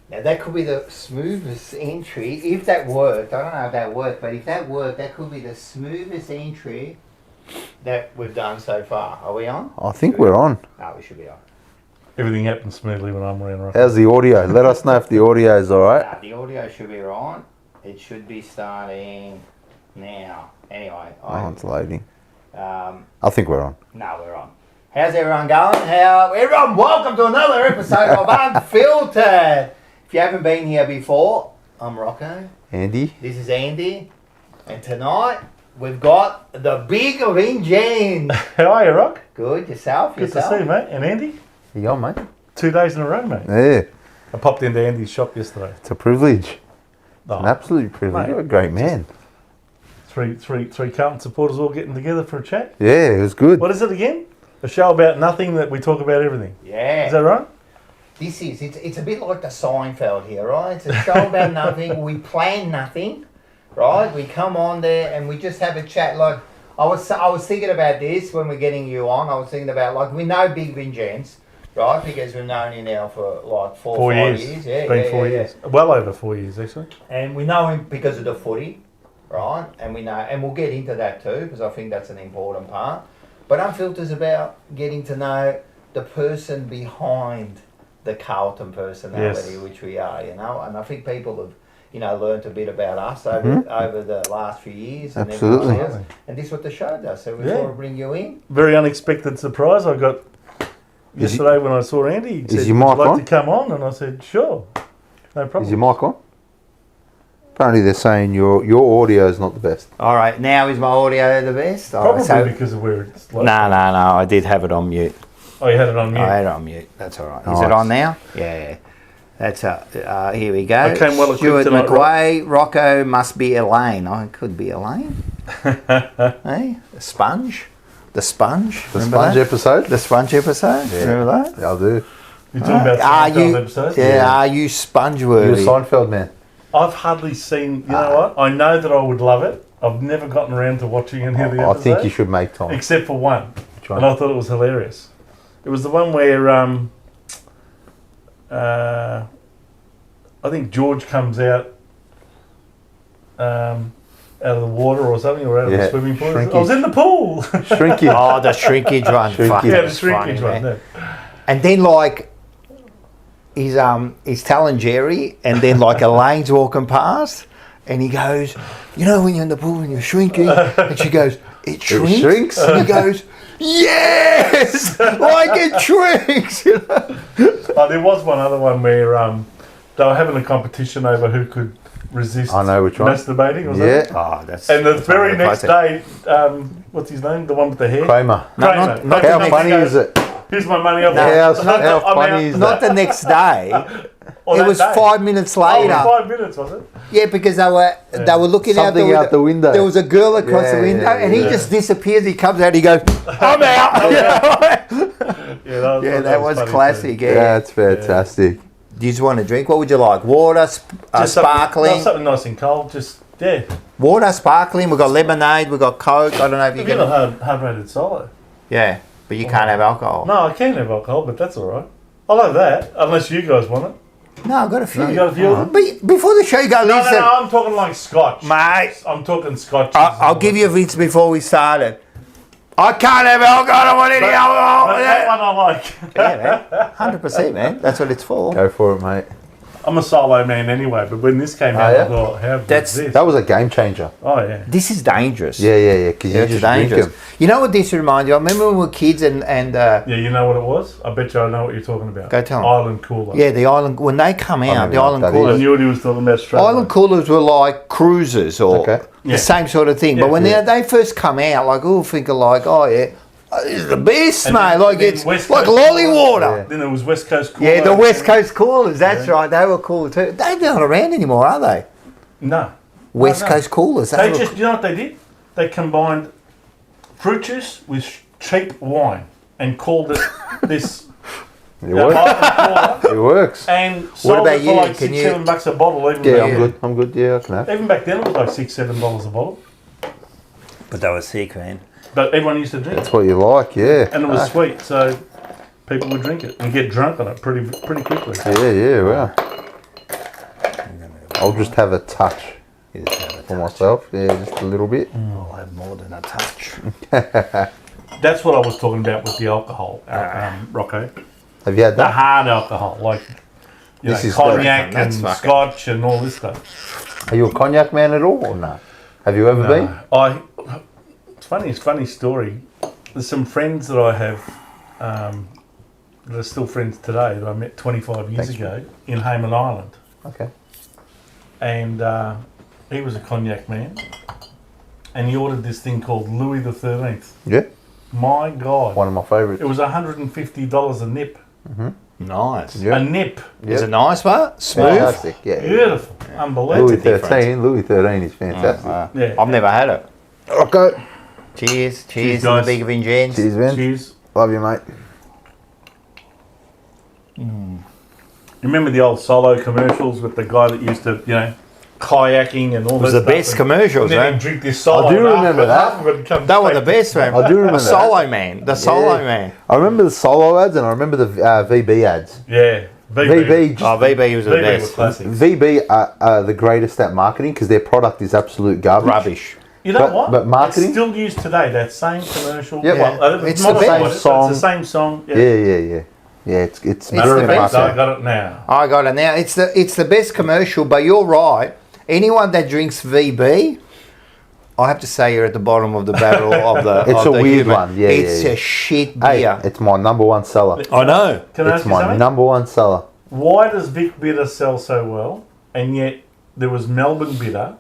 Now that could be the smoothest entry, if that worked. I don't know if that worked, but if that worked, that could be the smoothest entry that we've done so far. Are we on? I think we're on. No, we should be on. Everything happens smoothly when I'm around. Right? How's the audio? Let us know if the audio is alright. The audio should be on. It should be starting now. Anyway. It's loading. I think we're on. No, we're on. How's everyone going? Everyone, welcome to another episode of Unfiltered. If you haven't been here before, I'm Rocco. Andy? This is Andy. And tonight, we've got the big VIN-CANO. How are you, Rock? Good. Yourself? Good to see you, mate. And Andy? You on, mate? 2 days in a row, mate. Yeah. I popped into Andy's shop yesterday. It's a privilege. Oh, An absolute privilege. mate, You're a great man. Three Carlton supporters all getting together for a chat. Yeah, it was good. What is it again? A show about nothing that we talk about everything. Yeah. Is that right? It's a bit like the Seinfeld here, right? It's a show about nothing. We plan nothing, right? We come on there and we just have a chat. Like I was thinking about this when we're getting you on. I was thinking about like we know Big VIN-CANO, right? Because we've known him now for like 4 or 5 years. Yeah, it's been 4 years. Well over 4 years actually. And we know him because of the footy, right? And we know, and we'll get into that too because I think that's an important part. But Unfiltered's about getting to know the person behind the Carlton personality, yes, which we are, you know, and I think people have, you know, learnt a bit about us over the last few years. And absolutely. else. And this is what the show does. So we thought we'd bring you in. Very unexpected surprise I got yesterday when I saw Andy. He said, your mic would you like on? to come on? And I said, sure, no problem. Is your mic on? Apparently they're saying your audio is not the best. All right, now is my audio the best? Probably because of where it's located. No, I did have it on mute. Oh, you had it on mute? I had it on mute, that's all right. Is Nice. it on now? Yeah. That's here we go. I came well equipped Stuart tonight, McWay, Rocco must be Elaine. I could be Elaine. Hey, the sponge. The sponge. The Remember sponge that? episode? The sponge episode. Yeah. Remember that? Yeah, I'll do. You're talking about Seinfeld episodes? Yeah, are you sponge You're a worthy? Seinfeld man. I've hardly seen, you know what? I know that I would love it. I've never gotten around to watching any of the I episodes. think you should make time. Except for one. Which one? And I thought it was hilarious. It was the one where I think George comes out of the water or something, or out of the swimming pool. Shrinkage. I was in the pool. Shrinkage. Oh, the shrinkage one. Fuck, Yeah, that the was shrinkage funny, one. man. Yeah. And then like he's telling Jerry, and then like Elaine's walking past, and he goes, you know when you're in the pool and you're shrinking, and she goes, it shrinks. shrinks? And he goes, yes, like it shrinks. You know? Oh, there was one other one where they were having a competition over who could resist I know which one. masturbating or Yeah. something. Oh, that's. And the that's very one of the next classic. day, what's his name? The one with the hair? Kramer. Kramer. not The How next funny day, is it? Here's my money. I've How funny is Not that? the next day. Or It that was day. 5 minutes Oh, later. 5 minutes, was it? Yeah, because they were looking Something out the window. There was a girl across the Yeah, window, yeah, and he yeah. just disappears. He comes out. He goes, "I'm out." Yeah, that was funny classic. too. Yeah. That's fantastic. Do you just want to drink? What would you like? Water, Just sparkling. something nice and cold. Just Water, sparkling. We've got lemonade. We've got Coke. I don't know if you Have you can. got hard-rated solo? Yeah, but you can't have alcohol. No, I can have alcohol, but that's all right. I'll have that, unless you guys want it. No, I've got a few. You got a few of them? But before the show, you go, listen. No, I'm talking like Scotch. Mate. I'm talking Scotch. I'll give you a Vince before we started. I can't have alcohol. I don't want any alcohol. That one I like. Yeah, man. 100%, man. That's what it's for. Go for it, mate. I'm a solo man anyway, but when this came out, yeah? I thought, how good That's- is this? That was a game changer. Oh, yeah. This is dangerous. Yeah. Because you It's just drink dangerous. them. You know what this reminds you of? I remember when we were kids and Yeah, you know what it was? I bet you I know what you're talking about. Go tell 'em. Island Cooler. yeah, the island, when they come out, never the know island what that I coolers. knew what he was talking about straight Island away. coolers were like cruisers or Okay. Yeah. the same sort of thing. Yeah. But when they first come out, like, all think of like, oh yeah, this is the best, And mate. then- Like and then it's West like Coast lolly Cooler. water. Then there was West Coast Cooler. Yeah, the West Coast coolers. That's right. They were cool too. They're not around anymore, are they? No. West no. Coast coolers. They were just, you know what they did? They combined fruit juice with cheap wine and called it this It works. Island Cooler It works. and sold about it for you? like Can you- $6-7 a bottle. Even Yeah, back I'm then. good. I'm good. Yeah, I can have. Even back then, it was like $6-7 a bottle. But they were sick, man. But everyone used to drink That's it. what you like, yeah. And it was sweet, so people would drink it and get drunk on it pretty quickly. Yeah, wow. I'll just have a touch for myself. Yeah, just a little bit. I'll have more than a touch. That's what I was talking about with the alcohol, Rocco. Have you had The that? hard alcohol, like This is cognac that's and fucking- scotch and all this stuff. Are you a cognac man at all or no? Have you ever been? It's funny story. There's some friends that I have that are still friends today that I met 25 years ago in Hayman Island. Okay. And he was a cognac man. And he ordered this thing called Louis the 13th. Yeah. My God. One of my favourites. It was $150 a nip. Nice. Yeah. A nip. Is it nice, but smooth? Fantastic, yeah. Beautiful. Louis Unbelievable. XIII. Louis XIII is fantastic. Yeah. I've never had it. Okay. Cheers, Cheers, to the guys. big Vin-Gens. Cheers, man. Cheers. Love you, mate. You remember the old Solo commercials with the guy that used to, kayaking and all It was that the best commercials, and then man. he'd drink this Solo. I do and remember that. half of it comes They were straight the best, man. I do remember the that. Solo man. The Solo man. I remember the solo ads and I remember the VB ads. Yeah. VB, Oh, VB was the VB was best. classic. VB are the greatest at marketing because their product is absolute garbage. Rubbish. You know But- what? but marketing- It's still used today. That same commercial. Yeah, well, it's not the a same spot, song. It's the same song. Yeah, it's the very best. So I much. got it now. I got it now. It's the best commercial, but you're right. Anyone that drinks VB, I have to say you're at the bottom of the barrel of the. It's of a the weird human. one. Yeah, it's yeah. a shit Hey, beer. it's my number one seller. I know. Can I ask It's you my something? number one seller. Why does Vic Bitter sell so well, and yet there was Melbourne Bitter?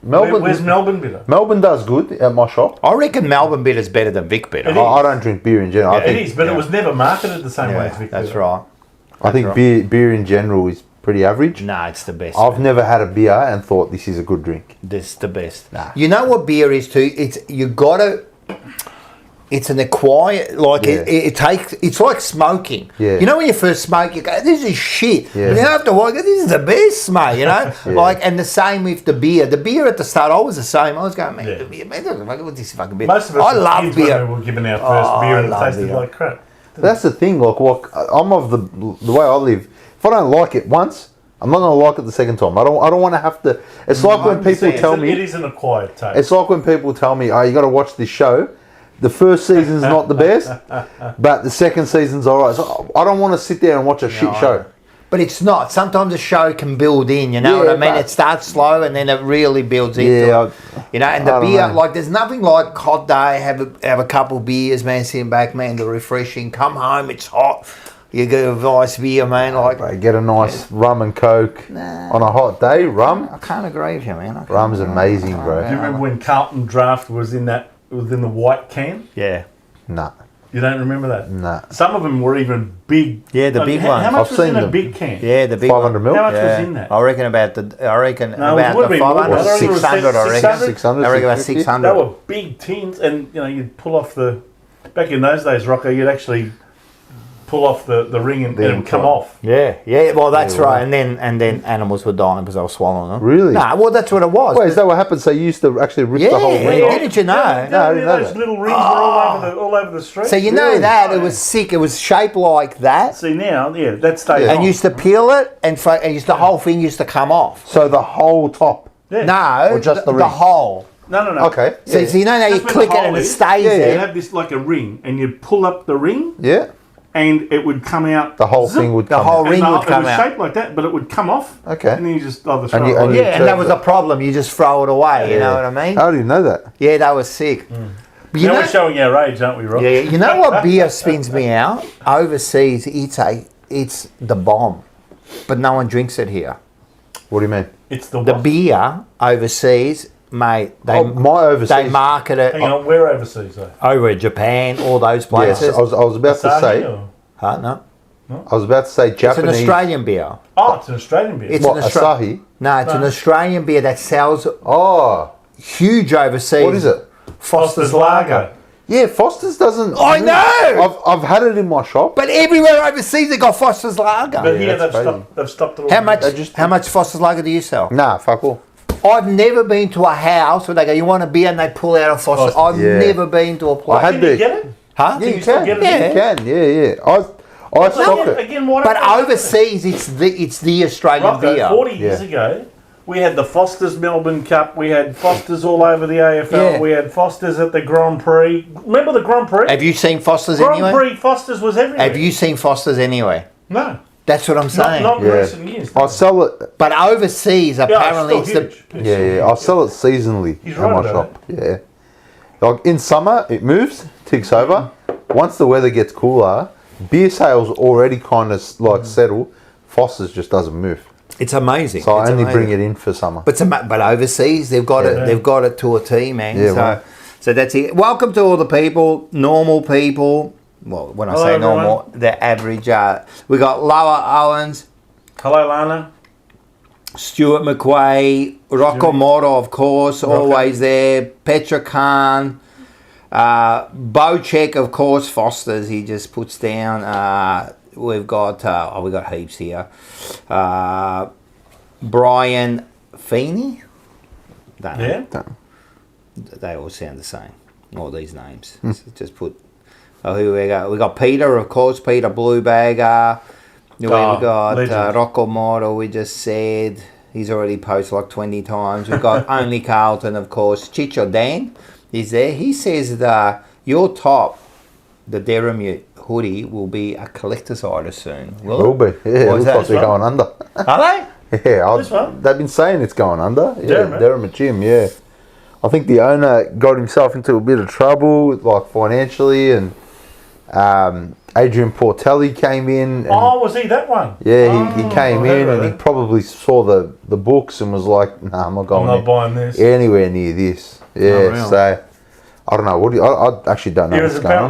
Where's Melbourne Bitter? Melbourne does good at my shop. I reckon Melbourne Bitter's better than Vic Bitter. It I don't drink beer in general. I It think, is, but it was never marketed the same way as Yeah, Vic that's Bitter. right. I think right. beer in general is pretty average. No, it's the best. I've man. never had a beer and thought this is a good drink. This is the best. Nah. You know what beer is too? It's you gotta. It's an acquired, like Yeah. it takes. It's like smoking. Yeah. You know when you first smoke, you go, "This is shit." Yeah. And then after a while, you go, "This is the best smoke." You know, Yeah. like, and the same with the beer. The beer at the start, I was the same. I was going, "Man, Yeah. the beer, man, what's this fucking beer?" Most of us I were love kids beer. when we were given our first Oh, beer I and it love tasted beer. like crap. That's the thing. Like, I'm of the way I live. If I don't like it once, I'm not gonna like it the second time. I don't want to have to. It's like when people tell It me. is an acquired taste. It's like when people tell me, "Oh, you got to watch this show." The first season's not the best, but the second season's alright. So I don't want to sit there and watch a shit show. But it's not. Sometimes a show can build in. You know Yeah, what I mean? but- It starts slow and then it really builds into Yeah, it. You know, and the I don't beer, know. like, there's nothing like hot day. Have a couple beers, man. Sitting back, man. The refreshing. Come home, it's hot. You get a nice beer, man. Like, Bro, get a nice rum and coke on a hot day. Rum, I can't agree with you, man. I can't rum's agree. amazing, Do you bro. remember when Carlton Draft was in the white can? Yeah, Nah, You don't remember that? nah. Some of them were even big. Yeah, the big how, ones. How much I've was in seen a them. big can? yeah, the big 500 mil. How much Yeah. was in that? I reckon about the. I reckon No, it about would the be more. 500 I or reckon it was 600. I reckon. 600. 600, I reckon about 650. 600. They were big tins, and you'd pull off the. Back in those days, Rocco, you'd actually pull off the ring and it would come off. Yeah, yeah. Well, that's Yeah, right. And then animals were dying because they were swallowing them. Really? Nah, well, that's what it was. Wait, is that what happens? They used to actually rip the whole Yeah, ring yeah. off? Didn't you know? No, I didn't know Those that. little rings were all over the street. So you know Really? that it was sick. It was shaped like that, See now, yeah, that stays Yeah. on. and used to peel it, and the whole thing used to come off. So the whole top. Yeah. No, Or just the the ring? whole. No. Okay. So, yeah. so you know how you Just where click the it and hole it is. stays Yeah, You'd there. have this like a ring, and you'd pull up the ring, Yeah. and it would come out. The whole zip, thing would The come whole out. ring and would come it was out. shaped like that, but it would come off. Okay. And then you just either throw And it you- away. and Yeah, and that was Yeah. a problem. You just throw it away. You know what I mean? How do you know that? Yeah, that was sick. But you Now know, we're showing our age, aren't we, Rob? yeah, you know what beer spins me out? Overseas, it's the bomb, but no one drinks it here. What do you mean? It's the The what? beer overseas, mate, they My overseas. they market it Hang on, we're overseas though. over in Japan, all those Yes, places. I was about to Asahi say. or- Huh? No, I was about to say it's an Japanese. Australian beer. Oh, it's an Australian beer. It's What, an Austra- Asahi? No, it's an Australian beer that sells Oh, huge overseas. what is it? Foster's Lager. Yeah, Foster's doesn't. I know! I've had it in my shop. But everywhere overseas they got Foster's Lager. But here that's they've crazy. stopped it all. How much? They just- How much Foster's Lager do you sell? Nah, fuck all. I've never been to a house where they go, you want a beer, and they pull out a Foster's. I've never been to a place. I had Can you the- get it? Huh? Yeah, you still can. get it? Yeah, you can. Yeah. I stock it. Again, why But don't they- overseas, it's the Australian Rocco, beer. 40 years ago, we had the Foster's Melbourne Cup. We had Foster's all over the AFL. Yeah. We had Foster's at the Grand Prix. Remember the Grand Prix? Have you seen Foster's Grand anywhere? Prix Foster's was everywhere. Have you seen Foster's anywhere? No. That's what I'm saying. Not in Yeah. recent years. I sell it. But overseas, apparently, it's still the. huge. It's Yeah, still yeah. huge. I sell it seasonally He's at right my about shop. Yeah. Like in summer, it moves, ticks over. Once the weather gets cooler, beer sales already kind of like settle. Foster's just doesn't move. It's amazing. So It's I only amazing. bring it in for summer. But but overseas, they've got it. Yeah. They've got it to a T, man. Yeah, so, well. so that's it. Welcome to all the people, normal people. Well, when I Hello, say everyone. normal, the average. We got Lower Owens, Hello, Lana. Stuart McQuay, Rocco Stuart. Moro, of course, Rocco. always there. Petra Khan, Bocek, of course. Foster's, he just puts down. We've got we got heaps here. Brian Feeney. Don't know. Yeah. They all sound the same. All these names. So just put. Oh, here we go. We got Peter, of course. Peter Bluebagger. We've got legend. Rocco Moro. We just said he's already posted like 20 times. We've got Only Carlton, of course. Chicho Dan is there. He says that your top, the Deramute hoodie, will be a collector's item soon. Will be. Yeah, it Why looks is that? like they're going under. Are they? Yeah, This one? they've been saying it's going under. Yeah, Derrimut? Derrimut Gym, yeah. I think the owner got himself into a bit of trouble, like financially, and Adrian Portelli came in. And, Oh, was he that one? yeah, he came I heard in about and he that. probably saw the books and was like, "Nah, I'm not I'm going not buying this. anywhere near this." Yeah, really? so I don't know. What do you, I actually don't know He was what's going on.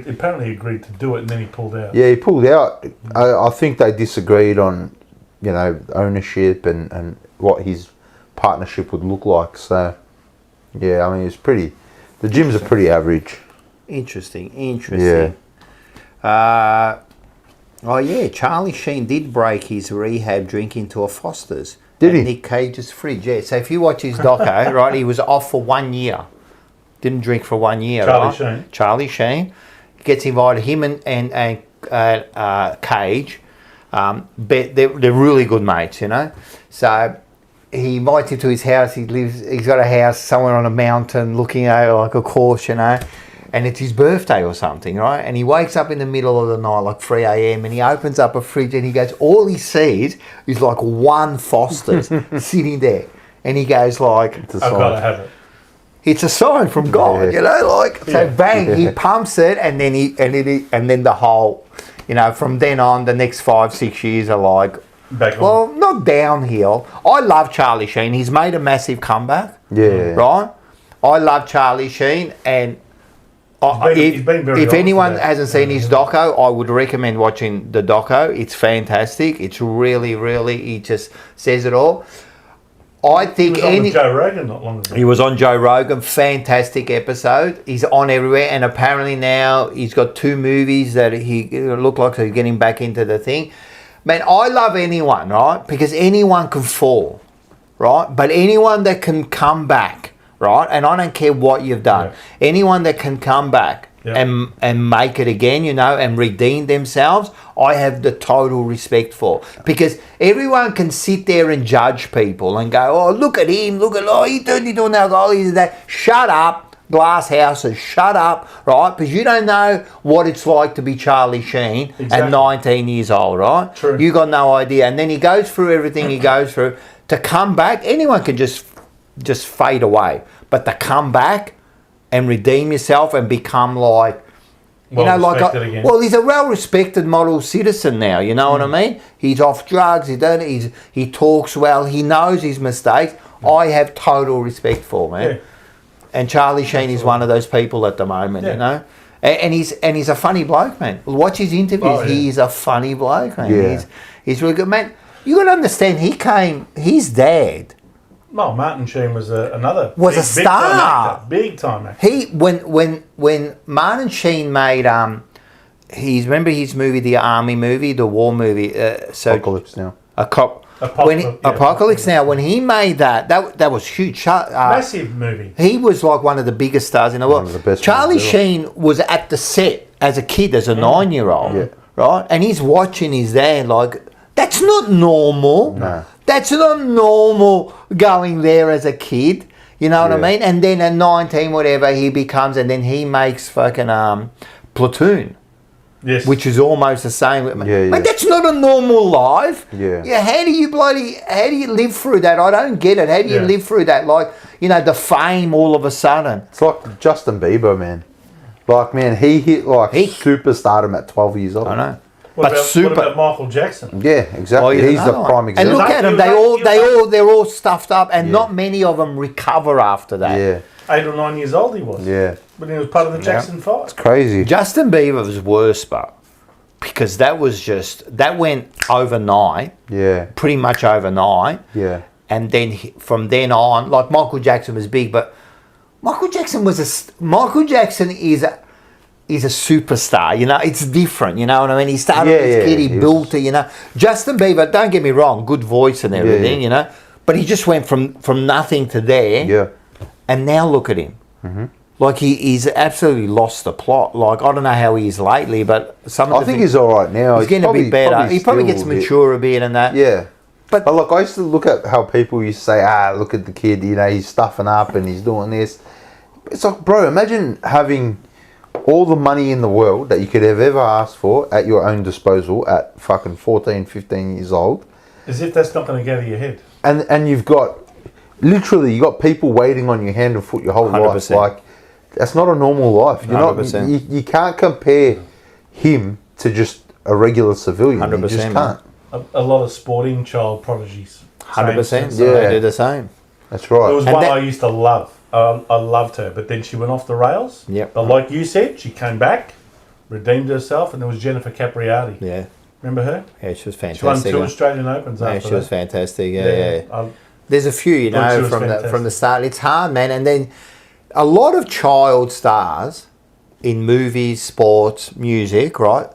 apparently agreed to do it, and then he pulled out. Yeah, he pulled out. I think they disagreed on, ownership and what his partnership would look like. So, yeah, I mean, it's pretty. The gyms are pretty average. Interesting. Oh yeah, Charlie Sheen did break his rehab drink into a Foster's. Did at he? Nick Cage's fridge. Yeah. So if you watch his doco, right, he was off for 1 year. Didn't drink for 1 year. Charlie right? Sheen. Charlie Sheen gets invited. Him and Cage. But they're really good mates, So he invites him to his house. He's got a house somewhere on a mountain looking over like a course, and it's his birthday or something, right? And he wakes up in the middle of the night, like 3 a.m, and he opens up a fridge and he goes, all he sees is like one Foster's sitting there. And he goes like, It's a I've got to sign. have it. it's a sign from God, Yeah. So bang, he pumps it, and then then the whole, from then on, the next 5-6 years are like, Back on. well, not downhill. I love Charlie Sheen. He's made a massive comeback. Yeah. Right? I love Charlie Sheen, and He's been very if honest anyone about it. hasn't seen his doco, I would recommend watching the doco. It's fantastic. It's really, really, he just says it all. I He think was on with Joe Rogan not long ago. he was on Joe Rogan, fantastic episode. He's on everywhere, and apparently now he's got 2 movies that he look like he's getting back into the thing. Man, I love anyone, right? Because anyone can fall, right? But anyone that can come back, right? And I don't care what you've done. Yeah. Anyone that can come back Yeah. and make it again, and redeem themselves, I have the total respect for. Because everyone can sit there and judge people and go, oh, look at him, he's doing alcohol, he's that. Shut up. Glass houses, shut up, right? Because you don't know what it's like to be Charlie Sheen at Exactly. 19 years old, right? True. You got no idea. And then he goes through everything he goes through. To come back, anyone can just fade away. But to come back and redeem yourself and become like, Well-respected again. well, he's a well-respected model citizen now. You know what I mean? He's off drugs. He talks well. He knows his mistakes. I have total respect for, man. Yeah. And Charlie Sheen is one of those people at the moment, Yeah. And he's a funny bloke, man. Watch his interviews. Oh, yeah. He's a funny bloke, man. Yeah. He's really good, man. You got to understand. His dad. Well, Martin Sheen was another Was a big time star. actor, big time actor. He when Martin Sheen made remember his movie, the army movie, the war movie. Apocalypse Now. Apocalypse Now, when he made that was huge. Massive movie. He was like one of the biggest stars in the world. One of the best Charlie ones ever. Sheen was at the set as a kid, as a 9-year-old, Yeah. right? And he's watching his dad like, that's not normal. No. That's not normal going there as a kid. You know what I Yeah. mean? And then at 19, whatever, he becomes, and then he makes fucking Platoon. Yes. Which is almost the same. Yeah. But that's not a normal life. Yeah. Yeah. How do you live through that? I don't get it. How do you live through that? Like, the fame all of a sudden. It's like Justin Bieber, man. Like, man, he hit like superstardom at 12 years old. I know. What about Michael Jackson? Yeah, exactly. He's the prime And example. look at them. They're all stuffed up, and not many of them recover after that. Yeah, 8 or 9 years old he was. yeah. But he was part of the Jackson 5. Crazy. Justin Bieber was worse, but because that went overnight, Yeah, pretty much overnight. yeah. And then from then on, like Michael Jackson was big, but Michael Jackson is a superstar. It's different. You know what I mean? He started as a kid, he built it. Justin Bieber, don't get me wrong, good voice and everything. But he just went from nothing to there. Yeah. And now look at him. Mm-hmm. Like he's absolutely lost the plot. Like I don't know how he is lately, but I think he's all right now. He's getting a bit better. He probably gets mature a bit and that. Yeah. But look, I used to look at how people used to say, look at the kid, he's stuffing up and he's doing this. It's like, bro, imagine having all the money in the world that you could have ever asked for at your own disposal at fucking 14, 15 years old. As if that's not going to get to your head. And you've got, literally, you got people waiting on your hand and foot your whole 100%. life. Like, that's not a normal life. You're 100%. You can't compare him to just a regular civilian. 100%, You just man. can't. A lot of sporting child prodigies. 100%. Yeah. They do the same. That's right. There was And one that- I used to love. I loved her, but then she went off the rails. Yep. But like you said, she came back, redeemed herself, and there was Jennifer Capriati. Yeah. Remember her? Yeah, she was She won fantastic. 2 Australian Opens Yeah, after she was that. fantastic. Yeah. I- There's a few, Thought she was from fantastic. the start. It's hard, man. And then a lot of child stars in movies, sports, music, right?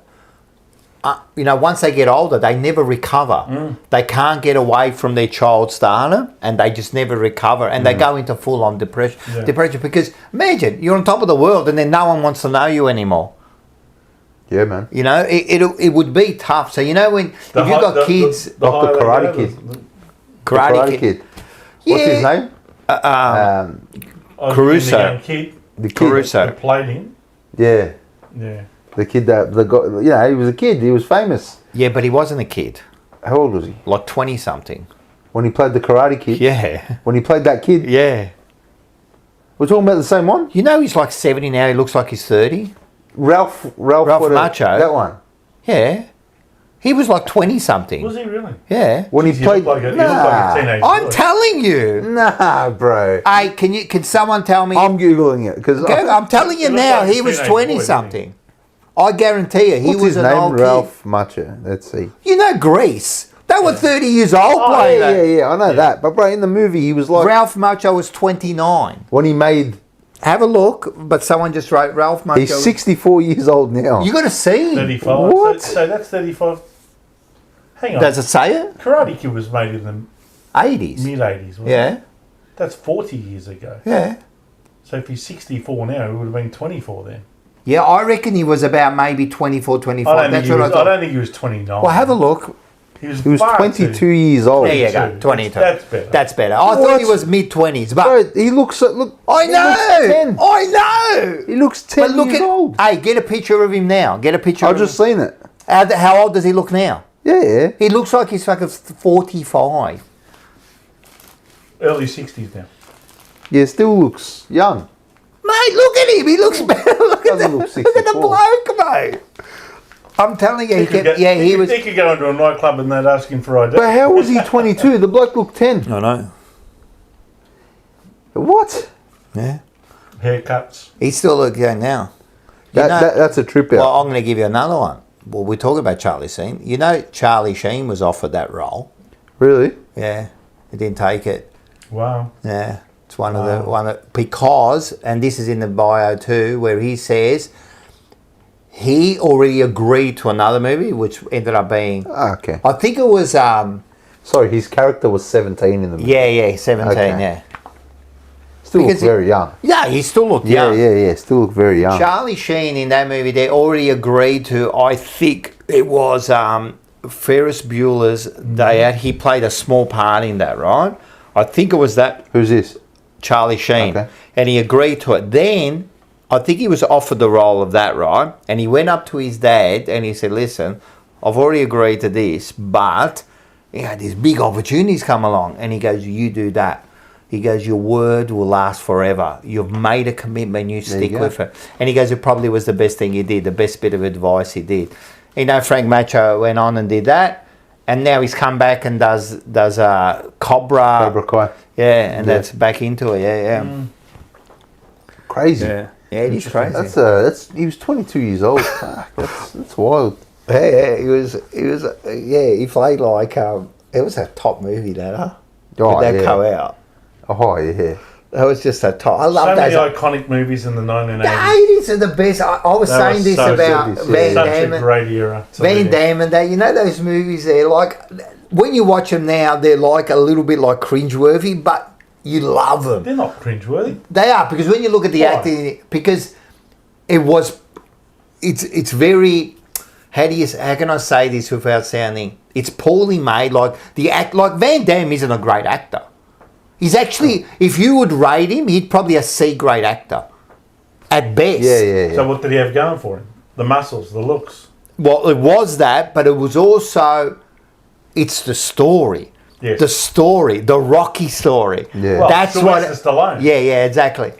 Once they get older, they never recover. They can't get away from their child stardom, and they just never recover, and they go into full-on depression. Yeah. Depression, because imagine you're on top of the world, and then no one wants to know you anymore. Yeah, man. It would be tough. So when if you've got kids, the like the higher they Karate go, Kid. the- Karate Kid. What's his Yeah. name? Oh, Caruso. The young kid The kid. Caruso. that played him. Yeah. Yeah. The kid he was a kid. He was famous. Yeah, but he wasn't a kid. How old was he? Like 20-something. When he played the Karate Kid? Yeah. When he played that kid? Yeah. We're talking about the same one? He's like 70 now. He looks like he's 30. Ralph whatever, Macchio. That one. Yeah. He was like 20-something. Was he really? Yeah. When He he played... looked like a teenage I'm boy. telling you. Nah, bro. Hey, can someone tell me? I'm Googling it. Because I'm telling you He looked now, like a he was teenage boy, didn't 20-something. I guarantee you, he what's was his an name? old Ralph Macchio. Let's see. kid. Greece. They were 30 years old playing that. Yeah, I know that. But, bro, in the movie, he was like... Ralph Macchio was 29. When he made... Have a look, but someone just wrote Ralph Macchio. He's 64 years old now. You got to see him. 35. What? So that's 35. Hang on. Does it say it? Karate Kid was made in the 80s. mid-80s, wasn't Yeah. it? That's 40 years ago. Yeah. So if he's 64 now, he would have been 24 then. Yeah, I reckon he was about maybe 24, 25. I don't That's think what I I thought. don't think he was 29. Well, have a look. He was, He was far 22 too- years old. There you go, 22. 22. That's better. That's better. I thought he What? was mid-20s, but Bro, he looks... Look, I he looks know. 10. I know. He looks 10 But look years at. old. Hey, get a picture of him now. Get a picture. I've of just him. seen it. How old does he look now? Yeah. He looks like he's fucking 45. Early 60s now. Yeah, still looks young. Mate, look at him. He looks better. Look at Doesn't the, look look at the 64. bloke, mate. I'm telling you, he was. He could go into a nightclub and they'd ask him for ID. But how was he 22? The bloke looked 10. I know. What? Yeah. Haircuts. He still looks young now. You know- That's a trip out. Well, I'm going to give you another one. Well, we're talking about Charlie Sheen. Charlie Sheen was offered that role. Really? Yeah. He didn't take it. Wow. Yeah. It's because, and this is in the bio too, where he says he already agreed to another movie, which ended up being, Ah, okay. I think it was Sorry, his character was 17 in the movie. Yeah, 17, Okay. yeah. Still because looks very young. Yeah, he still looked Yeah, young. yeah. Still look very young. Charlie Sheen in that movie, they already agreed to, I think it was Ferris Bueller's Day Out. He played a small part in that, right? I think it was that Who's this? Charlie Sheen. Okay. And he agreed to it. Then, I think he was offered the role of that, right? And he went up to his dad and he said, listen, I've already agreed to this, but these big opportunities come along. And he goes, you do that. He goes, your word will last forever. You've made a commitment, you stick with it. And he goes, it probably was the best thing he did, the best bit of advice he did. Frank Macho went on and did that. And now he's come back and does Cobra. Cobra Kai. Yeah, and that's back into it. Yeah. Crazy. Yeah, it is crazy. That's he was 22 years old. Fuck, that's wild. Yeah, he played like it was a top movie that, huh? Oh, Did that yeah. go out? Oh yeah. That was just a top. I love So many those. iconic movies in the 1980s. The 80s are the best. I was That saying was this so about good. Van Such Damme. a great era. Van Damme and that. You know those movies there, like when you watch them now, they're like a little bit like cringeworthy, but you love them. They're not cringeworthy. They are, because when you look at the Why? acting, because it's very. How can I say this without sounding? It's poorly made. Like Van Damme isn't a great actor. He's actually, if you would rate him, he'd probably a C grade actor, at best. Yeah. So what did he have going for him? The muscles, the looks. Well, it was that, but it was also, it's the story. Yes. The Rocky story. Yeah. Well, That's what. Sylvester Stallone. Yeah, exactly.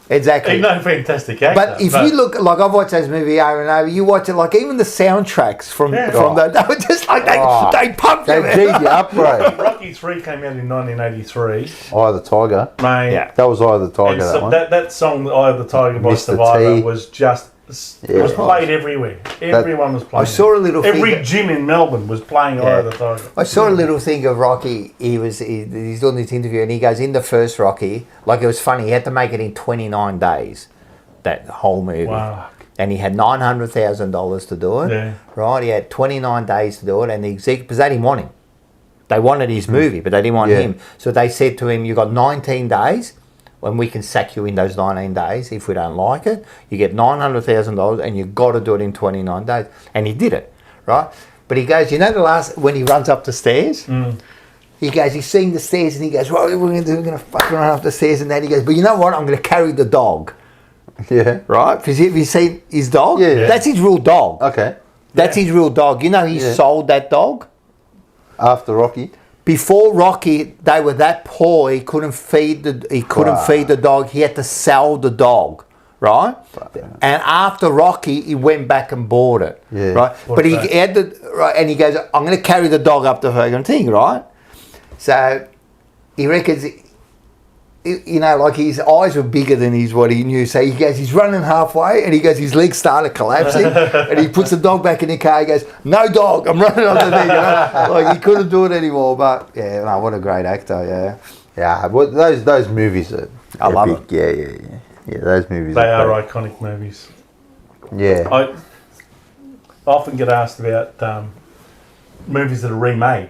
He's no fantastic actor. But if you look, like I've watched those movies over and over, you watch it, like even the soundtracks from Yeah. they were just like they pumped They you. G'd you up, bro. Rocky 3 came out in 1983. Eye of the Tiger. Mate, Yeah. That was Eye of the Tiger. and That so one. that song, "Eye of the Tiger" by Mr. Survivor, T. was just Yeah. was played everywhere. Everyone was playing. I saw a little Every thing- gym in Melbourne was playing "Eye of the Tiger." I saw a little thing of Rocky. He's doing this interview, and he goes, in the first Rocky, like it was funny. He had to make it in 29 days, that whole movie. Wow. And he had $900,000 to do it. Yeah. Right, he had 29 days to do it, and the because they didn't want him. They wanted his movie, but they didn't want Yeah. him. So they said to him, "You got 19 days, and we can sack you in those 19 days if we don't like it. You get $900,000, and you got to do it in 29 days." And he did it, right? But he goes, when he runs up the stairs. He goes, he's seeing the stairs, and he goes, "What are we going to do? We're going to fucking run up the stairs," and that. He goes, "But you know what? I'm going to carry the dog." Yeah. Right? Because have you seen his dog? Yeah. That's his real dog. Okay. That's his real dog. You know, he Yeah. sold that dog. After Rocky. Before Rocky, they were that poor. He couldn't feed the dog. He had to sell the dog, right? And after Rocky, he went back and bought it, Yeah. right? But he had and he goes, "I'm going to carry the dog up the fucking thing," right? So he reckons, like his eyes were bigger than what he knew. So he goes, he's running halfway, and he goes, his legs started collapsing, and he puts the dog back in the car. He goes, "No dog, I'm running on the thing." Like he couldn't do it anymore. But yeah, no, what a great actor. Yeah, Yeah. But those movies are. I love epic. Yeah. Those movies. They are great. iconic movies. Yeah. I often get asked about movies that are remade.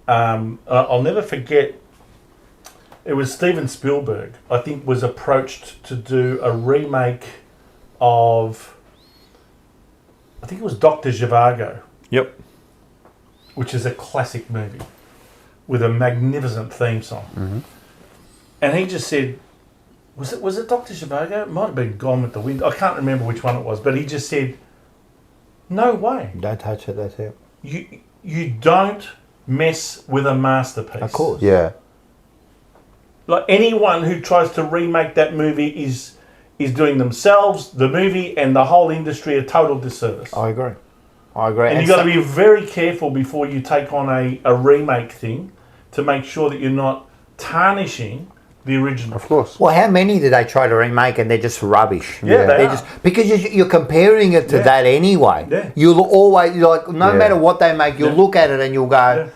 I'll never forget. It was Steven Spielberg, I think, was approached to do a remake of, I think it was Dr. Zhivago, yep. which is a classic movie with a magnificent theme song. And he just said, was it Dr. Zhivago? It might have been Gone with the Wind. I can't remember which one it was, but he just said, "No way. Don't touch it. That's it. You don't mess with a masterpiece." Of course. Yeah. Like anyone who tries to remake that movie is doing themselves, the movie, and the whole industry a total disservice. I agree. And you've got to be very careful before you take on a remake thing to make sure that you're not tarnishing the original. Of course. Well, how many did they try to remake and they're just rubbish? Yeah, they They're are. just because you're comparing it to that anyway. Yeah. You'll always no Yeah. matter what they make, you'll Yeah. look at it and you'll go,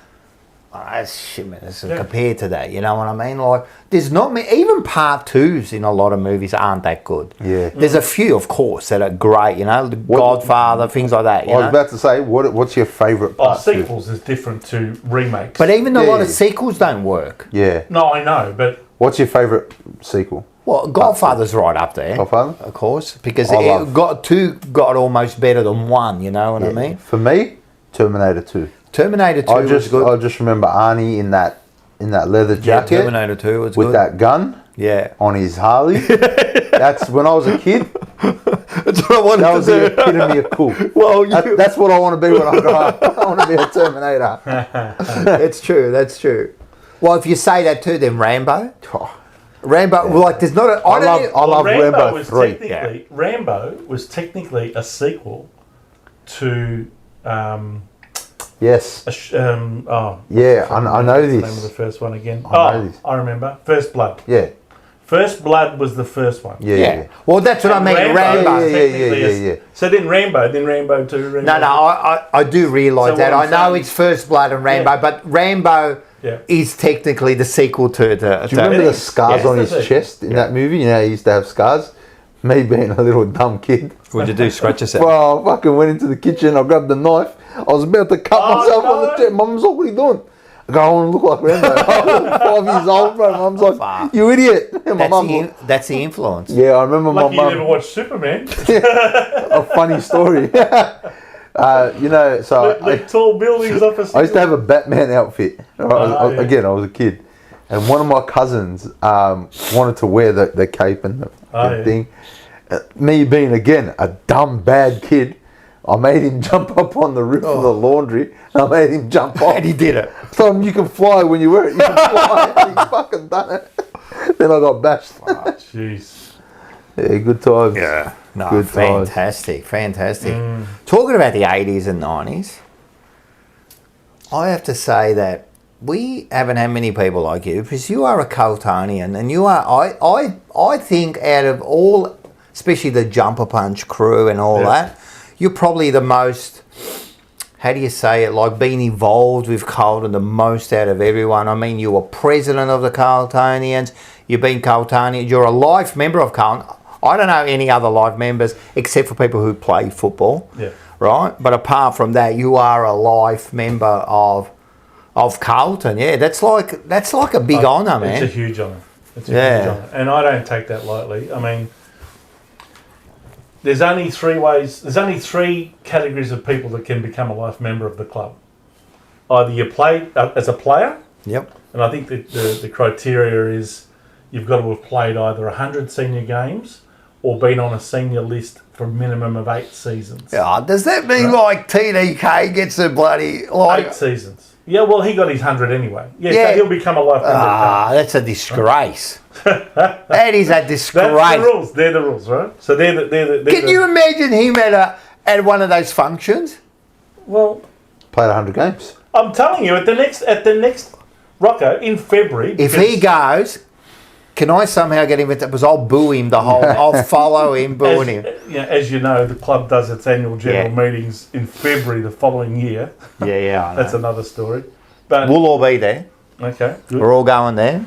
That's shit, man. Compared to that, you know what I mean? Like, there's not many, even part twos in a lot of movies aren't that good. Yeah. There's a few, of course, that are great, you know, The Godfather, things like that. I was about to say, what's your favourite part? Sequels is different to remakes. But even a lot of sequels don't work. Yeah. No, I know, but... What's your favourite sequel? Well, Godfather's right up there. Godfather? Of course, because two got almost better than one, you know what I mean? For me, Terminator 2. Terminator 2 was good. I just remember Arnie in that leather jacket. Yeah, Terminator 2 was with good. that gun. Yeah. On his Harley. That's when I was a kid. That's what I wanted that to was do. the epitome of cool. Well, that's what I want to be when I grow up. I want to be a Terminator. That's true. That's true. Well, if you say that too, then Rambo. Rambo, like, there's not a... I love Rambo 3. Rambo was technically a sequel to... yes. I know this. The name of the first one again. I remember. First Blood. Yeah. First Blood was the first one. Yeah. Well, that's what I mean. Rambo. Yeah. So then Rambo 2. No, I do realise that. I know it's First Blood and Rambo, but Rambo is technically the sequel to the... Do you remember the scars on his chest in that movie? You know, he used to have scars. Me being a little dumb kid. What'd you do, scratch yourself? Well, I fucking went into the kitchen, I grabbed the knife, I was about to cut myself on the chest. Mum's like, what are you doing? I go, I want to look like Rambo. I was 5 years old, bro. Mum's like, you idiot. And my mum, that's the influence. Yeah, I remember Lucky my mum. you never watched Superman. A funny story. You know, so the tall buildings up a I used to have a Batman outfit. Again, I was a kid. And one of my cousins wanted to wear the cape and the thing. Me being, again, a dumb, bad kid, I made him jump up on the roof of the laundry. And I made him jump off. And he did it. So you can fly when you wear it. You can fly. And he fucking done it. Then I got bashed. Jeez. Yeah, good times. Yeah. No, good fantastic. Talking about the 80s and 90s, I have to say that we haven't had many people like you, because you are a Coltonian, and you are, I think, out of all, especially the Jumper Punch crew and all that, you're probably the most, how do you say it, like being involved with Colton the most out of everyone. I mean, you were president of the Coltonians, you've been Coltonian, you're a life member of Colton. I don't know any other life members except for people who play football, right? But apart from that, you are a life member of Carlton. Yeah, that's like a big honour, man. It's a huge honour. It's a huge honour, and I don't take that lightly. I mean, there's only three categories of people that can become a life member of the club. Either you play as a player. Yep. And I think that the criteria is you've got to have played either 100 senior games or been on a senior list for a minimum of 8 seasons. Yeah, does that mean like TDK gets a bloody... like 8 seasons. Yeah, well, he got his 100 anyway. So he'll become a life member. That's a disgrace. That is a disgrace. That's the rules. They're the rules, right? So they're the Can you imagine him at one of those functions? Well... Played 100 games. I'm telling you, at the next Rocco, in February... If he goes... Can I somehow get him into... Because I'll boo him the whole... I'll follow him, booing him. As you know, the club does its annual general meetings in February the following year. I know. That's another story. But we'll all be there. Okay, good. We're all going there.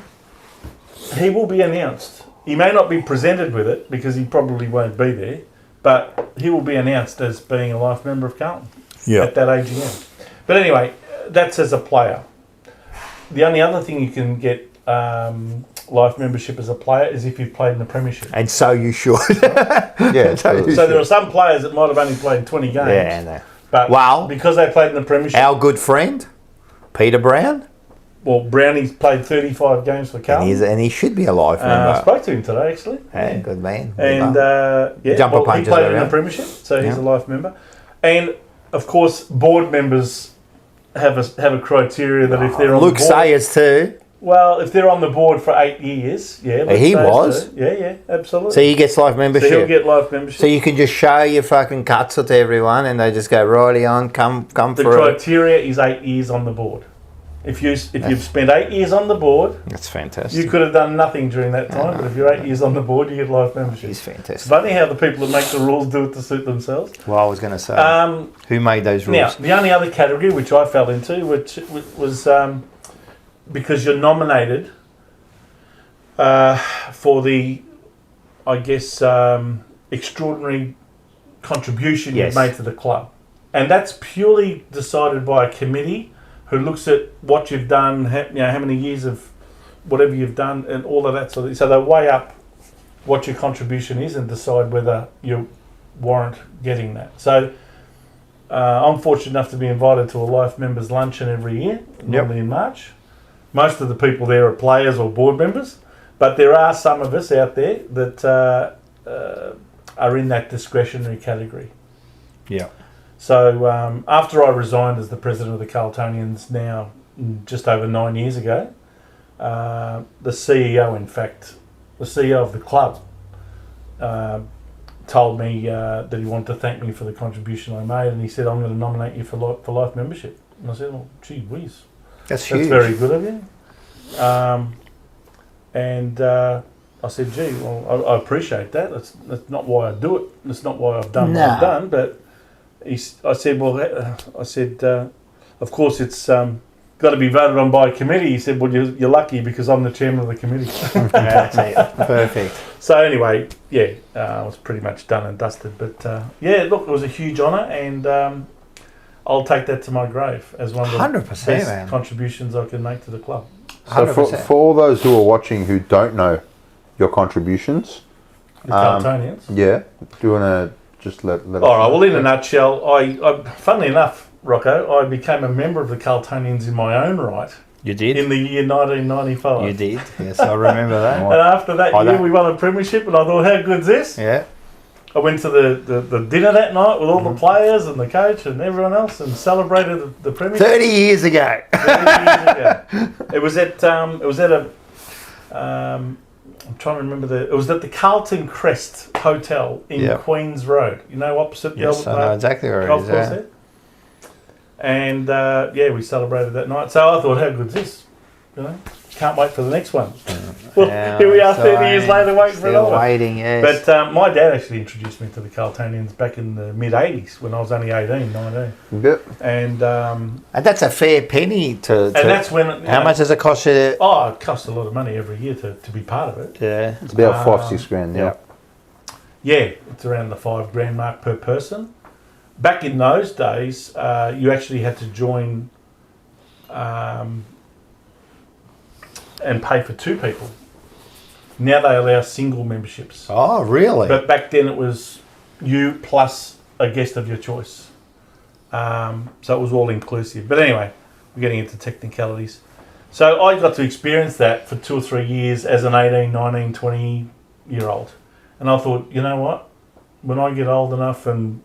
He will be announced. He may not be presented with it because he probably won't be there, but he will be announced as being a life member of Carlton at that AGM. But anyway, that's as a player. The only other thing you can get... life membership as a player is if you've played in the premiership. And so you should. So there are some players that might have only played 20 games. Yeah, no. But because they played in the premiership... Our good friend, Peter Brown. Well, Brownie's played 35 games for Carlton. And he should be a life member. I spoke to him today, actually. Yeah, good man. And he played in the premiership, so he's a life member. And, of course, board members have a criteria that if they're on Luke the board... Sayers too. Well, if they're on the board for 8 years, he was. Yeah, absolutely. So he gets life membership. So he'll get life membership. So you can just show your fucking cuts to everyone, and they just go righty on, come the through. criteria is 8 years on the board. If you've spent 8 years on the board, That's fantastic. you could have done nothing during that time. But if you're 8 years on the board, you get life membership. He's It's fantastic. funny how the people that make the rules do it to suit themselves. Well, I was going to say, who made those Now, rules? the only other category which I fell into, which was because you're nominated for the, I guess, extraordinary contribution Yes. you've made to the club. And that's purely decided by a committee who looks at what you've done, how many years of whatever you've done, and all of that sort of thing. So they weigh up what your contribution is and decide whether you warrant getting that. So I'm fortunate enough to be invited to a Life Members Luncheon every year, normally in March. Most of the people there are players or board members, but there are some of us out there that are in that discretionary category. Yeah. So after I resigned as the president of the Carltonians now just over 9 years ago, the CEO, in fact, the CEO of the club told me that he wanted to thank me for the contribution I made, and he said, I'm going to nominate you for life membership. And I said, well, gee whiz. That's huge. That's very good of you. And I said, gee, well, I appreciate that. That's not why I do it. That's not why I've done what I've done. But I said, well, of course it's got to be voted on by a committee. He said, well, you're lucky because I'm the chairman of the committee. That's it. Perfect. So anyway, yeah, I was pretty much done and dusted. But yeah, look, it was a huge honour, and I'll take that to my grave as one of the 100%, best man. contributions I can make to the club. So for 100%. all those who are watching who don't know your contributions, The Carltonians. yeah, do you want to just let us All right. know? Well, in a nutshell, I funnily enough, Rocco, I became a member of the Carltonians in my own right You did? in the year 1995. You did. Yes, I remember that. And after that I year, don't- we won a premiership, and I thought, how good's this? Yeah. I went to the dinner that night with all the players and the coach and everyone else, and celebrated the premiership. 30 years ago. 30 years ago. It was at a. I'm trying to remember it was at the Carlton Crest Hotel in Yep. Queens Road. You know, opposite the Yes, I know exactly where it golf is. course Yeah. there. And yeah, we celebrated that night. So I thought, how good's this? You know, can't wait for the next one. Well, Yeah, here we are, so 30 years later, waiting for still another one. waiting, yes. But my dad actually introduced me to the Carltonians back in the mid 80s when I was only 18, 19. Yep. And and that's a fair penny to that's when how much does it cost you? Oh, it costs a lot of money every year to be part of it. Yeah. It's about 5-6 grand now. Yeah, it's around the $5,000 mark per person. Back in those days, you actually had to join and pay for 2 people. Now they allow single memberships. Oh, really? But back then it was you plus a guest of your choice. So it was all inclusive. But anyway, we're getting into technicalities. So I got to experience that for 2 or 3 years as an 18, 19, 20-year-old. And I thought, you know what? When I get old enough and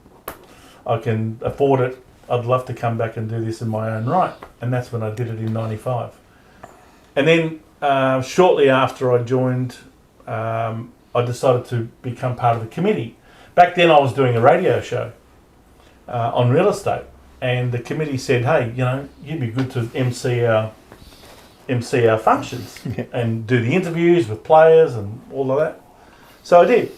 I can afford it, I'd love to come back and do this in my own right. And that's when I did it in 95. And then shortly after I joined, I decided to become part of the committee. Back then I was doing a radio show on real estate, and the committee said, hey, you know, you'd be good to MC our functions and do the interviews with players and all of that. So I did.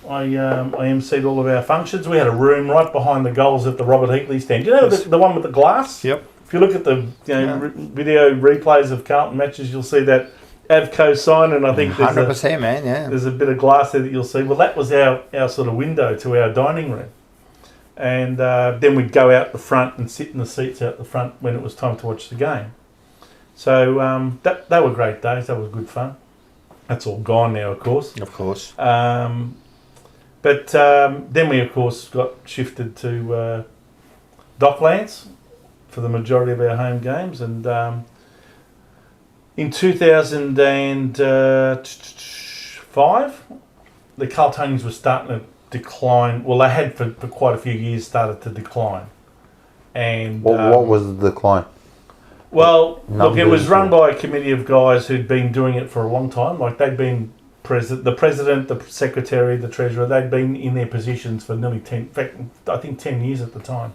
I emceed all of our functions. We had a room right behind the goals at the Robert Heatley stand. You know the one with the glass? Yep. If you look at the video replays of Carlton matches, you'll see that Avco sign, and I think 100%, man, yeah. there's a bit of glass there that you'll see. Well, that was our sort of window to our dining room. And then we'd go out the front and sit in the seats out the front when it was time to watch the game. So they were great days. That was good fun. That's all gone now, of course. Of course. But then we, of course, got shifted to Docklands for the majority of our home games. And in 2005, the Carltonians were starting to decline. Well, they had for quite a few years started to decline. And What was the decline? well, look, it was Numbers run or- by a committee of guys who'd been doing it for a long time. Like they'd been the president, the secretary, the treasurer. They'd been in their positions for nearly 10, in fact, I think 10 years at the time.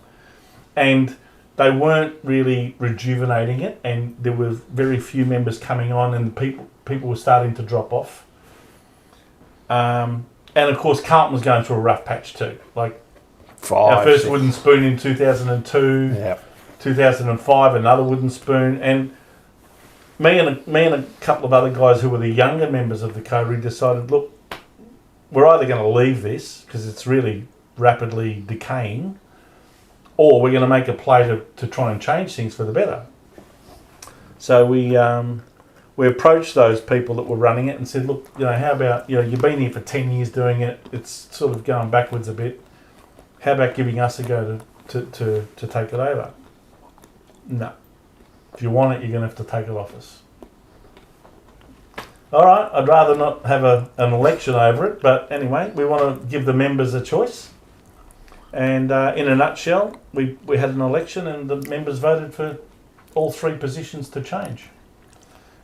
And they weren't really rejuvenating it, and there were very few members coming on, and people were starting to drop off. And of course, Carlton was going through a rough patch too. Like our first wooden spoon in 2002, Yeah. 2005, another wooden spoon, and me and a couple of other guys who were the younger members of the coterie decided, look, we're either going to leave this because it's really rapidly decaying, or we're going to make a play to try and change things for the better. So we approached those people that were running it and said, look, how about, you've been here for 10 years doing it, it's sort of going backwards a bit. How about giving us a go to take it over? No. If you want it, you're going to have to take it off us. All right, I'd rather not have an election over it, but anyway, we want to give the members a choice. And in a nutshell, we had an election and the members voted for all 3 positions to change.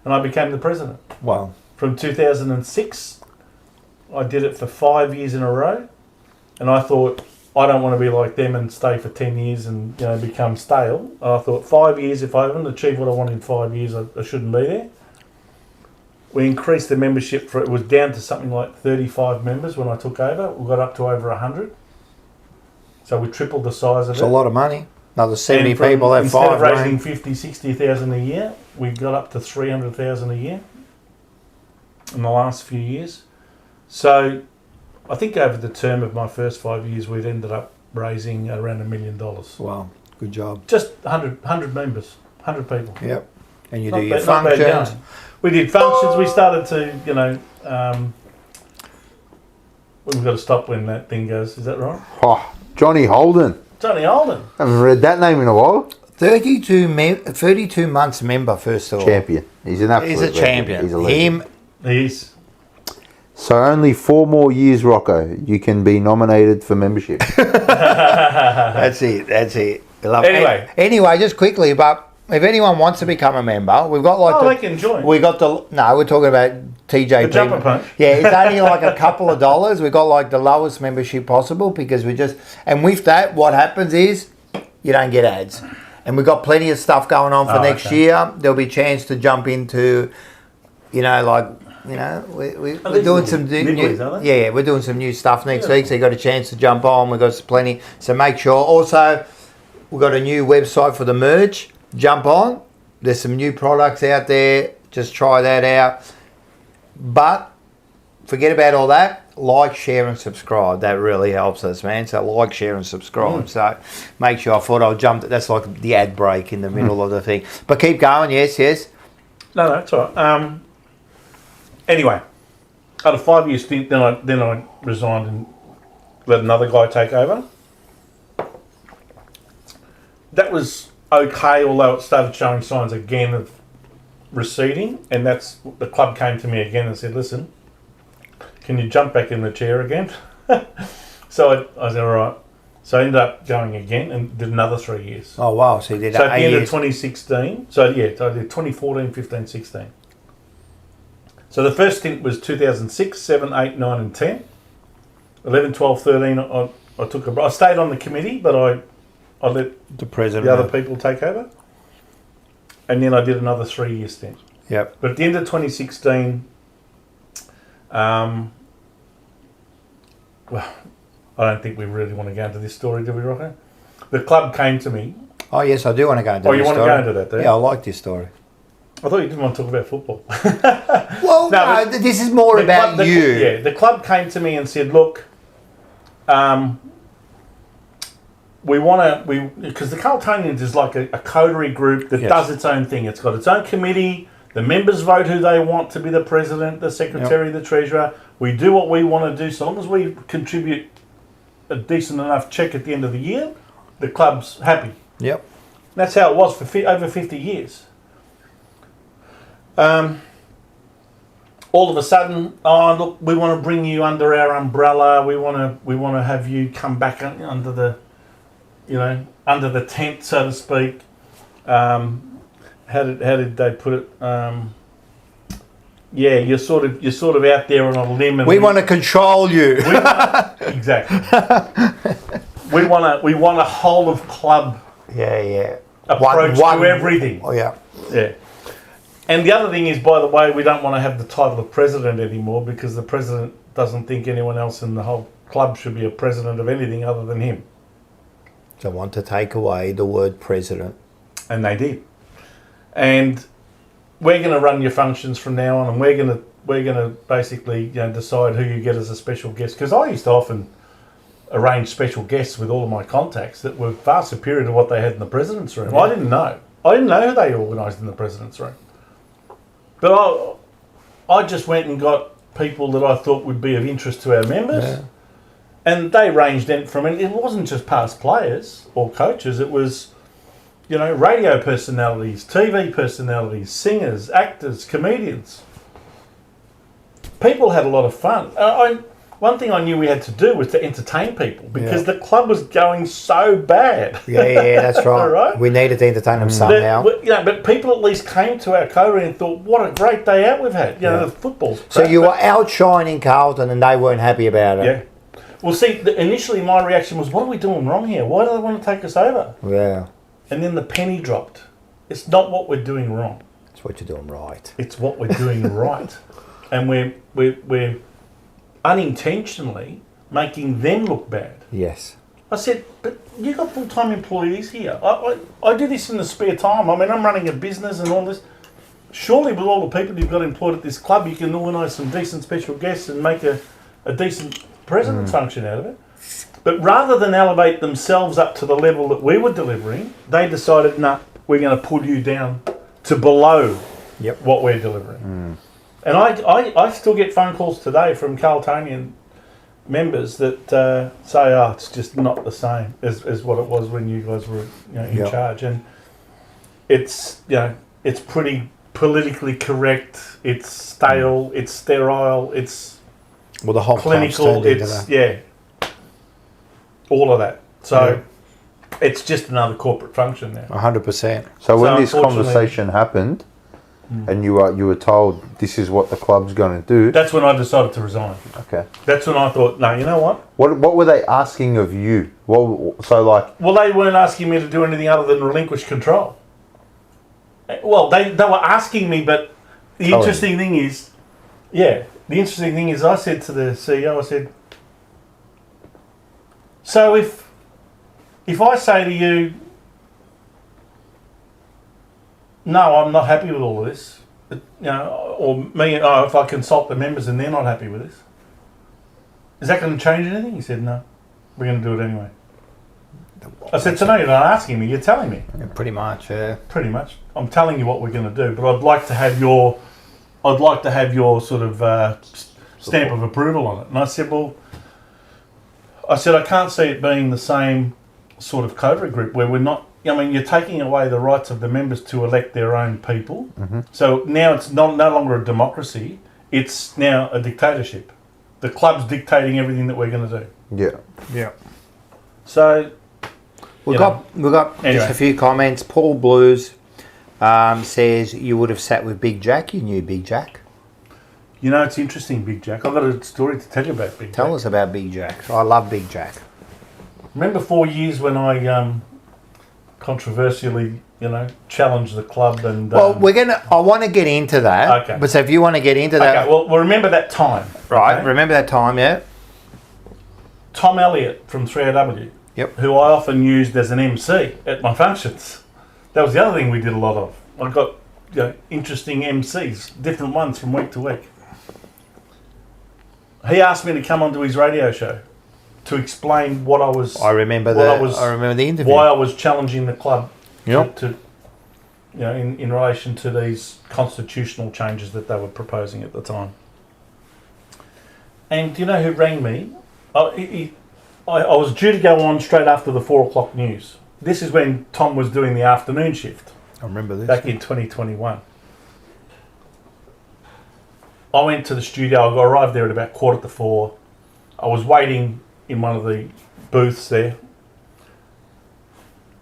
And I became the president. Wow. From 2006, I did it for 5 years in a row. And I thought, I don't want to be like them and stay for 10 years and become stale. I thought 5 years, if I haven't achieved what I want in 5 years, I shouldn't be there. We increased the membership it was down to something like 35 members when I took over. We got up to over 100. So we tripled the size of it. It's a lot of money. Another 70 And from- people have instead 5 of raising grand. 50, 60,000 a year, we got up to 300,000 a year in the last few years. So I think over the term of my first 5 years, we'd ended up raising around $1 million. Wow, good job. Just 100 members, 100 people. Yep. And you Not do your bad- not bad functions. going. We did functions. We started to, we've got to stop when that thing goes. Is that right? Oh, Johnny Holden. Johnny Holden. Haven't read that name in a while. 32 months member, first of all. Champion. He's an absolute He's a legend. champion. He's a legend. Him, He's So only 4 more years, Rocco. You can be nominated for membership. that's it. Love it. Anyway, just quickly, but if anyone wants to become a member, we've got like they can join. we're talking about TJP. The jumper punch. Yeah, it's only like a couple of dollars. We've got like the lowest membership possible because and with that, what happens is you don't get ads. And we've got plenty of stuff going on for next year. There'll be a chance to jump into, we're doing some we're doing some new stuff next week. So you got a chance to jump on. We've got plenty. So make sure. Also, we've got a new website for the merch. Jump on. There's some new products out there. Just try that out. But forget about all that. Like, share, and subscribe. That really helps us, man. So like, share, and subscribe. So make sure. I thought I'll jump. That's like the ad break in the middle of the thing. But keep going. Yes. No, it's all right. Anyway, I had a 5-year stint. Then I resigned and let another guy take over. That was okay, although it started showing signs again of receding. And that's the club came to me again and said, "Listen, can you jump back in the chair again?" So I said, all right. So I ended up going again and did another 3 years. Oh wow! So you did So at the 8 end of years. 2016, so I did 2014, 15, 16. So the first stint was 2006, 7, 8, 9 and 10. 11, 12, 13, I took I stayed on the committee, but I let the president. the other people take over. And then I did another 3-year stint. Yep. But at the end of 2016, well, I don't think we really want to go into this story, do we, Rocco? The club came to me. Oh yes, I do want to go into. Oh, you this want to story. go into that, do you? Yeah, I like this story. I thought you didn't want to talk about football. Well, No, no, this is more about the, you. Yeah, the club came to me and said, "Look, we want to because the Carltonians is like a coterie group that does its own thing. It's got its own committee. The members vote who they want to be the president, the secretary, the treasurer. We do what we want to do. So long as we contribute a decent enough check at the end of the year, the club's happy." Yep. That's how it was for over 50 years. All of a sudden, oh look, we want to bring you under our umbrella. We want to have you come back under the, under the tent, so to speak. How did they put it? Yeah, you're sort of out there on a limb, and We want to control you. exactly. we want a whole of club Yeah. approach to everything. Oh, yeah. Yeah. And the other thing is, by the way, we don't want to have the title of president anymore because the president doesn't think anyone else in the whole club should be a president of anything other than him. They want to take away the word president. And they did. And we're going to run your functions from now on, and we're going to basically decide who you get as a special guest. Because I used to often arrange special guests with all of my contacts that were far superior to what they had in the president's room. Yeah. I didn't know who they organised in the president's room. But I just went and got people that I thought would be of interest to our members. Yeah. And they ranged in from, and it wasn't just past players or coaches, it was, radio personalities, TV personalities, singers, actors, comedians. People had a lot of fun. One thing I knew we had to do was to entertain people because the club was going so bad. Yeah, that's right. Right. We needed to entertain them somehow. But people at least came to our coterie and thought, what a great day out we've had. The football's So you were outshining Carlton and they weren't happy about it. Yeah. Well, see, initially my reaction was, what are we doing wrong here? Why do they want to take us over? Yeah. And then the penny dropped. It's not what we're doing wrong. It's what you're doing right. It's what we're doing right. And we're unintentionally making them look bad. Yes. I said, but you got full-time employees here. I do this in the spare time. I mean, I'm running a business and all this. Surely with all the people you've got employed at this club, you can organise some decent special guests and make a decent president function out of it. But rather than elevate themselves up to the level that we were delivering, they decided, nah, we're going to pull you down to below what we're delivering. And I still get phone calls today from Carltonian members that say, it's just not the same as what it was when you guys were in charge. And it's it's pretty politically correct, it's stale, it's sterile, it's the whole clinical, it's all of that. So it's just another corporate function now. 100%. So when this conversation happened, and you were told this is what the club's going to do. That's when I decided to resign. Okay. That's when I thought, no, you know what? What were they asking of you? Well, they weren't asking me to do anything other than relinquish control. Well, they were asking me, but the interesting thing is, I said to the CEO, I said, so if I say to you, no, I'm not happy with all of this, or me, if I consult the members and they're not happy with this, is that going to change anything? He said, no, we're going to do it anyway. I said, so no, you're not asking me, you're telling me. Yeah, pretty much, yeah. Pretty much. I'm telling you what we're going to do, but I'd like to have your sort of stamp of approval on it. And I said, I can't see it being the same sort of coterie group where we're not, you're taking away the rights of the members to elect their own people. Mm-hmm. So now it's no longer a democracy, it's now a dictatorship. The club's dictating everything that we're going to do. Yeah. Yeah. So we've got anyway. Just a few comments. Paul Blues says you would have sat with Big Jack. You knew Big Jack. It's interesting, Big Jack. I've got a story to tell you about Big Jack. Tell us about Big Jack. I love Big Jack. Remember 4 years when I controversially, challenged the club and... I want to get into that. Okay. But so if you want to get into that... Okay, well, remember that time. Right, okay? Remember that time, yeah. Tom Elliott from 3AW, who I often used as an MC at my functions. That was the other thing we did a lot of. I got interesting MCs, different ones from week to week. He asked me to come onto his radio show to explain what I was... I remember the interview. Why I was challenging the club to in relation to these constitutional changes that they were proposing at the time. And do you know who rang me? I was due to go on straight after the 4 o'clock news. This is when Tom was doing the afternoon shift. I remember this. Back in 2021. I went to the studio. I arrived there at about 4:45. I was waiting in one of the booths there.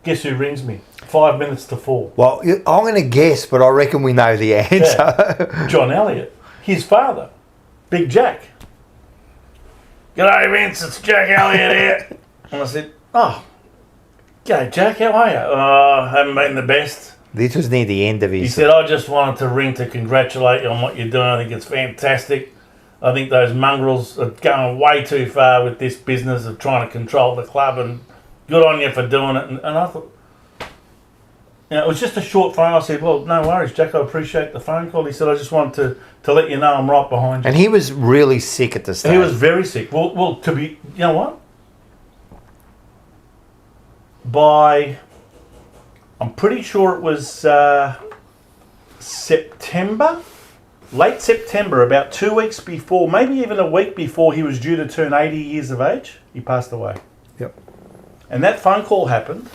Guess who rings me? 5 minutes to 4. Well, I'm going to guess, but I reckon we know the answer. Yeah. John Elliott. His father. Big Jack. G'day Vince, it's Jack Elliott here. And I said, "G'day, Jack, how are you? Oh, haven't been the best." This was near the end of He his. said, "I just wanted to ring to congratulate you on what you're doing. I think it's fantastic. I think those mongrels are going way too far with this business of trying to control the club, and good on you for doing it." And I thought, it was just a short phone. I said, "Well, no worries, Jack. I appreciate the phone call." He said, "I just wanted to let you know I'm right behind you." And he was really sick at the start. He was very sick. Well, to be, you know what? I'm pretty sure it was September, late September, about 2 weeks before, maybe even a week before he was due to turn 80 years of age, he passed away. Yep. And that phone call happened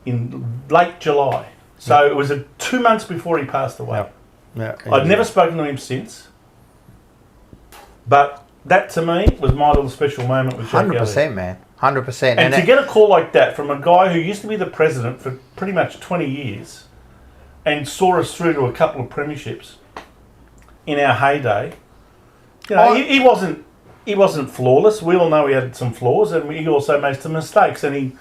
in late July. So it was 2 months before he passed away. Yep. Yeah. I'd never spoken to him since. But that to me was my little special moment with Jack Elliott. 100%, man. 100%. And to get a call like that from a guy who used to be the president for pretty much 20 years and saw us through to a couple of premierships in our heyday, he wasn't flawless. We all know he had some flaws, and he also made some mistakes, and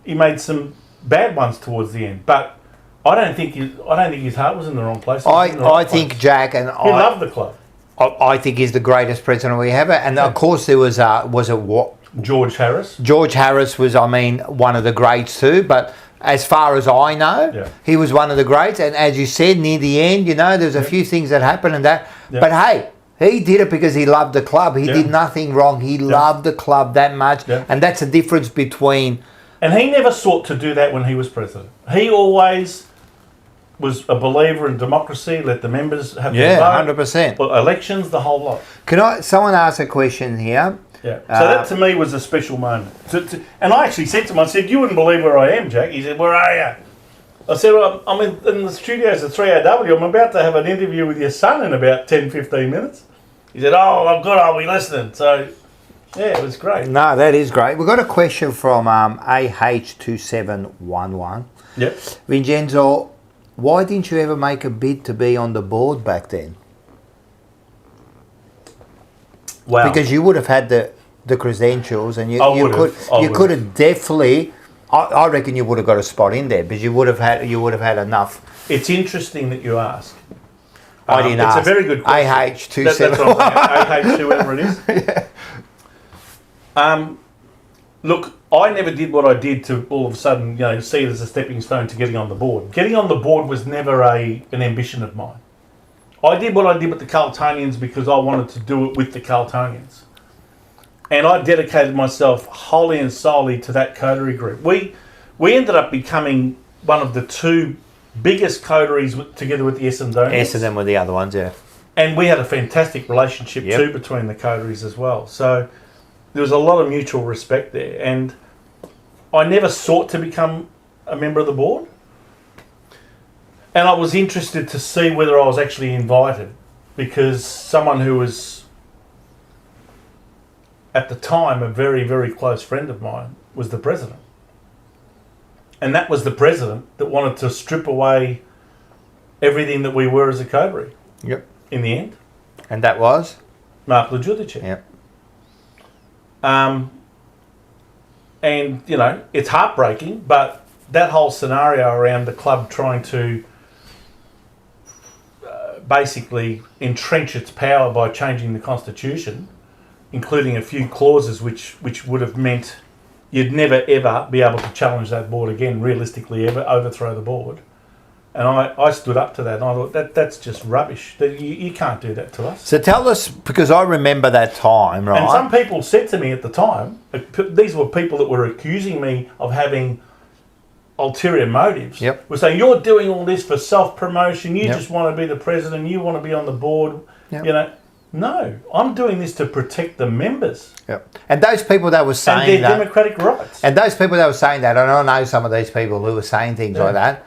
he made some bad ones towards the end. But I don't think his heart was in the wrong place. I think Jack and he loved the club. I think he's the greatest president we have, and of course there was what. George Harris. George Harris was, one of the greats too, but as far as I know, he was one of the greats. And as you said, near the end, there's a few things that happened and that. Yeah. But hey, he did it because he loved the club. He did nothing wrong. He loved the club that much. Yeah. And that's the difference between... And he never sought to do that when he was president. He always was a believer in democracy, let the members have the vote. 100%. Well, elections, the whole lot. Someone asked a question here. Yeah. So that to me was a special moment. And I actually said to him, I said, "You wouldn't believe where I am, Jack." He said, "Where are you?" I said, "Well, I'm in the studios at 3AW. I'm about to have an interview with your son in about 10, 15 minutes. He said, "Oh, I'm good. I'll be listening." So, yeah, it was great. No, that is great. We've got a question from AH2711. Yep. Vincenzo, why didn't you ever make a bid to be on the board back then? Wow. Because you would have had the credentials, and you could have definitely. I reckon you would have got a spot in there, because you would have had enough. It's interesting that you ask. I didn't ask. It's a very good question. AH27. That's what I'm saying. AH2, whatever it is. Yeah. Look, I never did what I did to all of a sudden, see it as a stepping stone to getting on the board. Getting on the board was never an ambition of mine. I did what I did with the Carltonians because I wanted to do it with the Carltonians. And I dedicated myself wholly and solely to that coterie group. We ended up becoming one of the two biggest coteries together with the Essendonians. Essendon were the other ones, yeah. And we had a fantastic relationship too between the coteries as well. So there was a lot of mutual respect there. And I never sought to become a member of the board. And I was interested to see whether I was actually invited, because someone who was, at the time, a very, very close friend of mine was the president. And that was the president that wanted to strip away everything that we were as a coterie. Yep. In the end. And that was? Mark Lajudice. Yep. And, it's heartbreaking, but that whole scenario around the club trying to basically entrench its power by changing the constitution, including a few clauses which would have meant you'd never ever be able to challenge that board again, realistically ever overthrow the board. And I stood up to that, and I thought that's just rubbish. You can't do that to us. So tell us, because I remember that time, right? And some people said to me at the time, these were people that were accusing me of having ulterior motives. Yep. Were saying, "You're doing all this for self-promotion. You just want to be the president. You want to be on the board." Yep. No, I'm doing this to protect the members. Yep. And those people that were saying and their democratic rights. And those people that were saying that, and I know some of these people who were saying things like that,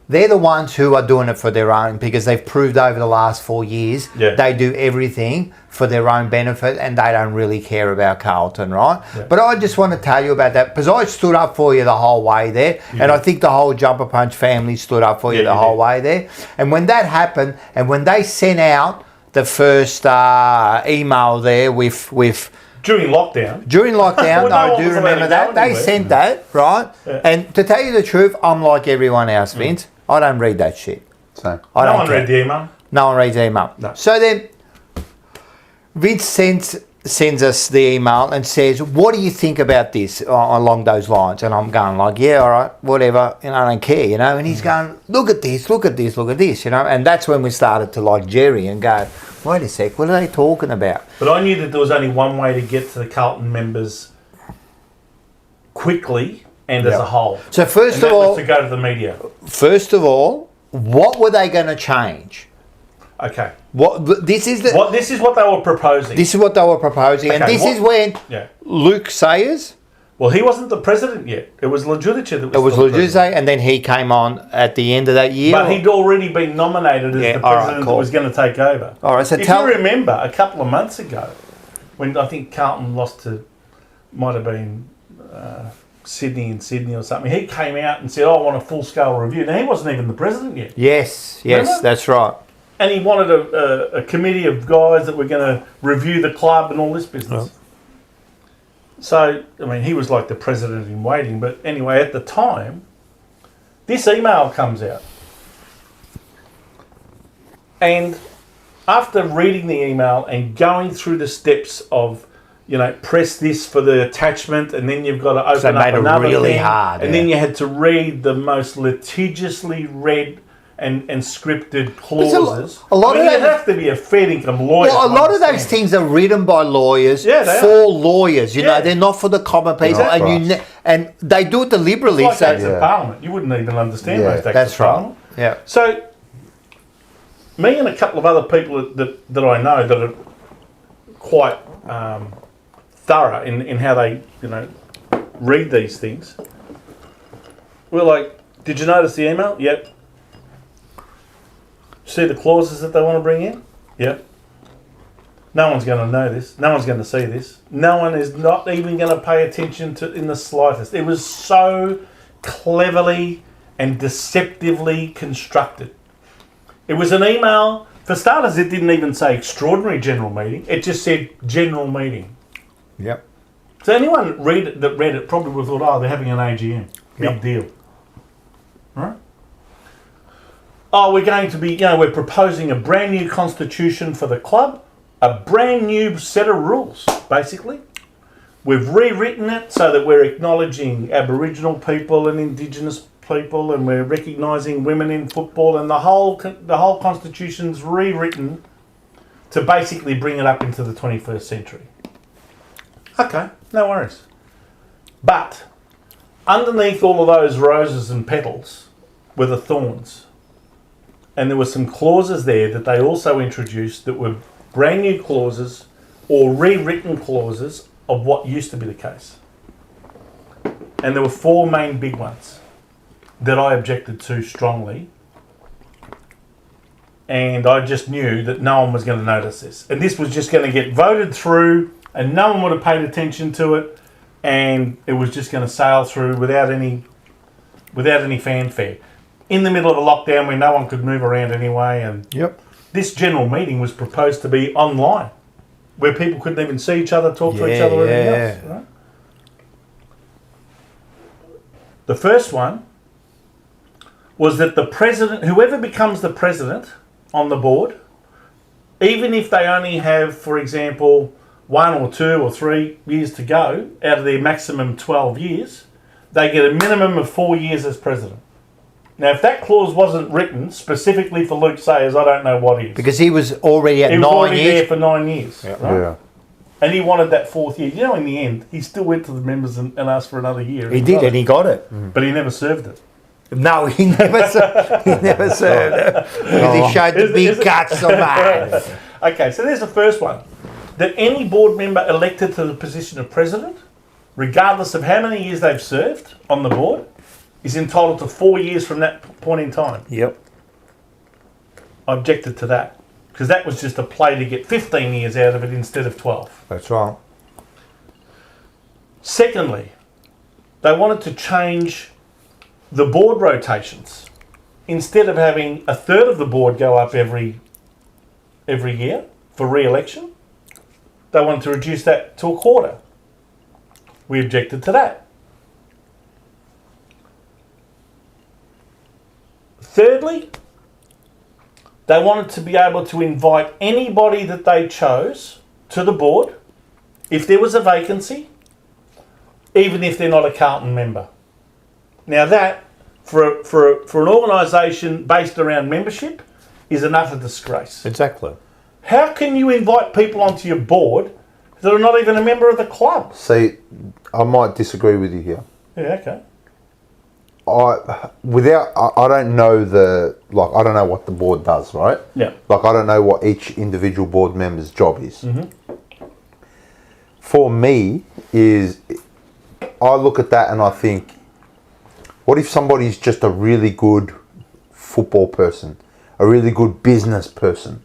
they're the ones who are doing it for their own, because they've proved over the last 4 years they do everything for their own benefit, and they don't really care about Carlton, right? Yeah. But I just want to tell you about that, because I stood up for you the whole way there, and I think the whole Jumper Punch family stood up for you the whole way there. And when that happened, and when they sent out the first email there with During lockdown. During lockdown, Well, no I one do was allowed remember to that. go They anywhere. sent that, right? Yeah. And to tell you the truth, I'm like everyone else, Vince. I don't read that shit. So I No don't one care. read the email. No one reads email. No. So then, Vince sends us the email and says, "What do you think about this along those lines?" And I'm going like, "Yeah, all right, whatever. You know, I don't care, you know." And he's going, "Look at this, look at this, look at this," you know. And that's when we started to like Jerry and go, "Wait a sec, what are they talking about?" But I knew that there was only one way to get to the Carlton members quickly and as Yep. a whole. So first And of that was all, to go to the media. what were they going to change? Okay. This is This is what they were proposing. This is what they were proposing, and Okay, this what- is when Yeah. Luke Sayers. Well, he wasn't the president yet. It was Lejudice that was It was still the president. Lujuze, and then he came on at the end of that year. But he'd already been nominated as Yeah, the all right, president cool. that was going to take over. All right, so if tell- you remember, a couple of months ago, when I think Carlton lost to, might have been Sydney or something, he came out and said, "I want a full-scale review." Now, he wasn't even the president yet. Yes, Remember? that's right. And he wanted a committee of guys that were going to review the club and all this business. So, I mean, he was like the president in waiting. But anyway, at the time, this email comes out. And after reading the email and going through the steps of, you know, press this for the attachment, and then you've got to open up made it another really thing, hard, and yeah. then you had to read the most litigiously read and scripted clauses. a lot I mean, of you that- have to be a fair income lawyer. Well, a to lot of those understand things are written by lawyers Yeah, they for are. lawyers. You Yeah. know, they're not for the common people, Exactly. and they do it deliberately. it. It's like acts So of Parliament. You wouldn't even understand Yeah, most acts that's of right. Parliament. Yeah. So, me and a couple of other people that I know that are quite thorough in how they, you know, read these things, we're like, "Did you notice the email?" Yep. See the clauses that they want to bring in? Yep. No one's going to know this. No one's going to see this. No one is not even going to pay attention to in the slightest. It was so cleverly and deceptively constructed. It was an email. For starters, it didn't even say extraordinary general meeting. It just said general meeting. Yep. So anyone that read it probably would have thought, "Oh, they're having an AGM. Big Yep. deal." Right? "Oh, we're going to be, you know, we're proposing a brand new constitution for the club, a brand new set of rules, basically. We've rewritten it so that we're acknowledging Aboriginal people and Indigenous people, and we're recognising women in football, and the whole constitution's rewritten to basically bring it up into the 21st century." Okay, no worries. But underneath all of those roses and petals were the thorns. And there were some clauses there that they also introduced that were brand new clauses or rewritten clauses of what used to be the case. And there were four main big ones that I objected to strongly. And I just knew that no one was going to notice this. And this was just going to get voted through and no one would have paid attention to it. And it was just going to sail through without any fanfare. In the middle of a lockdown where no one could move around anyway. And Yep. this general meeting was proposed to be online, where people couldn't even see each other, talk to each other, or anything else. Right? The first one was that the president, whoever becomes the president on the board, even if they only have, for example, 1 or 2 or 3 years to go out of their maximum 12 years, they get a minimum of 4 years as president. Now, if that clause wasn't written specifically for Luke Sayers, I don't know what is. Because he was already at He was 9 already years. there for 9 years. Right? Yeah. And he wanted that 4th year. You know, in the end, he still went to the members and asked for another year. He did, and he got it. But he never served it. No, he never served. He never served it. Because he showed the Is big it- guts of man. Okay, so there's the first one. That any board member elected to the position of president, regardless of how many years they've served on the board, is entitled to 4 years from that point in time. Yep. I objected to that. Because that was just a play to get 15 years out of it instead of 12. That's right. Secondly, they wanted to change the board rotations. Instead of having a third of the board go up every year for re-election, they wanted to reduce that to a quarter. We objected to that. Thirdly, they wanted to be able to invite anybody that they chose to the board if there was a vacancy, even if they're not a Carlton member. Now that, for an organisation based around membership, is an utter disgrace. Exactly. How can you invite people onto your board that are not even a member of the club? See, I might disagree with you here. Yeah, okay. I don't know I don't know what the board does, right? Yeah. Like, I don't know what each individual board member's job is. For me, I look at that and I think, what if somebody's just a really good football person, a really good business person?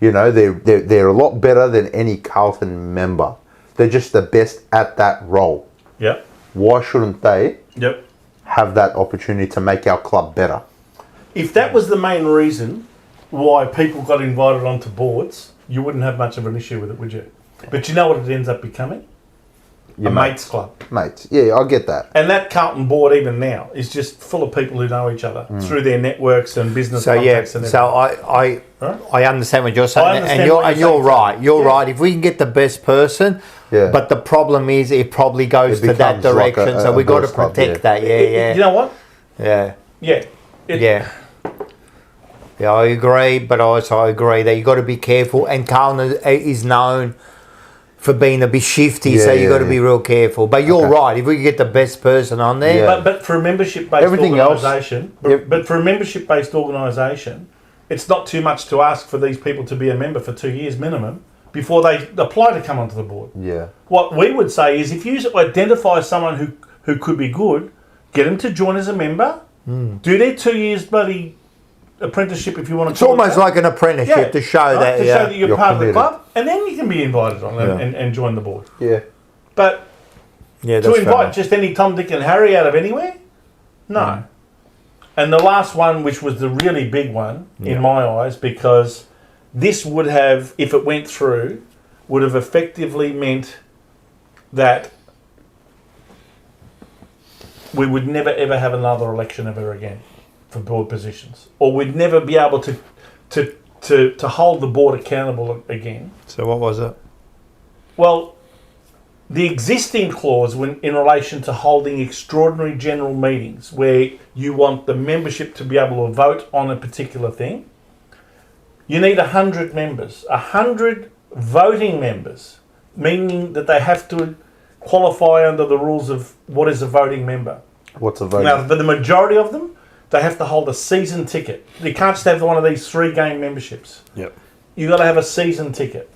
You know, they're a lot better than any Carlton member. They're just the best at that role. Yep. Why shouldn't they Yep. have that opportunity to make our club better? If that was the main reason why people got invited onto boards, you wouldn't have much of an issue with it, would you? But you know what it ends up becoming? Your mates club. Mates. Yeah, I get that. And that Carlton board, even now, is just full of people who know each other through their networks and business contacts. And so I understand what you're saying, and you're right. You're right. If we can get the best person, but the problem is it probably goes to that direction. So we got to protect that. Yeah. You know what? Yeah. Yeah. Yeah, I agree, but I agree that you got to be careful. And Carlton is known for being a bit shifty, so you got to be real careful. But you're right. If we can get the best person on there, but for a membership-based organisation, but for a membership-based organisation, it's not too much to ask for these people to be a member for 2 years minimum before they apply to come onto the board. Yeah. What we would say is, if you identify someone who could be good, get them to join as a member, do their 2 years bloody apprenticeship, if you want to. It's almost like an apprenticeship to show that show that you're part committed. of the club, and then you can be invited on and join the board. Yeah. But to invite just any Tom, Dick, and Harry out of anywhere, no. And the last one, which was the really big one in my eyes, because this would have, if it went through, would have effectively meant that we would never ever have another election ever again for board positions, or we'd never be able to hold the board accountable again. So what was it? Well, the existing clause in relation to holding extraordinary general meetings, where you want the membership to be able to vote on a particular thing, you need 100 members, 100 voting members, meaning that they have to qualify under the rules of what is a voting member. What's a voting? Now, for the majority of them, they have to hold a season ticket. You can't just have one of these 3-game memberships. Yep. You've got to have a season ticket.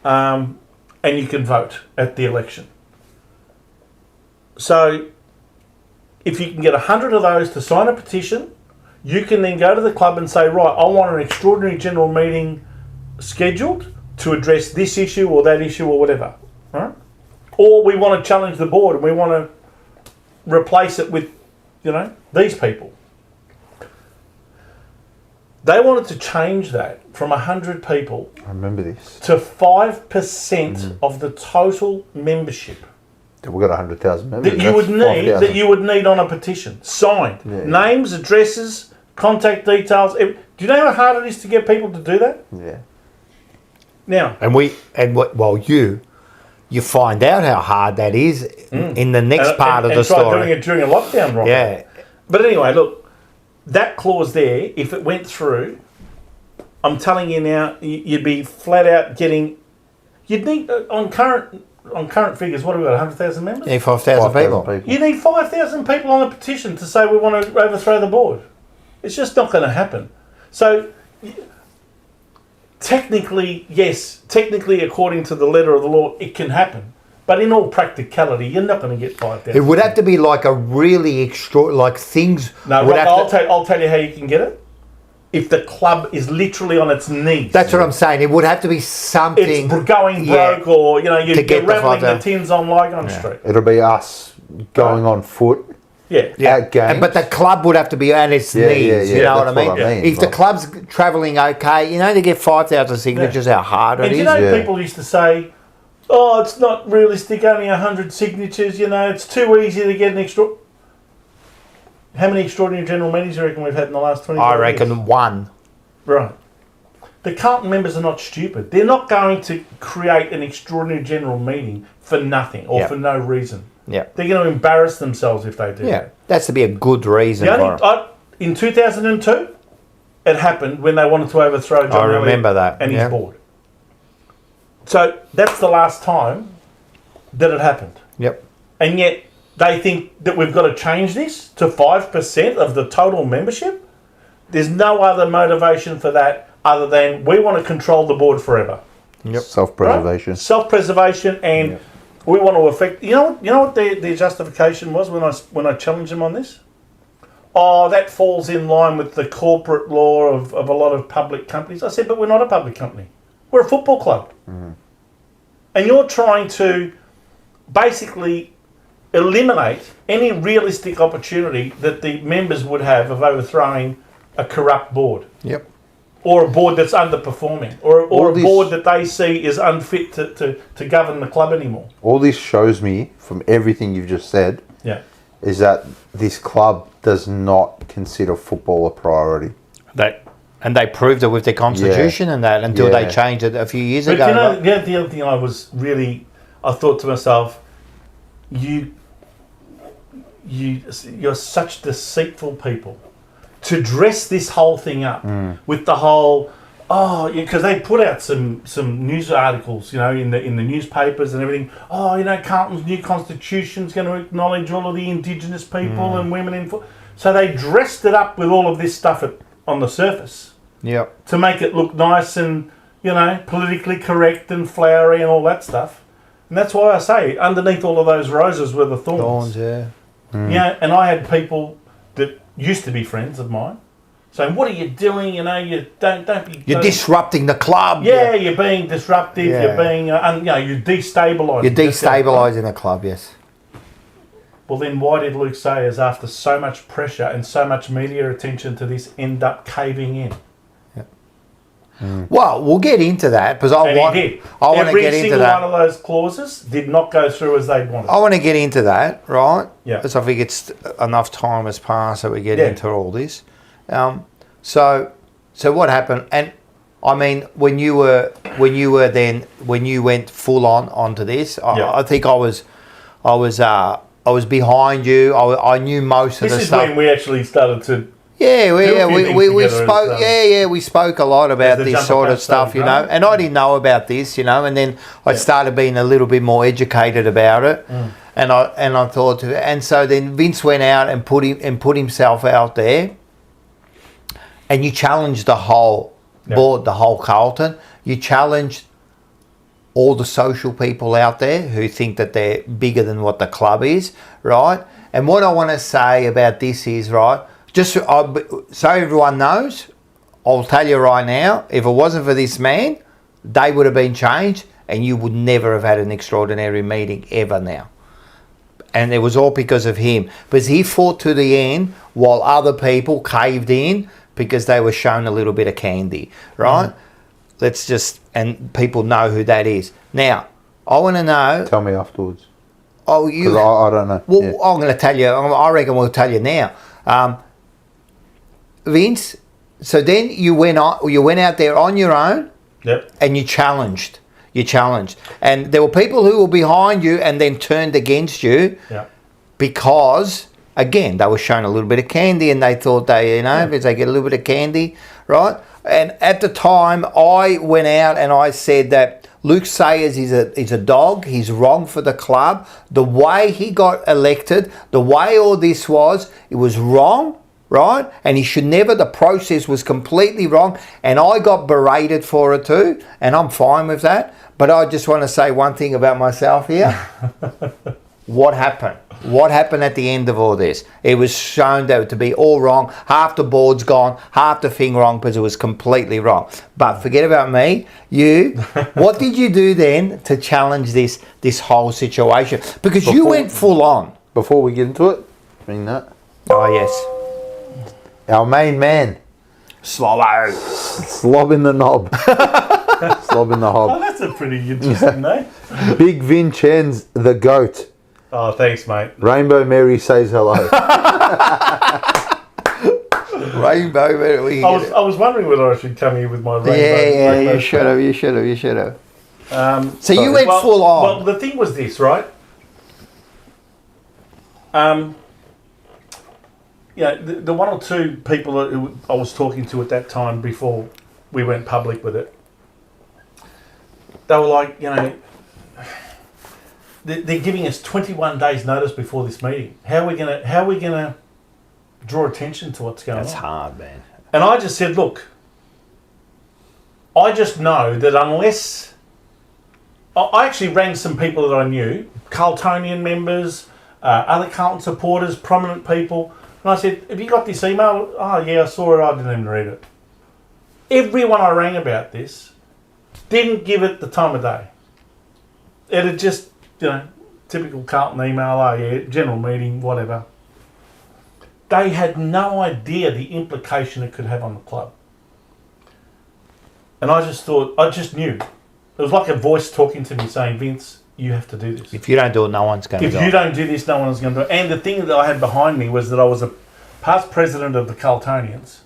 And you can vote at the election. So, if you can get 100 of those to sign a petition, you can then go to the club and say, right, I want an extraordinary general meeting scheduled to address this issue or that issue or whatever. Right? Or we want to challenge the board and we want to replace it with, these people. They wanted to change that from 100 people, I remember this, to 5% of the total membership we've got 100,000 members. that you would need on a petition signed. Yeah. Names, addresses, contact details. Do you know how hard it is to get people to do that? Yeah. Now, you find out how hard that is in the next part of the story. And try doing it during a lockdown, right? Yeah. But anyway, look, that clause there, if it went through, I'm telling you now, you'd be flat out getting. You'd need on current figures. What have we got? 100,000 members. Yeah, 5,000 people. You need 5,000 people on a petition to say we want to overthrow the board. It's just not going to happen. So. Technically, yes. Technically, according to the letter of the law, it can happen. But in all practicality, you're not going to get 5,000. It would have to be like a really things. No, I'll tell you how you can get it. If the club is literally on its knees. That's what I'm saying. It would have to be something. It's going broke, or you're rattling the tins on Lygon Street. It'll be us going on foot Yeah. At games. But the club would have to be on its knees. You know what I that's mean? If the Like- club's travelling okay, you know, to get 5,000 signatures, how hard it And is. you know, Yeah. people used to say, "Oh, it's not realistic. Only 100 signatures. You know, it's too easy to get an extra." How many extraordinary general meetings do you reckon we've had in the last 20 years? I reckon one. Right. The Carlton members are not stupid. They're not going to create an extraordinary general meeting for nothing or Yep. for no reason. Yeah. They're going to embarrass themselves if they do Yeah. that. That's to be a good reason The for it. only, in 2002, it happened when they wanted to overthrow John I Elliott remember that, and yeah. his board. So that's the last time that it happened. Yep. And yet they think that we've got to change this to 5% of the total membership. There's no other motivation for that other than we want to control the board forever. Yep. Self-preservation. Right? Self-preservation, and we want to affect. You know what their justification was when I challenged them on this. Oh, that falls in line with the corporate law of a lot of public companies. I said, but we're not a public company. We're a football club, and you're trying to basically eliminate any realistic opportunity that the members would have of overthrowing a corrupt board. Yep. Or a board that's underperforming, or a this- board that they see is unfit to govern the club anymore. All this shows me, from everything you've just said, Yeah. is that this club does not consider football a priority. And they proved it with their constitution and that until they Yeah. changed it a few years But ago. you know, right? the other thing I thought to myself, you're such deceitful people. To dress this whole thing up with the whole, because they put out some news articles, you know, in the newspapers and everything. Oh, you know, Carlton's new constitution's going to acknowledge all of the Indigenous people and women in. So they dressed it up with all of this stuff on the surface Yep. to make it look nice and, you know, politically correct and flowery and all that stuff. And that's why I say underneath all of those roses were the thorns. Thorns, yeah. Yeah, and I had people that used to be friends of mine saying, "What are you doing? You know, you don't be. You're disrupting the club. Yeah, you're being disruptive. Yeah. You're being, you're destabilising. You're destabilising the club, yes. Well, then why did Luke Sayers, after so much pressure and so much media attention to this, end up caving in? Well, we'll get into that because I And want he did. to Every get into single that. one of those clauses did not go through as they wanted. I want to get into that, right? Yeah. Because I think it's enough time has passed that we get Yeah. into all this. So what happened? And I mean, when you went full on onto this, Yeah. I think I was behind you. I knew most of This the is stuff. when we actually started to. Yeah, do a few we things together spoke. as, We spoke a lot about the this jumper sort of pants stuff, started you know. growing. And I didn't know about this, you know. And then I started being a little bit more educated about it, and I thought, and so then Vince went out and put himself out there, and you challenged the whole board, the whole Carlton. You challenged all the social people out there who think that they're bigger than what the club is, right? And what I want to say about this is, right, just so everyone knows, I'll tell you right now, if it wasn't for this man, they would have been changed and you would never have had an extraordinary meeting ever now. And it was all because of him. Because he fought to the end while other people caved in because they were shown a little bit of candy, right? And people know who that is. Now, I want to know. Tell me afterwards. Oh, Because I don't know. Well, Yeah. I'm going to tell you. I reckon we'll tell you now. Vince. So then you went out there on your own, Yep. and you challenged. And there were people who were behind you and then turned against you Yeah. because, again, they were shown a little bit of candy and they thought because they get a little bit of candy, right? And at the time, I went out and I said that Luke Sayers is a dog. He's wrong for the club. The way he got elected, the way all this was, it was wrong, right? And he should never, the process was completely wrong. And I got berated for it too. And I'm fine with that. But I just want to say one thing about myself here. What happened? What happened at the end of all this? It was shown to be all wrong. Half the board's gone, half the thing wrong because it was completely wrong. But forget about me. What did you do then to challenge this whole situation? Because you went full on. Before we get into it, bring that. Oh, yes. Our main man, Slobbo. Slob in the knob. Slob in the Oh, hob. that's a pretty interesting name. Big Vin-Can's the goat. Oh, thanks, mate. Rainbow Mary says hello. Rainbow. I was wondering whether I should come here with my rainbow. Yeah, rainbow you should have. You should have. You should have. So Sorry. you went full on. Well, the thing was this, right? The one or two people who I was talking to at that time before we went public with it, they were like, they're giving us 21 days notice before this meeting. How are we gonna draw attention to what's going on? That's hard, man. And I just said, look, I just know that unless... I actually rang some people that I knew, Carltonian members, other Carlton supporters, prominent people, and I said, have you got this email? Oh, yeah, I saw it. I didn't even read it. Everyone I rang about this didn't give it the time of day. It had just, typical Carlton email, oh, yeah, general meeting, whatever. They had no idea the implication it could have on the club. And I just knew. It was like a voice talking to me saying, Vince, you have to do this. If you don't do it, no one's going to do it. If you don't do this, no one's going to do it. And the thing that I had behind me was that I was a past president of the Carltonians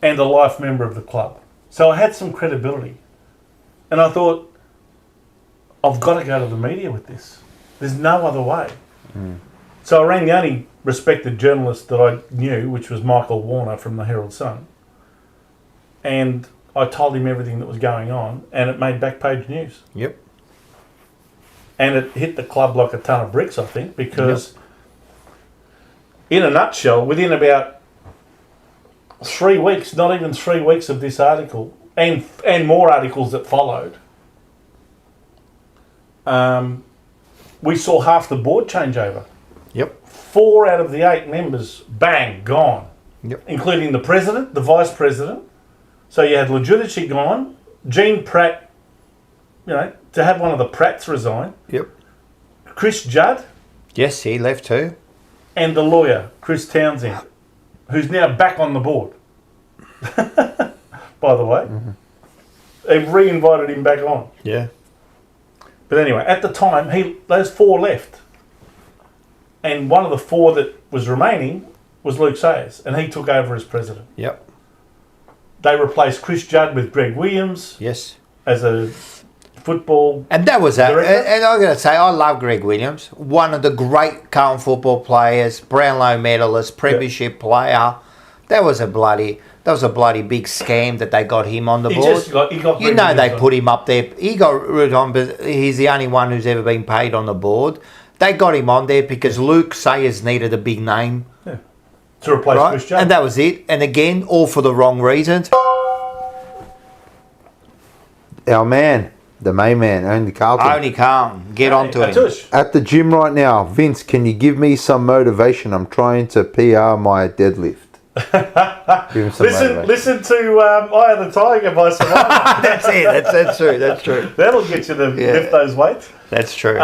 and a life member of the club. So I had some credibility. And I thought, I've got to go to the media with this. There's no other way. So I rang the only respected journalist that I knew, which was Michael Warner from the Herald Sun. And I told him everything that was going on, and it made back page news. Yep. And it hit the club like a ton of bricks, I think, because in a nutshell, within about 3 weeks, not even 3 weeks of this article, and more articles that followed, we saw half the board change over. Yep. 4 out of the 8 members, bang, gone. Yep. Including the president, the vice president. So you had Lajudici gone, Gene Pratt, to have one of the Pratts resign. Yep. Chris Judd. Yes, he left too. And the lawyer, Chris Townsend, who's now back on the board. By the way. Mm-hmm. They've re-invited him back on. Yeah. But anyway, at the time, those 4 left. And one of the 4 that was remaining was Luke Sayers, and he took over as president. Yep. They replaced Chris Judd with Greg Williams. Yes. As a football. And that was that. director. And I'm going to say, I love Greg Williams. One of the great Carlton football players, Brownlow medalist, premiership player. That was a bloody big scam that they got him on the board. He got You know they put him up there. He got rid on, but he's the only one who's ever been paid on the board. They got him on there because Luke Sayers needed a big name. Yeah. To replace Chris Judd. And that was it. And again, all for the wrong reasons. Our man, the main man, only Carlton. Only Carlton. Get on to him. Atush. At the gym right now. Vince, can you give me some motivation? I'm trying to PR my deadlift. Give him some motivation. Listen to Eye of the Tiger by Savannah. That's it. That's true. That's true. That'll get you to lift those weights. That's true.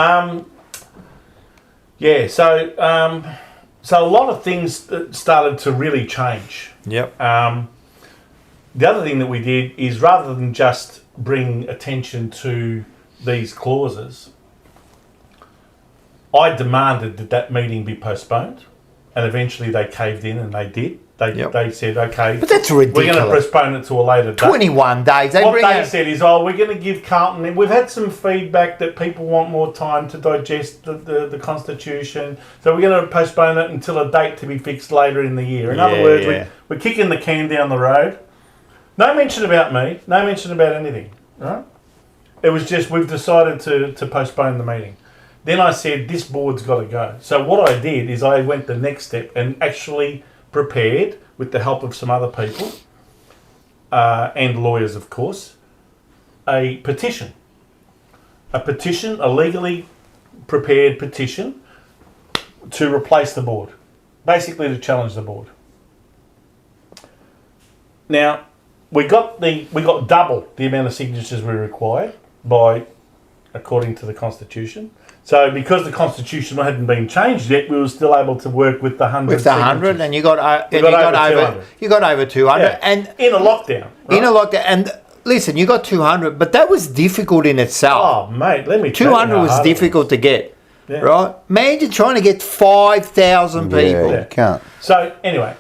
So a lot of things started to really change. Yep. The other thing that we did is, rather than just bring attention to these clauses, I demanded that meeting be postponed, and eventually they caved in, and they did. They said, okay, but that's ridiculous. We're going to postpone it to a later date. 21 days. What they said is, we're going to give Carlton... We've had some feedback that people want more time to digest the Constitution, so we're going to postpone it until a date to be fixed later in the year. In other words, we're kicking the can down the road. No mention about me, no mention about anything. Right? It was just, we've decided to postpone the meeting. Then I said, this board's got to go. So what I did is I went the next step and actually prepared, with the help of some other people, and lawyers, of course, a petition. A legally prepared petition to replace the board. Basically to challenge the board. Now, we got double the amount of signatures we required by according to the Constitution. So because the Constitution hadn't been changed yet, we were still able to work with the 100. With the 100, and you got over 200. You got over 200, Yeah. and in a lockdown. Right? in a lockdown. And listen, you got 200, but that was difficult in itself. Oh, mate, let me tell you 200 how was hard it difficult to get, Yeah. right? Imagine trying to get 5,000 people. Yeah, you can't. So anyway,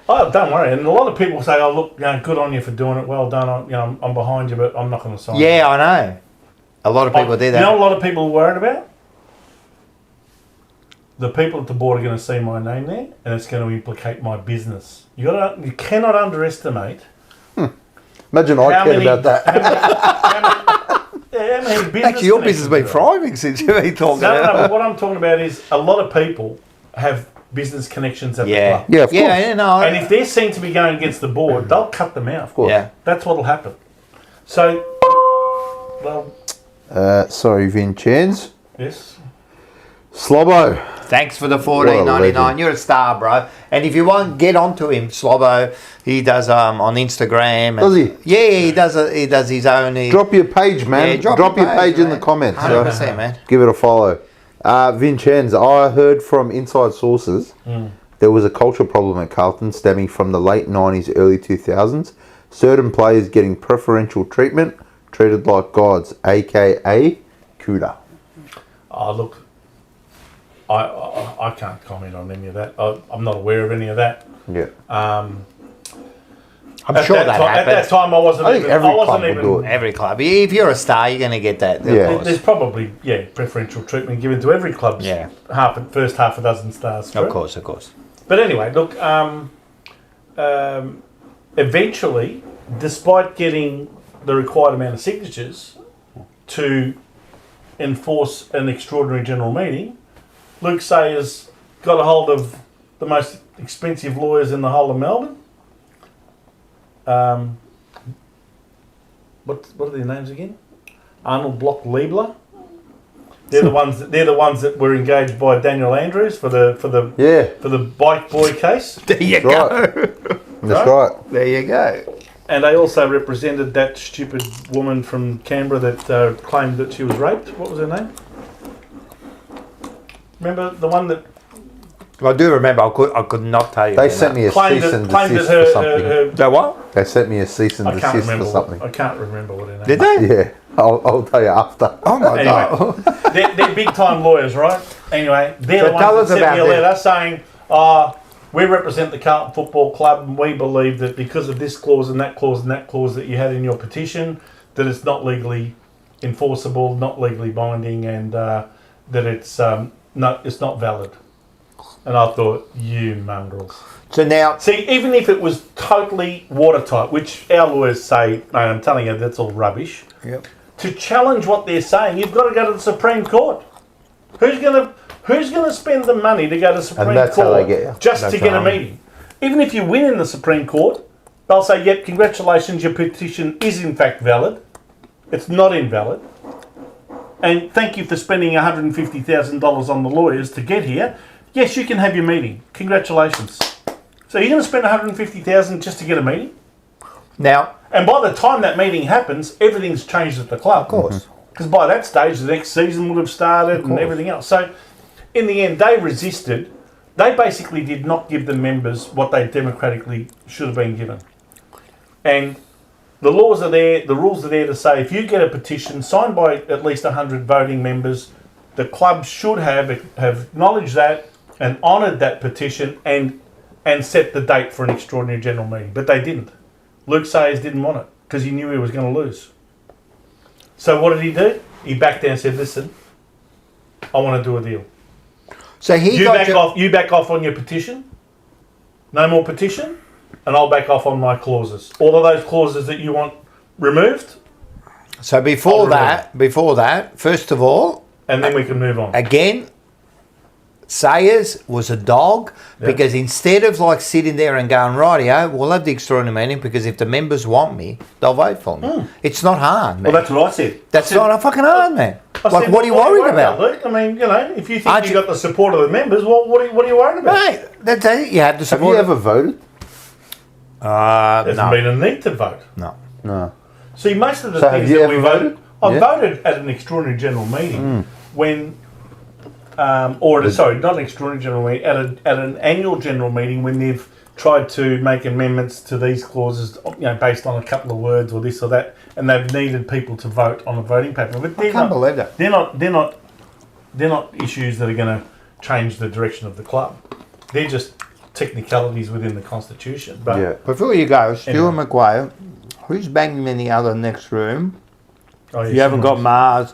oh, don't worry. And a lot of people say, "Oh, look, good on you for doing it. Well done. I'm behind you, but I'm not going to sign." Yeah, I know. A lot of people did that. You know, what a lot of people are worried about. The people at the board are going to see my name there, and it's going to implicate my business. You cannot underestimate. Imagine I How cared many- about that. How many business Actually, your business has been connections thriving since you've been talking No, about it. but what I'm talking about is a lot of people have business connections at the Yeah. club. Yeah, of course. Yeah, no. And if they're seen to be going against the board, they'll cut them out. Of course. Yeah. That's what'll happen. So, well, Sorry, Vincenz. yes. Slobbo. Thanks for the What a $14.99. legend. You're a star, bro. And if you want, get onto him, Slobbo. He does on Instagram. And, Does he? Yeah, he does his own. Drop your page, man. Yeah, drop your page in man. the comments. 100%, man. Give it a follow. Vincenz, I heard from inside sources there was a culture problem at Carlton stemming from the late 90s, early 2000s. Certain players getting preferential treatment, treated like gods, aka CUDA. Oh, look, I can't comment on any of that. I'm not aware of any of that. Yeah. I'm sure that At that happens. time, I wasn't I think even. every I wasn't club will even. do it. Every club. If you're a star, you're going to get that. Yeah. Of There's course. probably preferential treatment given to every club's Yeah. first half a dozen stars. Of course, of course. But anyway, look. Eventually, despite getting the required amount of signatures to enforce an extraordinary general meeting, Luke Sayers got a hold of the most expensive lawyers in the whole of Melbourne. What are their names again? Arnold Block Liebler. They're the ones. They're the ones that were engaged by Daniel Andrews for the Yeah. bike boy case, There you Right. go. That's right. There you go. and they also represented that stupid woman from Canberra that claimed that she was raped. What was her name? Remember the one that I do remember. I could not tell you. They sent me a claimed cease that, and claimed desist that for something. her That what? They sent me a cease and I can't desist remember. for something. I can't remember what her name. Did was. they? Yeah, I'll tell you after. Oh my Anyway. god. They're big time lawyers, right? Anyway, they're So the tell ones that us sent me a about letter saying, we represent the Carlton Football Club and we believe that because of this clause and that clause and that clause that you had in your petition, that it's not legally enforceable, not legally binding, and that it's not valid. And I thought, you mongrels. So now, See, even if it was totally watertight, which our lawyers say, no, I'm telling you, that's all rubbish. Yep. To challenge what they're saying, you've got to go to the Supreme Court. Who's gonna spend the money to go to the Supreme that's how Court they get you. just That's to get a right. meeting? Even if you win in the Supreme Court, they'll say, "Yep, congratulations, your petition is in fact valid. It's not invalid, and thank you for spending $150,000 on the lawyers to get here. Yes, you can have your meeting. Congratulations." So you're going to spend $150,000 just to get a meeting? now, And by the time that meeting happens, everything's changed at the club. Of course. Because by that stage, the next season would have started and everything else. So, in the end, they resisted. They basically did not give the members what they democratically should have been given. And the laws are there, the rules are there to say if you get a petition signed by at least 100 voting members, the club should have acknowledged that and honoured that petition and set the date for an extraordinary general meeting. But they didn't. Luke Sayers didn't want it because he knew he was going to lose. So what did he do? He backed down and said, "Listen, I want to do a deal. so he You got back you- off. You back off on your petition. No more petition, and I'll back off on my clauses. All of those clauses that you want removed, So before that, first of all, and then we can move on." again, Sayers was a dog Yeah. because instead of like sitting there and going, rightio, we'll have the extraordinary meeting because if the members want me, they'll vote for me. It's not hard, man. Well, that's what I said. That's I said, not fucking hard, man. I Like, said, what are you worried about? Luke? I mean, if you think Aren't you you- got the support of the members, well, what are you worried about? Mate, that's it. You have the Have support. you ever voted? There's no. been a need to vote. No. No. See, most of the So have things you that ever we voted? voted, I voted at an extraordinary general meeting when, sorry, not an extraordinary general meeting, at an annual general meeting when they've tried to make amendments to these clauses, based on a couple of words or this or that, and they've needed people to vote on a voting paper. But I can't believe that. They're not issues that are going to change the direction of the club. They're just technicalities within the constitution. But Before you go, Stuart McGuire, who's banging in the other next room? You haven't got Mars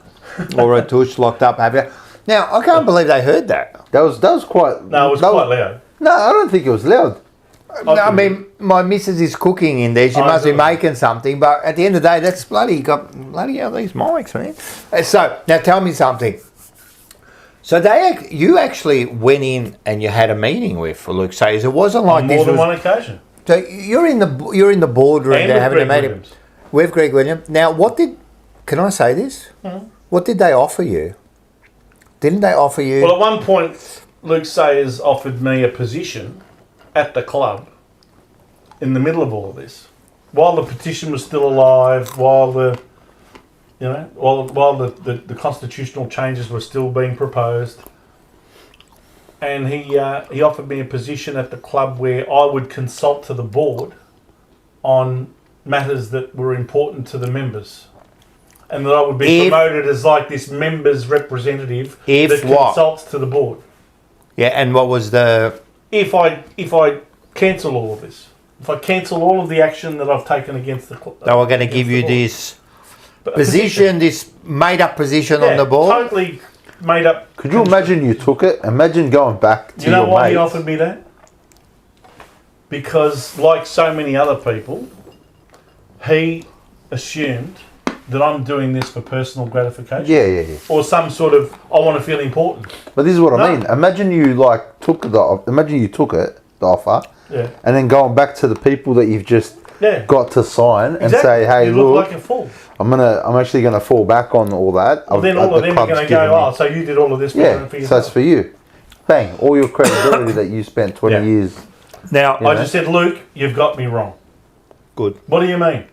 or a Tush locked up, have you? Now, I can't believe they heard that. That was quite. No, it was quite loud. No, I don't think it was loud. I mean, my missus is cooking in there. She must be making something. But at the end of the day, that's bloody hell, these mics, man. So, now tell me something. So you actually went in and you had a meeting with Luke Sayers. It wasn't like on this. More than one occasion. So you're in the boardroom And there with having a Greg meeting Williams. with Greg Williams. Now, can I say this? Mm-hmm. What did they offer you? Didn't they offer you? Well, at one point, Luke Sayers offered me a position at the club in the middle of all of this, while the petition was still alive, while the constitutional changes were still being proposed, and he offered me a position at the club where I would consult to the board on matters that were important to the members, and that I would be promoted as like this members' representative that consults to the board. Yeah, and what was the... If I cancel all of this, if I cancel all of the action that I've taken against the club, they were going to give you this position, this made-up position on the board? Totally made up. Could you imagine you took it? Imagine going back to You know your why he mates. offered me that? Because, like so many other people, he assumed that I'm doing this for personal gratification. Yeah. Or some sort of, I want to feel important. But this is what I mean. Imagine you took it, the offer, Yeah. and then going back to the people that you've just got to sign and say, hey, you look, like a fool. I'm actually gonna fall back on all that. Well, then all of them are going to go, so you did all of this for yeah, for yourself. so it's for you. Bang, all your credibility that you spent 20 years. Now, I just said, Luke, you've got me wrong. Good. What do you mean?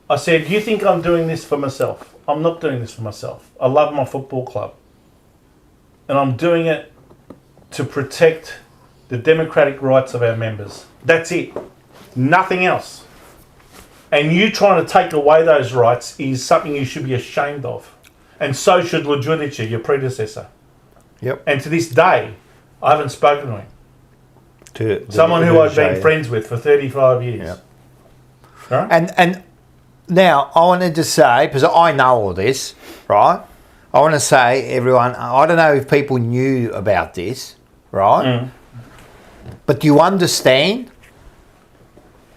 I said, you think I'm doing this for myself? I'm not doing this for myself. I love my football club. And I'm doing it to protect the democratic rights of our members. That's it. Nothing else. And you trying to take away those rights is something you should be ashamed of. And so should Lujudici, your predecessor. Yep. And to this day, I haven't spoken to him. Someone who I've been friends with for 35 years. Yep. Right? And now, I wanted to say, because I know all this, right? I want to say, everyone, I don't know if people knew about this, right? But do you understand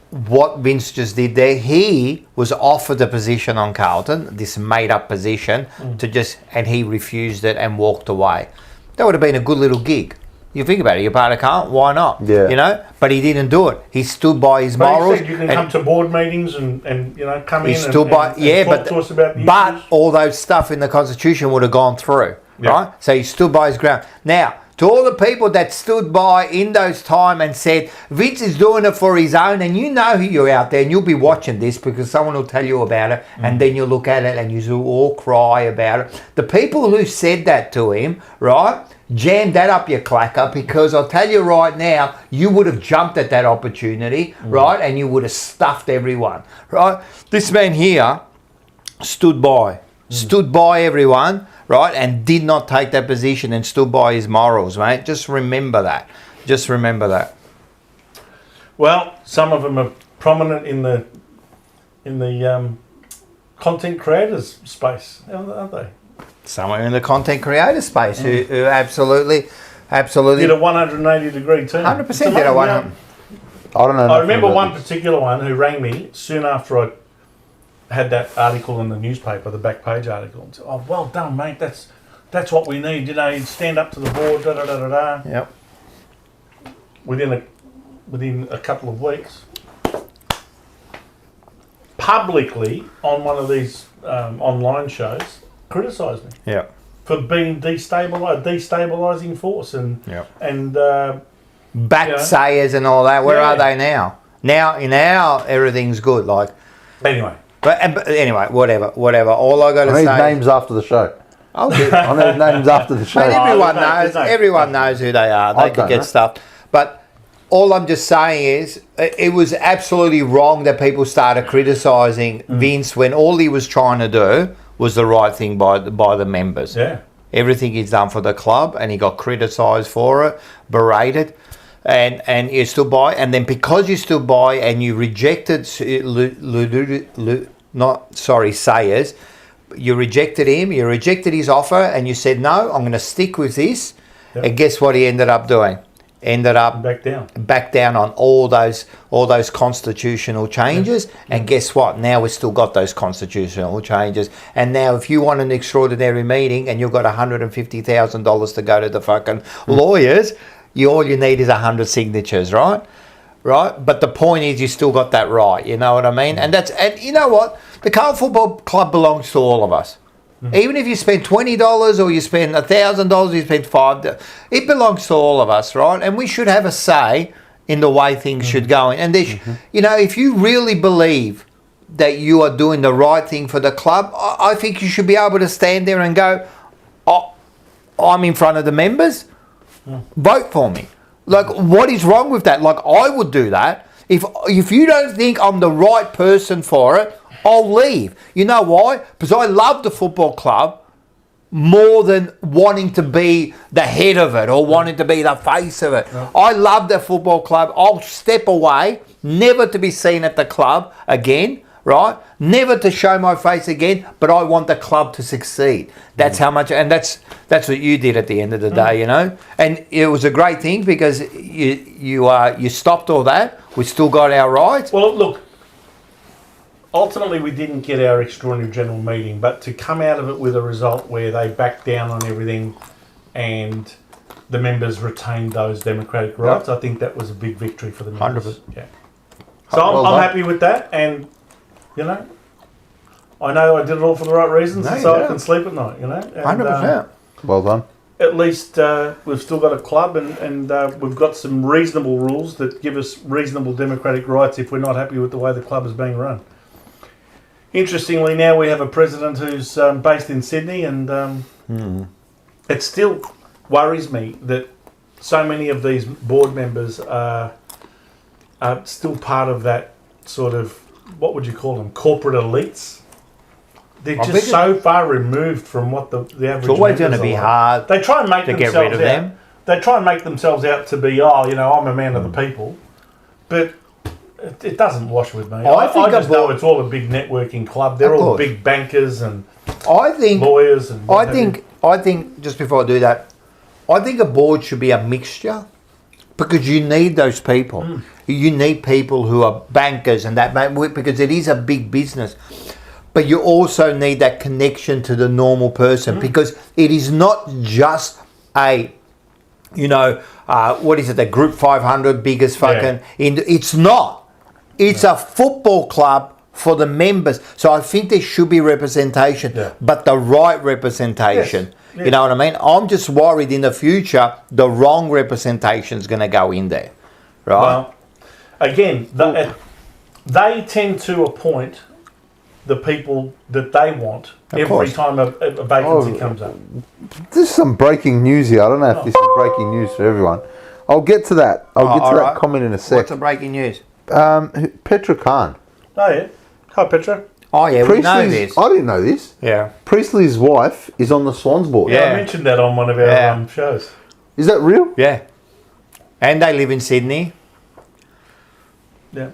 what Vince just did there? He was offered a position on Carlton, this made-up position, and he refused it and walked away. That would have been a good little gig. You think about it, you're part of Carlton, why not? Yeah. But he didn't do it. He stood by his But morals. he said you can come to board meetings and come in and talk to us about the issues. All those stuff in the Constitution would have gone through, right? So he stood by his ground. Now, to all the people that stood by in those time and said, Vince is doing it for his own, and you know who you're out there, and you'll be watching this because someone will tell you about it, and then you look at it and you all cry about it. The people who said that to him, right, jam that up your clacker, because I'll tell you right now, you would have jumped at that opportunity, right, and you would have stuffed everyone, right? This man here stood by everyone, right, and did not take that position and stood by his morals, mate. Just remember that. Well, some of them are prominent in the content creators space, aren't they? Somewhere in the content creator space who absolutely Did a 180-degree turn. 100% did a 100. I don't know. I remember one particular one who rang me soon after I had that article in the newspaper, the back page article, and said, "Oh, well done, mate. That's what we need. You'd stand up to the board." Da da da da da. Yep. Within a couple of weeks, publicly on one of these online shows, criticised me. Yeah. For being destabilising force and Backsayers and all that. Where are they now? Now everything's good. Like anyway, But anyway, whatever. All I got to I need say. names after the show. I'll do. I need names after the show. Mate, everyone no, knows. no. Everyone knows who they are. They I can don't get know. stuff. But all I'm just saying is, it was absolutely wrong that people started criticising Vince when all he was trying to do was the right thing by the members. Yeah. Everything he's done for the club, and he got criticised for it, berated, and you stood by. And then because you stood by and you rejected Sayers, you rejected him, you rejected his offer, and you said, no, I'm going to stick with this. Yep. And guess what he ended up doing? Ended up Back down. on all those constitutional changes. And guess what? Now we've still got those constitutional changes. And now if you want an extraordinary meeting and you've got $150,000 to go to the fucking lawyers, all you need is 100 signatures, right? Right? But the point is you still got that right. You know what I mean? And you know what? The Carlton Football Club belongs to all of us. Even if you spend $20 or you spend $1,000, you spend $5, it belongs to all of us, right? And we should have a say in the way things should go. And you know, if you really believe that you are doing the right thing for the club, I think you should be able to stand there and go, oh, I'm in front of the members, vote for me. Like, what is wrong with that? Like, I would do that. If you don't think I'm the right person for it, I'll leave. You know why? Because I love the football club more than wanting to be the head of it or wanting to be the face of it. Yeah. I love the football club. I'll step away, never to be seen at the club again, right? Never to show my face again, but I want the club to succeed. That's how much, and that's what you did at the end of the day, you know? And it was a great thing because you stopped all that. We still got our rights. Well, look, ultimately we didn't get our extraordinary general meeting, but to come out of it with a result where they backed down on everything and the members retained those democratic rights, I think that was a big victory for the members. 100%. Yeah. So I'm happy with that, and you know, I know I did it all for the right reasons, so I can sleep at night. You know, and, 100%. Well done. At least we've still got a club, and we've got some reasonable rules that give us reasonable democratic rights if we're not happy with the way the club is being run. Interestingly, now we have a president who's based in Sydney, and it still worries me that so many of these board members are still part of that sort of, what would you call them, corporate elites. They're just so far removed from what the average. It's always going to be hard. They try and make to get rid of them. They try and make themselves out to be, I'm a man of the people, but it doesn't wash with me. I just know it's all a big networking club. They're all big bankers and lawyers and. I think just before I do that, I think a board should be a mixture, because you need those people. You need people who are bankers and that, because it is a big business. But you also need that connection to the normal person, because it is not just a, what is it, the Group 500 biggest fucking... It's not. It's a football club for the members. So I think there should be representation, but the right representation. Yes. Yes. You know what I mean? I'm just worried in the future the wrong representation is going to go in there. Right? Well, again, they tend to appoint the people that they want every time a vacancy comes up. There's some breaking news here. I don't know if this is breaking news for everyone. I'll get to that. I'll get to that comment in a sec. What's the breaking news? Petra Khan. Oh, yeah. Hi, Petra. Oh, yeah, we know this. I didn't know this. Yeah. Priestley's wife is on the Swans board. Yeah, I mentioned that on one of our shows. Is that real? Yeah. And they live in Sydney. Yeah.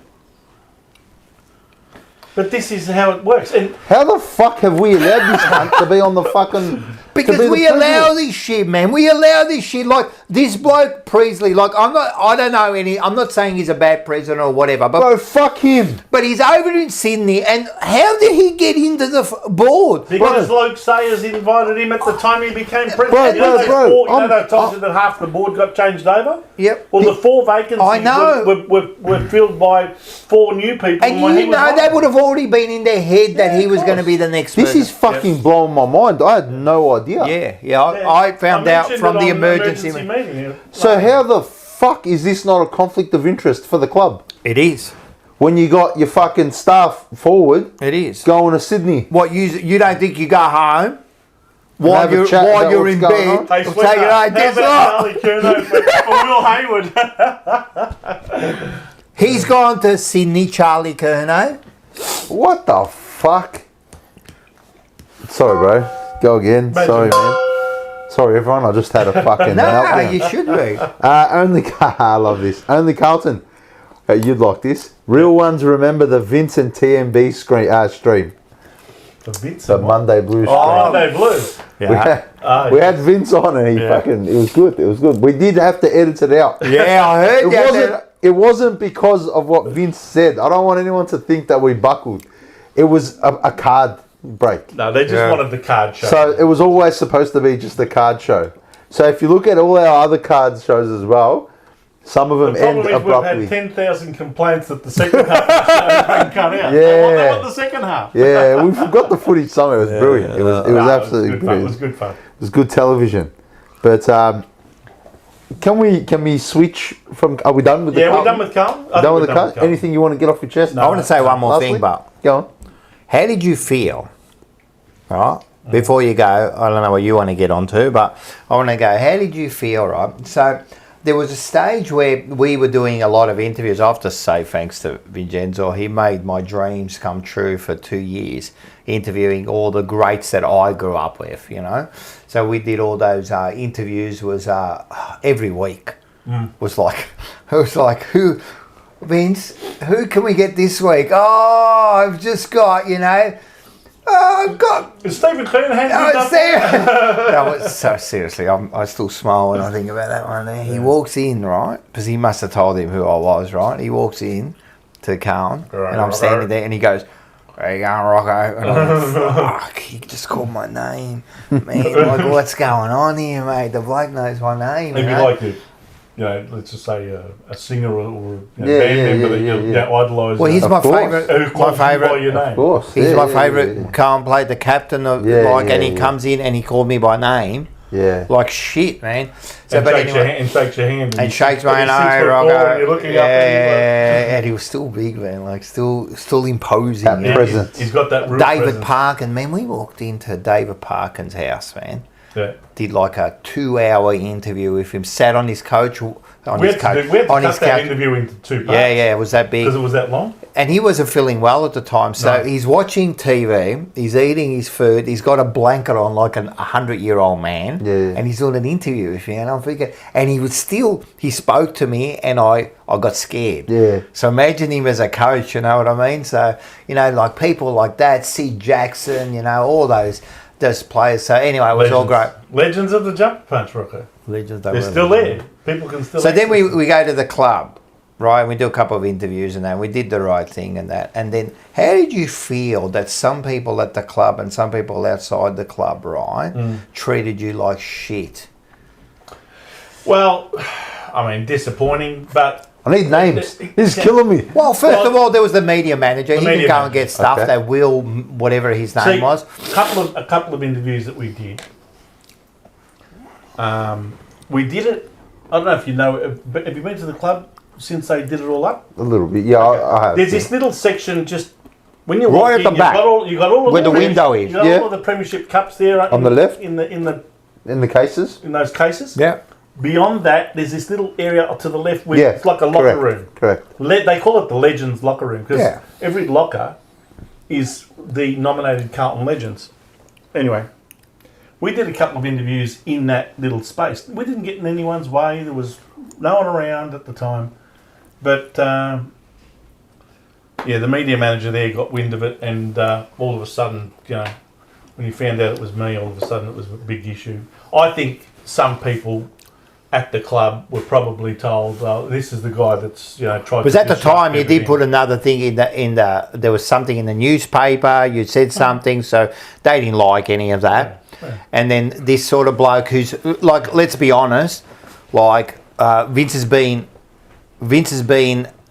But this is how it works. And how the fuck have we allowed this cunt to be on the fucking... Because we allow this shit, man. We allow this shit. Like, this bloke, Priestley, I'm not saying he's a bad president or whatever. But bro, fuck him. But he's over in Sydney, and how did he get into the board? Because Luke Sayers invited him at the time he became president. Bro. They told you that half the board got changed over? Yep. Well, the 4 vacancies were filled by 4 new people. And that would have already been in their head that he was going to be the next person. This is fucking blowing my mind. I had no idea. I found out from the emergency meeting. So how the fuck is this not a conflict of interest for the club? It is. when you got your fucking staff forward It is. going to Sydney. What you don't think you go home while have a you're chat about in what's going bed? on? Hey, We'll sweetheart, take it how out. Guess about what? Charlie Curnow for Will Hayward? He's gone to Sydney, Charlie Curnow. What the fuck? Sorry, bro. Go again. Imagine. Sorry, man. Sorry, everyone. I just had a fucking No, meltdown. you should be. I love this. Only Carlton. You'd like this. Real ones remember the Vince and TMB stream. The Vince. The Monday Blues stream. Oh, Monday Blues. Yeah. We had Vince on and he fucking, it was good. It was good. We did have to edit it out. Yeah, I heard It wasn't because of what Vince said. I don't want anyone to think that we buckled. It was a card break. No, they just wanted the card show. So it was always supposed to be just a card show. So if you look at all our other card shows as well, some of them the problem end is abruptly. we've had 10,000 complaints that the second half of the show has been cut out. Yeah. They want the second half. Yeah, we forgot the footage somewhere. It was brilliant. It was absolutely good fun. brilliant. It was good fun. It was good television. But can we switch from? Are we done with the? Yeah, we're Carlton? done with Carl. Done with the cut? Anything you want to get off your chest? I want to say one more Lastly? thing, but Go on. how did you feel? Right? Before you go, I don't know what you want to get onto, but I want to go, how did you feel, right? So there was a stage where we were doing a lot of interviews. I have to say thanks to Vincenzo. He made my dreams come true for 2 years, interviewing all the greats that I grew up with, you know. So we did all those interviews was every week. It was like, who, Vince, who can we get this week? Oh, I've just got, you know, I've got... Is Stephen Clean So seriously, I still smile when I think about that one there. He walks in, right? Because he must have told him who I was, right? He walks in to Carlton, and I'm standing there, and he goes, "Where you going, Rocco?" And I'm like, fuck, he just called my name. Man, like, what's going on here, mate? The bloke knows my name. If you you know? like to, you know, let's just say a singer or band member that you idolise. Well, he's Of my course. favourite. who My calls you by favourite. your Of name. course. He's Yeah, my yeah, favourite. yeah, Carlton played the captain of Yeah, and he yeah. comes in and he called me by name. Yeah. Like shit, man. So, And but shakes, anyway, shakes your hand. and shakes my hand. he's 6 "Hey, foot Rocco." tall and you're looking up Yeah, and he was still big, man. Like still imposing. That you know. presence. He's got that real David presence. Parkin, man. We walked into David Parkin's house, man. Yeah. Did like a 2-hour interview with him. Sat on his couch. We had to cut that interview into 2 parts. Yeah, it was that big. Because it was that long. And he wasn't feeling well at the time, so No. he's watching TV, he's eating his food, he's got a blanket on like an 100-year-old man, Yeah. and he's doing an interview with me, and I'm thinking, and he spoke to me, and I got scared. Yeah. So imagine him as a coach, you know what I mean? So, you know, like people like that, Sid Jackson, you know, all those players. So anyway, it was all great. Legends of the Jump Punch, Rocco. Legends, They're still there. People can still. So then access them. we go to the club, right? We do a couple of interviews and that. We did the right thing and that. And then how did you feel that some people at the club and some people outside the club, right, treated you like shit? Well, I mean, disappointing, but I need names. This is killing me. Well, first of all, there was the media manager. He media can go and get stuff. Okay. That Will, whatever his name see, was. a couple of interviews that we did. We did it. I don't know if you know, but have you been to the club since they did it all up? A little bit. Yeah, I have. There's this little section just when you Right walk at in, the you've back, got all of where the window is. You got Yeah. all of the premiership cups there On the left? in in the cases. those cases. Yeah. Beyond that, there's this little area to the left where Yeah, it's like a locker correct, room. Correct. They call it the Legends locker room because Yeah. every locker is the nominated Carlton Legends. Anyway, we did a couple of interviews in that little space. We didn't get in anyone's way. There was no one around at the time. But, yeah, the media manager there got wind of it and all of a sudden, you know, when he found out it was me, all of a sudden it was a big issue. I think some people at the club were probably told, this is the guy that's, you know, tried Because to at the disrupt time you did everything. put another thing in the there was something in the newspaper, you said something, so they didn't like any of that. Yeah. And then this sort of bloke who's like, let's be honest, like Vince has been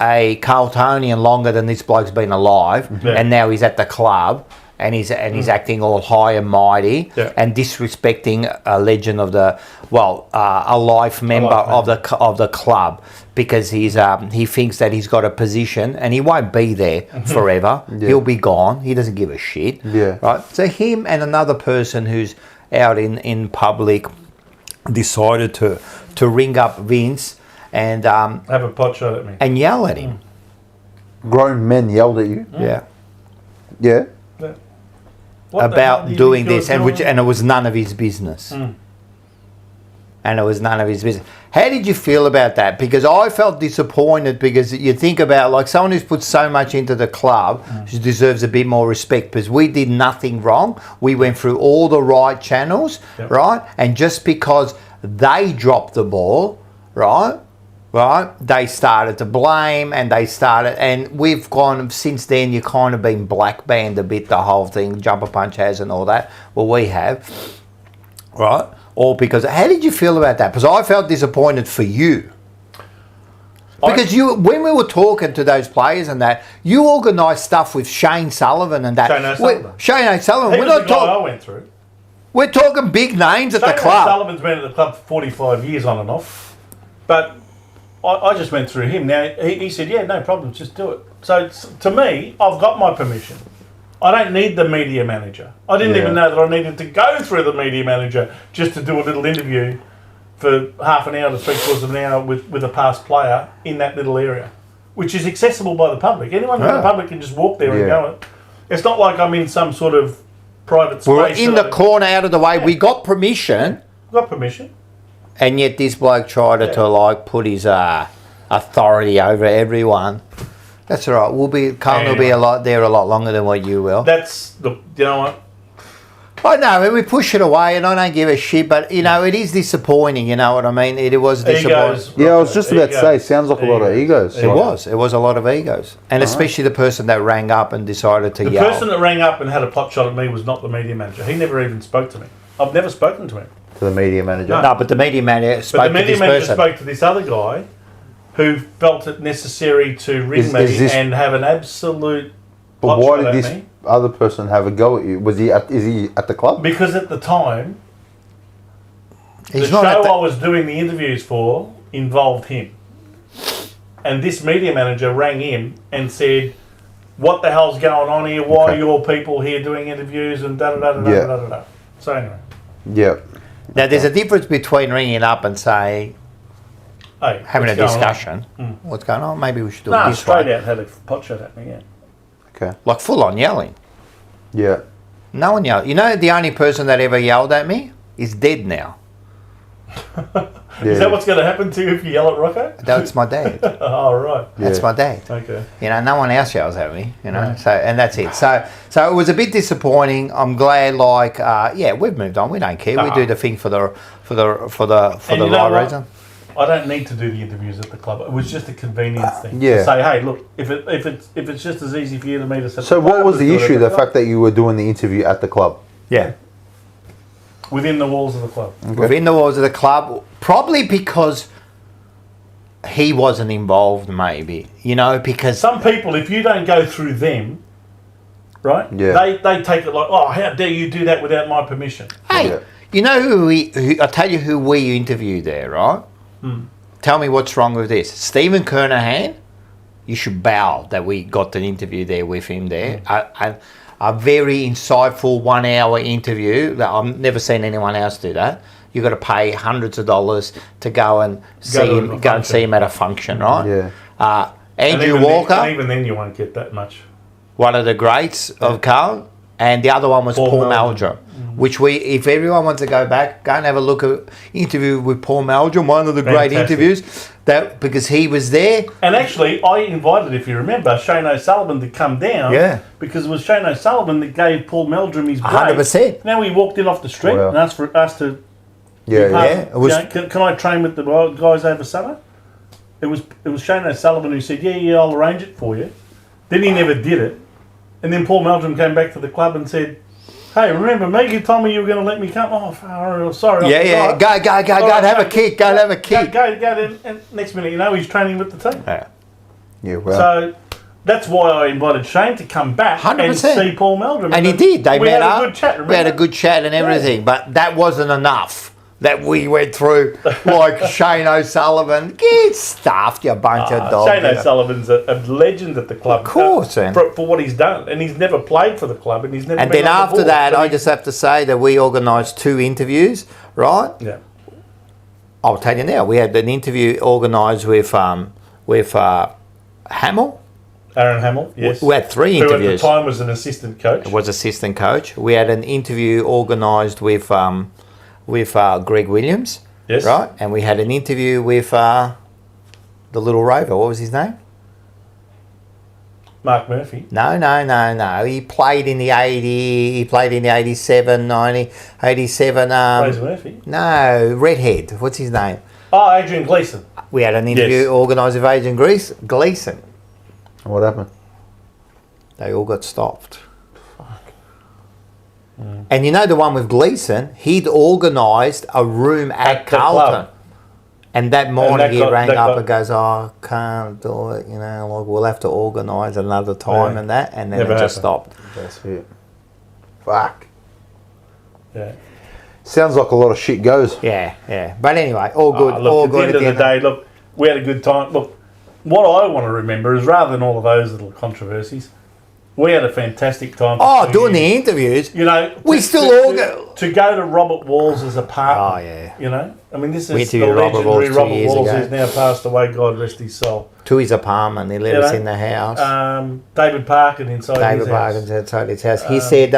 a Carltonian longer than this bloke's been alive, Yeah. and now he's at the club. and he's acting all high and mighty and disrespecting a legend of the a life member of the club because he thinks that he's got a position and he won't be there forever. He'll be gone. He doesn't give a shit. Right. So him and another person who's out in public decided to ring up Vince and have a pot shot at me and yell at him. Grown men yelled at you. Yeah. About doing this, and it was none of his business. And it was none of his business. How did you feel about that? Because I felt disappointed because you think about like someone who's put so much into the club who deserves a bit more respect because we did nothing wrong. We went through all the right channels, right? And just because they dropped the ball, right, they started to blame and we've gone since then. You kind of been black banned a bit, the whole thing, Jumper Punch has and all that. Well, we have, right? All because, how did you feel about that? Because I felt disappointed for you. Because when we were talking to those players and that, you organised stuff with Shane Sullivan and that. Shane O'Sullivan. He was the guy I went through. We're talking big names at the club. Sullivan's been at the club for 45 years on and off. But I just went through him. Now, he said, yeah, no problem, just do it. So, to me, I've got my permission. I don't need the media manager. I didn't even know that I needed to go through the media manager just to do a little interview for half an hour to 3/4 of an hour with a past player in that little area, which is accessible by the public. Anyone in the public can just walk there and go. It's not like I'm in some sort of private space. We're in the corner out of the way. We got permission. Got permission. And yet this bloke tried to like put his authority over everyone. That's all right. Carlton will be a lot longer than what you will. You know what? I know, we push it away and I don't give a shit, but, you know, it is disappointing, you know what I mean? It was disappointing. Yeah, I was just about to say, sounds like a lot of egos. It was a lot of egos. And especially the person that rang up and decided to yell. The person that rang up and had a pot shot at me was not the media manager. He never even spoke to me. I've never spoken to him. To the media manager? No, but the media manager spoke to this person. But the media manager spoke to this other guy who felt it necessary to ring me and have an absolute But why did this other person have a go at you? Is he at the club? Because at the time, the show I was doing the interviews for involved him. And this media manager rang him and said, what the hell's going on here? Why are your people here doing interviews and da-da-da-da-da-da-da-da. So anyway. Yeah. Now, there's a difference between ringing up and saying, having a discussion. What's going on? Maybe we should do it this way. Straight out had a pot shot at me, Okay. Like full on yelling. Yeah. No one yelled. You know, the only person that ever yelled at me is dead now. Is that what's going to happen to you if you yell at Rocco? That's my dad. Oh, right. That's my dad. Okay. You know, no one else yells at me, you know, so, and that's it. So it was a bit disappointing. I'm glad, we've moved on. We don't care. We do the thing for the right reason. I don't need to do the interviews at the club. It was just a convenience thing. Yeah. To say, hey, look, if it's just as easy for you to meet us at the club. So what was the issue? The fact that you were doing the interview at the club? Yeah. Within the walls of the club. Okay. Within the walls of the club, probably because he wasn't involved, maybe. You know, because some people, if you don't go through them, right? Yeah. They take it like, oh, how dare you do that without my permission? Hey, you know who I'll tell you who we interviewed there, right? Tell me what's wrong with this. Stephen Kernahan, you should bow that we got an interview there with him there. A very insightful 1 hour interview. I've never seen anyone else do that. You've got to pay hundreds of dollars to go and see him at a function, right? Yeah. Andrew Walker. And even then you won't get that much. One of the greats of Carl. And the other one was Paul Meldrum, which if everyone wants to go back, go and have a look at interview with Paul Meldrum, one of the great interviews, because he was there. And actually, I invited, if you remember, Shane O'Sullivan to come down, because it was Shane O'Sullivan that gave Paul Meldrum his break. 100%. Now he walked in off the street and asked for us to. It was. Can I train with the guys over summer? It was Shane O'Sullivan who said, yeah, I'll arrange it for you. Then he never did it. And then Paul Meldrum came back to the club and said, hey, remember me? You told me you were going to let me come. Oh, sorry. Yeah. Go and have a kick. Go and have a kick. Go. And next minute, he's training with the team. Yeah, well. So That's why I invited Shane to come back 100%. and see Paul Meldrum. And he did. They we met had up. a good chat, remember? We had a good chat and everything, but that wasn't enough. That we went through like Shane O'Sullivan. Get stuffed, you bunch of dogs. Shane O'Sullivan's a legend at the club. Of course, man. For what he's done. And he's never played for the club and he's never And been then on the after board, that, but I just have to say that we organised 2 interviews, right? Yeah. I'll tell you now. We had an interview organised with Hamill. Aaron Hamill, yes. We had 3 Who interviews. at the time was an assistant coach. Was assistant coach. We had an interview organised with Greg Williams. Yes. Right, and we had an interview with the little rover. What was his name? Mark Murphy. No. He played in the 80. He played in the 87, 90, 87. Fraser Murphy. No, redhead. What's his name? Oh, Adrian Gleeson. We had an interview Yes. organised with Adrian Gleeson. What happened? They all got stopped. And you know the one with Gleeson, he'd organised a room at the Carlton. club. And that morning that he got- rang that up got- and goes, "Oh, I can't do it, you know, like we'll have to organise another time," Yeah. and that, and then Never it just happened. stopped. That's it. Fuck. Yeah. Sounds like a lot of shit goes. Yeah. But anyway, all good, Look, all at the good end of the day, look, we had a good time. Look, what I want to remember is rather than all of those little controversies, we had a fantastic time. for Oh, 2 doing the years. interviews. You know, We still all go- to go to Robert Walls' apartment. Oh, yeah. You know, I mean, this We is the interviewed Robert legendary Walls 2 Robert years Walls, ago. who's now passed away. God rest his soul. To his apartment, he let You us know, in the house. David Parkin inside David his house. Parkins outside his house. He said,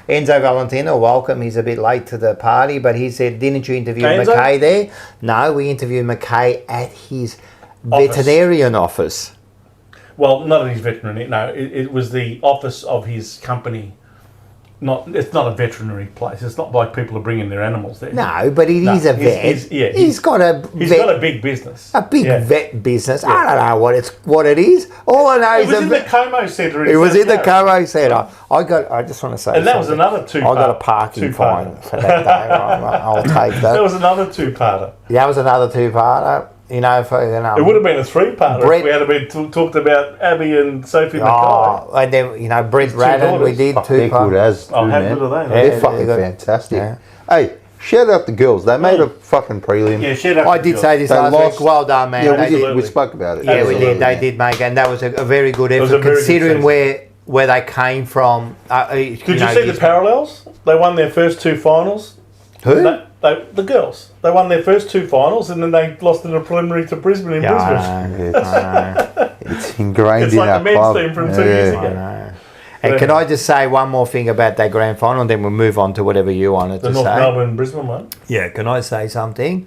Enzo Valentino, welcome. He's a bit late to the party, but he said, didn't you interview Enzo? McKay there? No, we interviewed McKay at his Office. veterinarian office. Well, not in his veterinary. No, it was the office of his company. It's not a veterinary place. It's not like people are bringing their animals there. No, but he is a vet. He's got a He's vet, got a big business. a big Yeah. vet business. I don't know what it is. All I know It is was a in the vet. Como Centre. It was South in the Yarra. Como Centre. I just want to say And that was something. another two-part- I got a parking fine two-parter. for that day. I'll take That that. was another 2-parter. That was another 2-parter. You know, for It would have been a 3-parter Brett- if we had been talked about Abby and Sophie Mackay. Oh, and then, you know, Brent two Radden, we daughters. did Fuck, 2 they're good as too, Oh, how man. good are they? They're Yeah, fucking they're good. fantastic. Yeah. Hey, shout out the girls. They made a fucking prelim. Yeah, shout out I to did Jill. say this They last lost. week. Well done, man. Yeah, They we, did. did, we spoke about it. Yeah, we Absolutely. did. They did make, and that was a very good was effort a very good considering season. where they came from. Did you see the parallels? They won their first 2 finals. Who? The girls. They won their first 2 finals and then they lost in a preliminary to Brisbane in Brisbane. It's ingrained It's in like our the men's club. team from 2 years I ago. know. And can I just say one more thing about that grand final, and then we'll move on to whatever you wanted The to North say. Melbourne Brisbane one. Yeah, can I say something?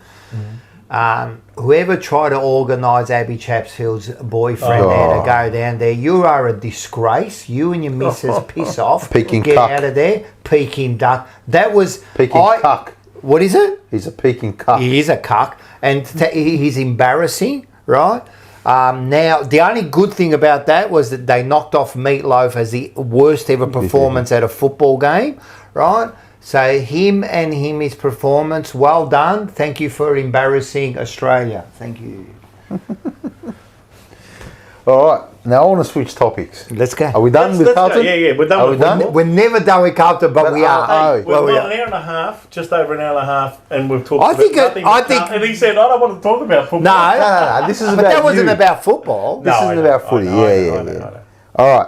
Whoever tried to organise Abby Chapsfield's boyfriend there to go down there, you are a disgrace. You and your missus piss off. Peking Get cuck. out of there. Peking duck. That was... Peking cuck. What is it? He's a Peking cuck. He is a cuck. And he's embarrassing, right? Now, the only good thing about that was that they knocked off Meatloaf as the worst ever performance at a football game, right? So his performance, well done. Thank you for embarrassing Australia. Thank you. All right, now I want to switch topics. Let's go. Are we done with Let's go. Carlton? Yeah, we're done Are with we done? football. We're never done with Carlton, but we are. Oh, We've Well, we got are. an hour and a half, just over an hour and a half, and we've talked I about think it- nothing I but think- Carlton. And he said, I don't want to talk about football. No, No, this is but about that wasn't you. about football. This No, isn't I know, about I footy. know, I Yeah. know. All right.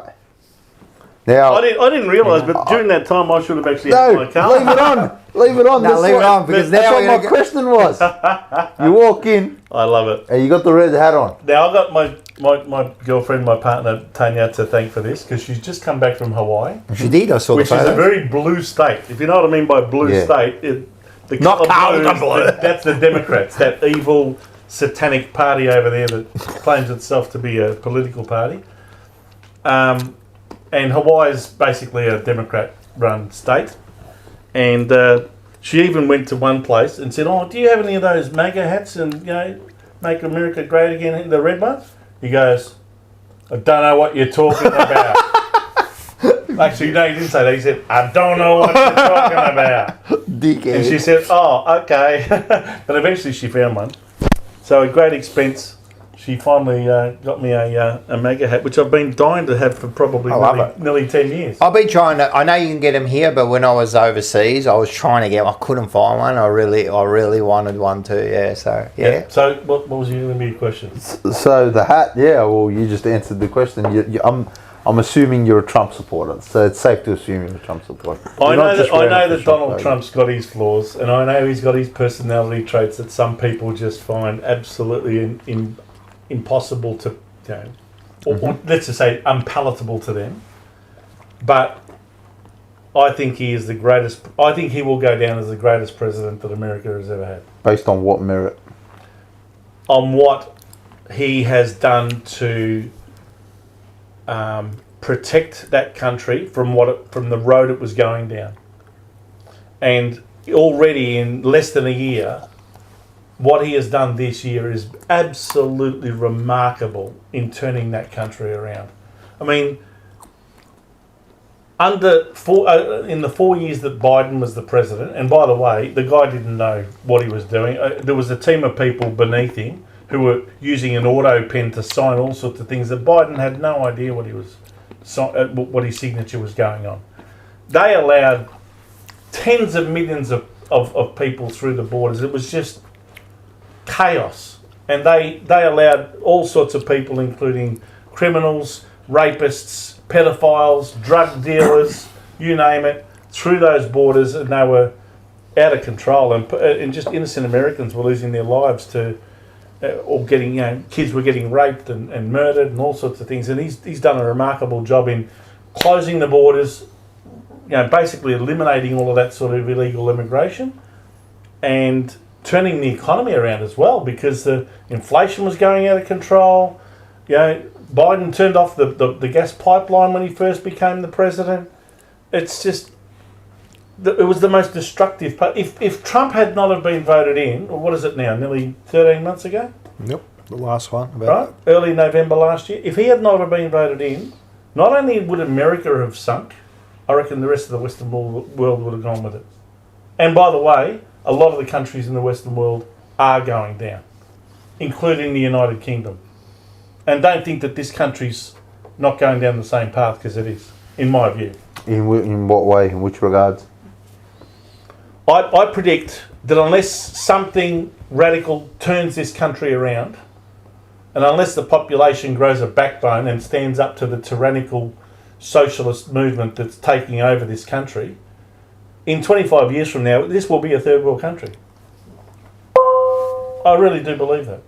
Now, I didn't realise, but during that time I should have actually had no, my car. leave it on. Leave it on. No, That's leave it what- on, because that's now what we're my gonna go- question was. You walk in I love it. and you got the red hat on. Now, I got my girlfriend, my partner, Tanya, to thank for this, because she's just come back from Hawaii, She did. I saw which the is photo. a very blue state. If you know what I mean by blue Yeah. state, the Not colour Carlton is blue. that's the Democrats, that evil satanic party over there that claims itself to be a political party. And Hawaii is basically a Democrat-run state. And she even went to one place and said, "Oh, do you have any of those MAGA hats and, make America great again, the red ones?" He goes, "I don't know what you're talking about." Actually, no, he didn't say that. He said, "I don't know what you're talking about." Dickhead. And she said, "Oh, okay." But eventually she found one. So at great expense, She finally got me a MAGA hat, which I've been dying to have for probably I love nearly 10 years. I've been trying to. I know you can get them here, but when I was overseas, I was trying to get. I couldn't find one. I really wanted one too. Yeah. So yeah. So what was your question? So the hat, yeah. Well, you just answered the question. I'm assuming you're a Trump supporter, so it's safe to assume you're a Trump supporter. I know that Donald Trump's got his flaws, and I know he's got his personality traits that some people just find absolutely impossible to, or let's just say unpalatable to them. But I think he is the greatest. I think he will go down as the greatest president that America has ever had. Based on what merit? On what he has done to protect that country from from the road it was going down. And already in less than a year, what he has done this year is absolutely remarkable in turning that country around. I mean, in the 4 years that Biden was the president, and by the way, the guy didn't know what he was doing. There was a team of people beneath him who were using an auto pen to sign all sorts of things that Biden had no idea what his signature was going on. They allowed tens of millions of people through the borders. It was just chaos. And they allowed all sorts of people, including criminals, rapists, pedophiles, drug dealers, you name it, through those borders, and they were out of control. And just innocent Americans were losing their lives to... or getting, kids were getting raped and murdered and all sorts of things. And he's done a remarkable job in closing the borders, basically eliminating all of that sort of illegal immigration and turning the economy around as well, because the inflation was going out of control. Biden turned off the gas pipeline when he first became the president. It's just... it was the most destructive part. If Trump had not have been voted in, or what is it now, nearly 13 months ago? Yep, the last one. Right, early November last year. If he had not have been voted in, not only would America have sunk, I reckon the rest of the Western world would have gone with it. And by the way, a lot of the countries in the Western world are going down, including the United Kingdom. And don't think that this country's not going down the same path, because it is, in my view. In what way? In which regards? I predict that unless something radical turns this country around, and unless the population grows a backbone and stands up to the tyrannical socialist movement that's taking over this country, in 25 years from now, this will be a third world country. I really do believe that.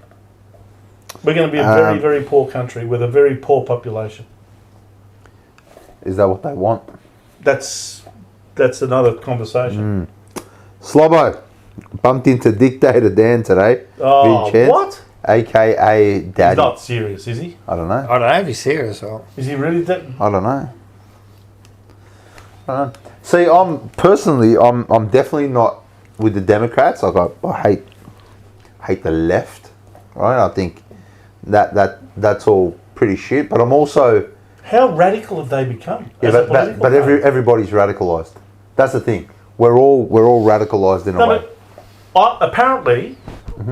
We're going to be a very, very poor country with a very poor population. Is that what they want? That's another conversation. Slobbo, bumped into Dictator Dan today. Oh, what? AKA Daddy. He's not serious, is he? I don't know. I don't know if he's serious or... Is he really that? I don't know. See, I'm definitely not with the Democrats. Like I hate the left, right? I think that's all pretty shit. But I'm also... How radical have they become? Yeah, but everybody's radicalised. That's the thing. We're all radicalised in a way. But apparently,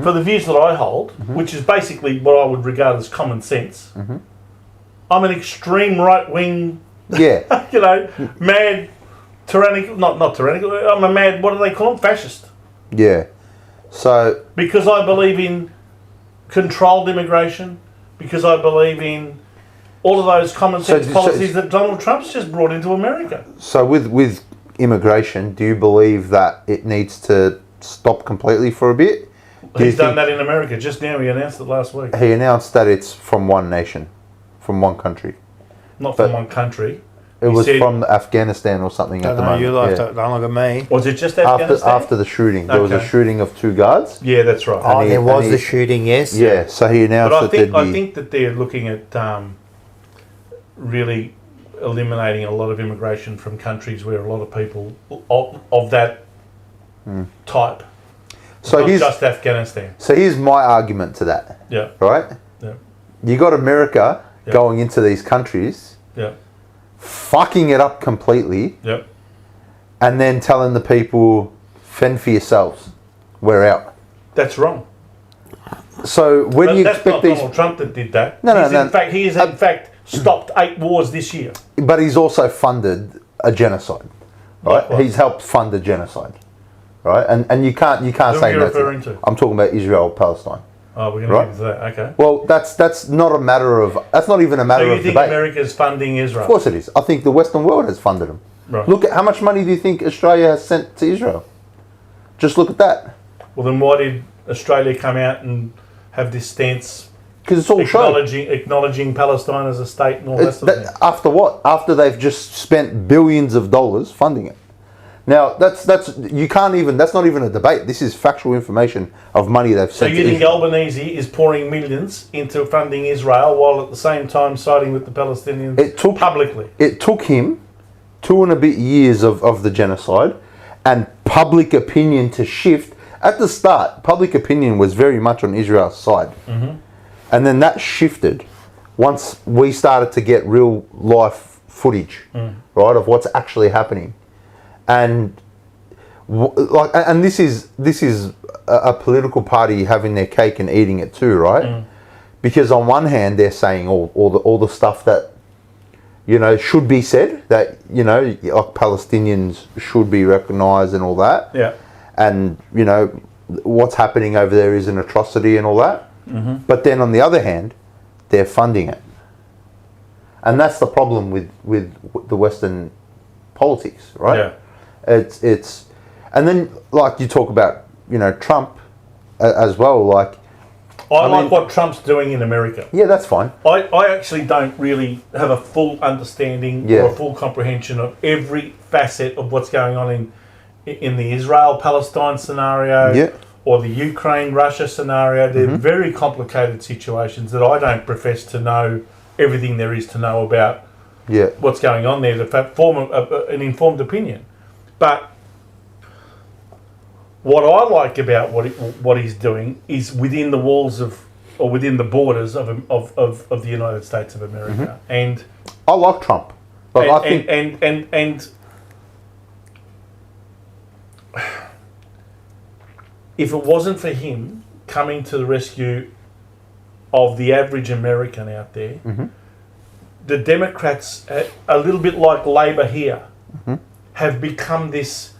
for the views that I hold, which is basically what I would regard as common sense, I'm an extreme right wing. Yeah. Mad, tyrannical. Not tyrannical. I'm a mad. What do they call them? Fascist. Yeah. So. Because I believe in controlled immigration. Because I believe in all of those common sense policies that Donald Trump's just brought into America. So with immigration, do you believe that it needs to stop completely for a bit? He's done that in America. Just now, he announced it last week. He announced that it's from one nation, from one country. Not from one country. It was from Afghanistan or something at the moment. You like that. Don't look at me. Was it just Afghanistan? After the shooting. There was a shooting of 2 guards. Yeah, that's right. Oh, there was the shooting, yes. Yeah, so he announced that I think that they're looking at really eliminating a lot of immigration from countries where a lot of people of that type. So not just Afghanistan. So here's my argument to that. Yeah. Right? Yeah. You got America going into these countries, fucking it up completely, and then telling the people, fend for yourselves. We're out. That's wrong. So where do you That's expect not these? Donald Trump that did that. No, He's no. In fact, he has in fact stopped 8 wars this year. But he's also funded a genocide, right? What? He's helped fund a genocide, right? And you can't Who say are you that's referring to? I'm talking about Israel Palestine. Oh, we're going Right. to get into that. Okay. Well, that's not a matter of that's not even a matter So you of think debate. America's funding Israel? Of course it is. I think the Western world has funded them. Right. Look at how much money do you think Australia has sent to Israel? Just look at that, Well, then why did Australia come out and have this stance because it's all show. acknowledging Palestine as a state and all that sort of thing? After what? After they've just spent billions of dollars funding it. Now that's you can't even. That's not even a debate. This is factual information of money they've So sent. you to think Israel. Albanese is pouring millions into funding Israel while at the same time siding with the Palestinians publicly? It took him 2 and a bit years of the genocide and public opinion to shift. At the start, public opinion was very much on Israel's side. Mm-hmm. And then that shifted once we started to get real life footage, right, of what's actually happening. And and this is a political party having their cake and eating it too, right? Because on one hand they're saying all the stuff that should be said, that like Palestinians should be recognised and all that. Yeah. And what's happening over there is an atrocity and all that. But then on the other hand, they're funding it, and that's the problem with the Western politics, right? Yeah. It's and then like you talk about Trump as well. Like I like mean- what Trump's doing in America. yeah, that's fine. I actually don't really have a full understanding Yeah. or a full comprehension of every facet of what's going on in the Israel-Palestine scenario Yeah. or the Ukraine-Russia scenario. They're very complicated situations that I don't profess to know everything there is to know about Yeah, what's going on there to form an informed opinion. But what I like about what he's doing is within the walls of, or within the borders of the United States of America, and I like Trump, but I think and if it wasn't for him coming to the rescue of the average American out there, the Democrats, a little bit like Labor here, have become this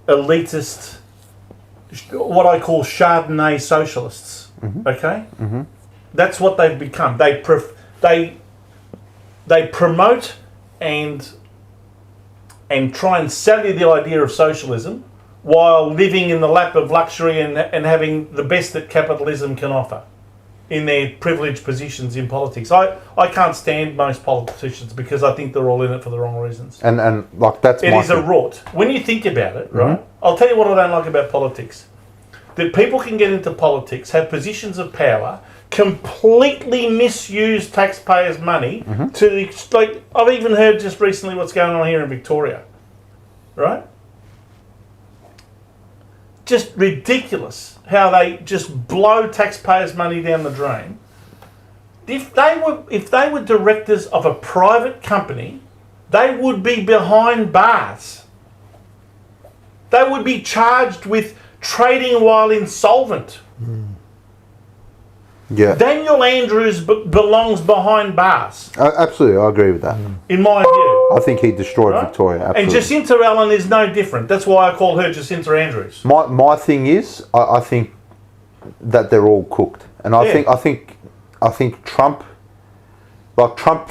elitist, what I call Chardonnay socialists. Okay, that's what they've become. They promote and try and sell you the idea of socialism while living in the lap of luxury and having the best that capitalism can offer in their privileged positions in politics. I can't stand most politicians because I think they're all in it for the wrong reasons. and like that's It my is a thing. rort. When you think about it, right? I'll tell you what I don't like about politics. That people can get into politics, have positions of power, completely misuse taxpayers' money to the like. I've even heard just recently what's going on here in Victoria, right? Just ridiculous how they just blow taxpayers' money down the drain. If they were directors of a private company, they would be behind bars. They would be charged with trading while insolvent. Yeah, Daniel Andrews belongs behind bars, absolutely, I agree with that. in my view. I think he destroyed Right? Victoria. And Absolutely. Jacinta Allen is no different. That's why I call her Jacinta Andrews. My thing is, I think that they're all cooked, and I think Trump, like Trump,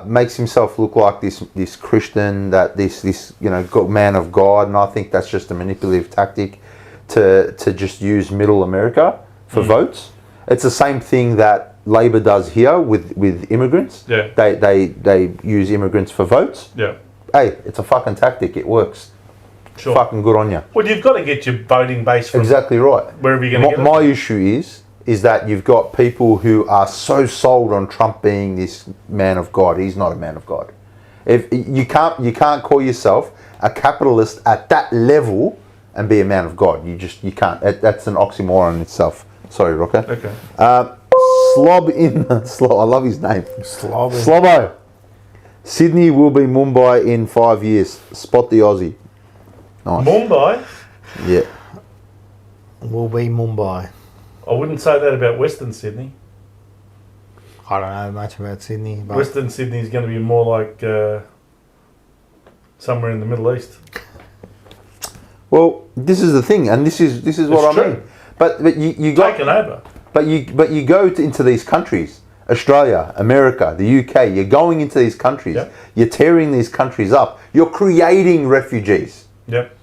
makes himself look like this Christian, that this man of God, and I think that's just a manipulative tactic to just use Middle America for votes. It's the same thing that Labor does here with immigrants. Yeah. They use immigrants for votes. Yeah, Hey, it's a fucking tactic. It works. sure. Fucking good on you. Well, you've got to get your voting base from Exactly right. wherever you're going to get it. My issue is that you've got people who are so sold on Trump being this man of God. He's not a man of God. If you can't call yourself a capitalist at that level and be a man of God. You can't. That's an oxymoron in itself. Sorry, Rocker. Okay. Slob in the Slob. I love his name. Slobby. Slobbo. Sydney will be Mumbai in 5 years. Spot the Aussie. Nice. Mumbai. Yeah. Will be Mumbai. I wouldn't say that about Western Sydney. I don't know much about Sydney, but Western Sydney is going to be more like somewhere in the Middle East. Well, this is the thing, and this is what I true. mean. But you got Taken over. But you go into these countries, Australia, America, the UK. You're going into these countries. Yep. You're tearing these countries up. You're creating refugees, Yep.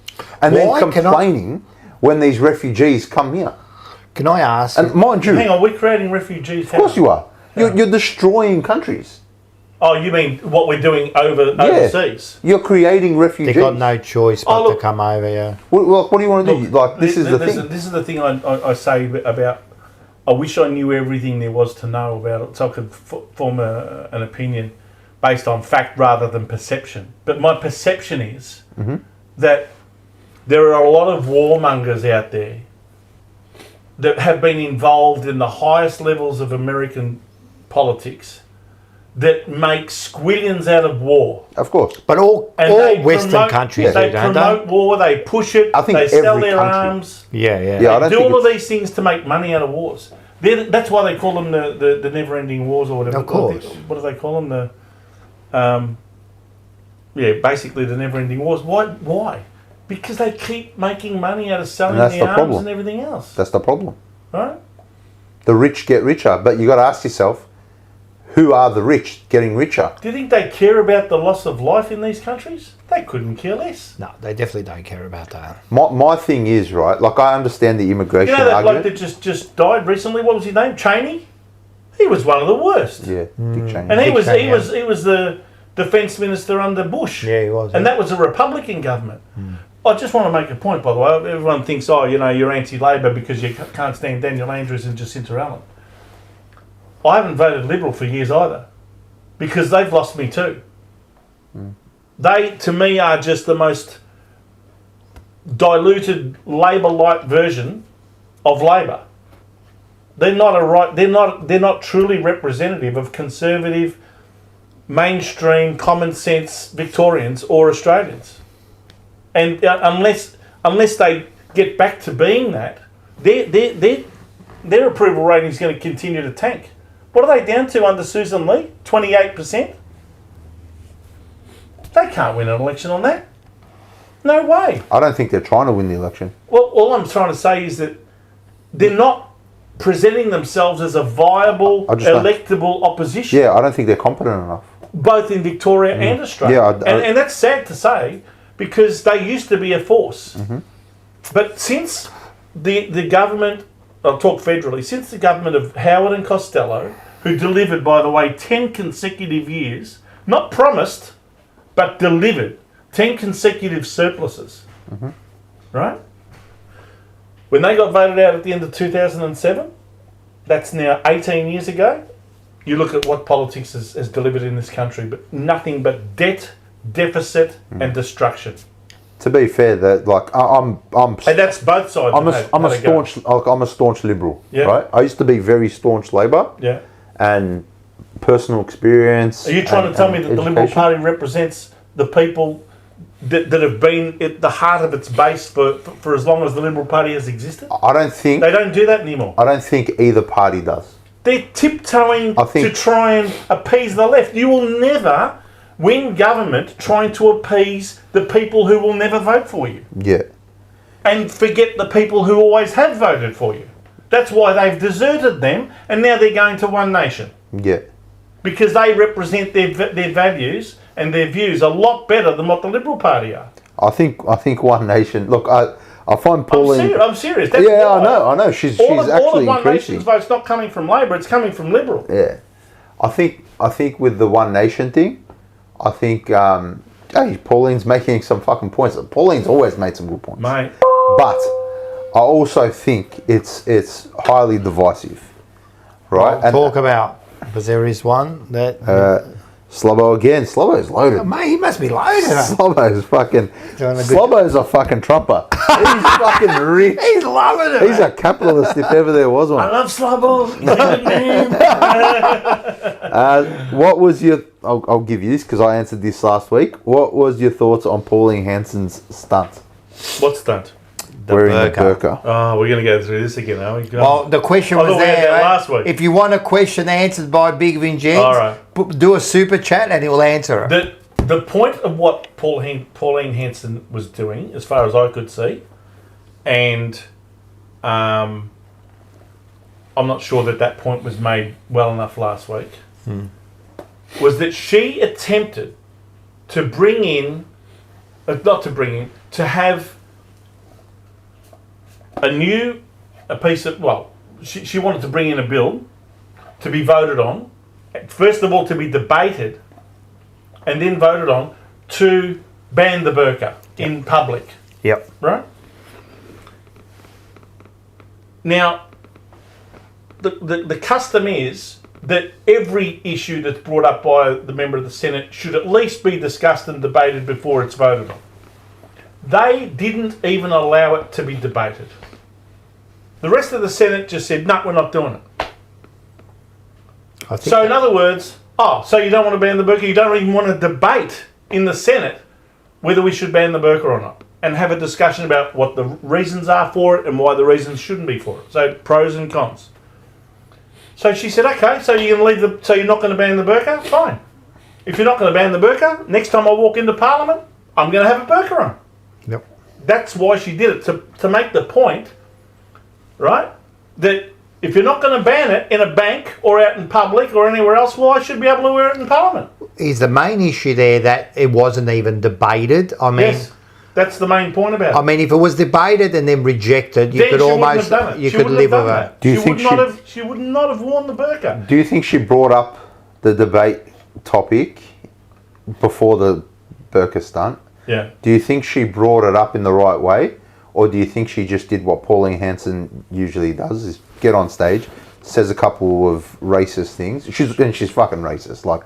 and Why then cannot- complaining when these refugees come here. can I ask? And mind you, Hang on, we're creating refugees. of course you are. You're destroying countries. Oh, you mean what we're doing overseas? You're creating refugees. They got no choice but look- to come over here. What do you want to do? Like this is the thing. This is the thing I say about. I wish I knew everything there was to know about it, so I could form an opinion based on fact rather than perception. But my perception is that there are a lot of warmongers out there that have been involved in the highest levels of American politics that make squillions out of war. Of course. But all they Western promote- countries they do, don't promote war, they push it, I think they sell every their country. arms. Yeah, yeah. Yeah, I don't Do think all of it's- these things to make money out of wars. That's why they call them the never-ending wars or whatever. Of course. What do they call them? Basically the never-ending wars. Why? Because they keep making money out of selling And that's their the arms problem. and everything else. That's the problem. Right? The rich get richer, but you got to ask yourself, who are the rich getting richer? Do you think they care about the loss of life in these countries? They couldn't care less. No, they definitely don't care about that. My thing is, right, like I understand the immigration You know that bloke argument. that just died recently? What was his name? Cheney? He was one of the worst. Yeah, Dick Cheney. And he was Cheney, the defence minister under Bush. Yeah, he was. And that was a Republican government. I just want to make a point, by the way. Everyone thinks, you're anti-Labor because you can't stand Daniel Andrews and Jacinta Allen. I haven't voted Liberal for years either because they've lost me too. They, to me, are just the most diluted Labor-like version of Labor. They're not truly representative of conservative, mainstream, common sense Victorians or Australians. And unless they get back to being that, their approval rating is going to continue to tank. What are they down to under Susan Lee? 28%? They can't win an election on that. No way. I don't think they're trying to win the election. Well, all I'm trying to say is that they're not presenting themselves as a viable, I just don't- electable opposition, Yeah, I don't think they're competent enough. both in Victoria and Australia. Yeah, and that's sad to say because they used to be a force. But since the government, I'll talk federally, since the government of Howard and Costello, who delivered, by the way, 10 consecutive years, not promised, but delivered 10 consecutive surpluses, right? When they got voted out at the end of 2007, that's now 18 years ago, you look at what politics has delivered in this country, but nothing but debt, deficit and destruction. To be fair, that like I'm And that's both sides. I'm a staunch liberal, Yeah. right? I used to be very staunch Labor, Yeah. and personal experience. Are you trying to tell me that the Liberal Party represents the people that have been at the heart of its base for as long as the Liberal Party has existed? I don't think They don't do that anymore. either party does. They're tiptoeing I think- to try and appease the left. You will never win government trying to appease the people who will never vote for you Yeah. and forget the people who always have voted for you. That's why they've deserted them and now they're going to One Nation. Yeah. Because they represent their values and their views a lot better than what the Liberal Party are. I think One Nation. Look, I find Pauline. I'm serious. That's Yeah, why. I know. She's All of actually One increasing. Nation's vote's not coming from Labor; it's coming from Liberal. Yeah, I think with the One Nation thing, I think hey, Pauline's making some fucking points. Pauline's always made some good points, Mate, but I also think it's highly divisive, right? Well, talk about, because there is one that... Slobbo again. Slobbo's loaded. mate, he must be loaded. Slobbo's fucking. Doing a good- Slobbo's a fucking trumper. He's fucking rich. He's loving it. He's a capitalist if ever there was I one. love Slobbo. He's a good man. What was your? I'll give you this because I answered this last week. What was your thoughts on Pauline Hanson's stunt? What stunt? wearing the burqa. Oh, we're going to go through this again, are we? Well, the question I was thought we had there. that Right? last week. If you want a question answered by Big Vin Gents, All right. do a super chat and he'll answer it. The point of what Pauline Hanson was doing, as far as I could see, and I'm not sure that point was made well enough last week, was that she attempted to bring in, to have a piece of, well, she wanted to bring in a bill to be voted on, first of all to be debated, and then voted on to ban the burqa in public. Yep. Right? Now, the custom is that every issue that's brought up by the member of the Senate should at least be discussed and debated before it's voted on. They didn't even allow it to be debated. The rest of the Senate just said, no, we're not doing it. So in other words, so you don't want to ban the burqa, you don't even want to debate in the Senate whether we should ban the burqa or not, and have a discussion about what the reasons are for it and why the reasons shouldn't be for it. So pros and cons. So she said, okay, so you're going to leave so you're not going to ban the burqa? Fine. If you're not going to ban the burqa, next time I walk into Parliament, I'm going to have a burqa on. Yep. That's why she did it, to make the point, right, that if you're not going to ban it in a bank or out in public or anywhere else, well, I should be able to wear it in Parliament. Is the main issue there that it wasn't even debated? I mean, Yes, that's the main point about it. I mean, if it was debated and then rejected, you Then could she wouldn't almost have done it. you She could wouldn't have live with done it. that. Do you She think she would not have worn the burqa? Do you think she brought up the debate topic before the burqa stunt? Yeah. Do you think she brought it up in the right way? Or do you think she just did what Pauline Hanson usually does, is get on stage, says a couple of racist things. She's fucking racist. Like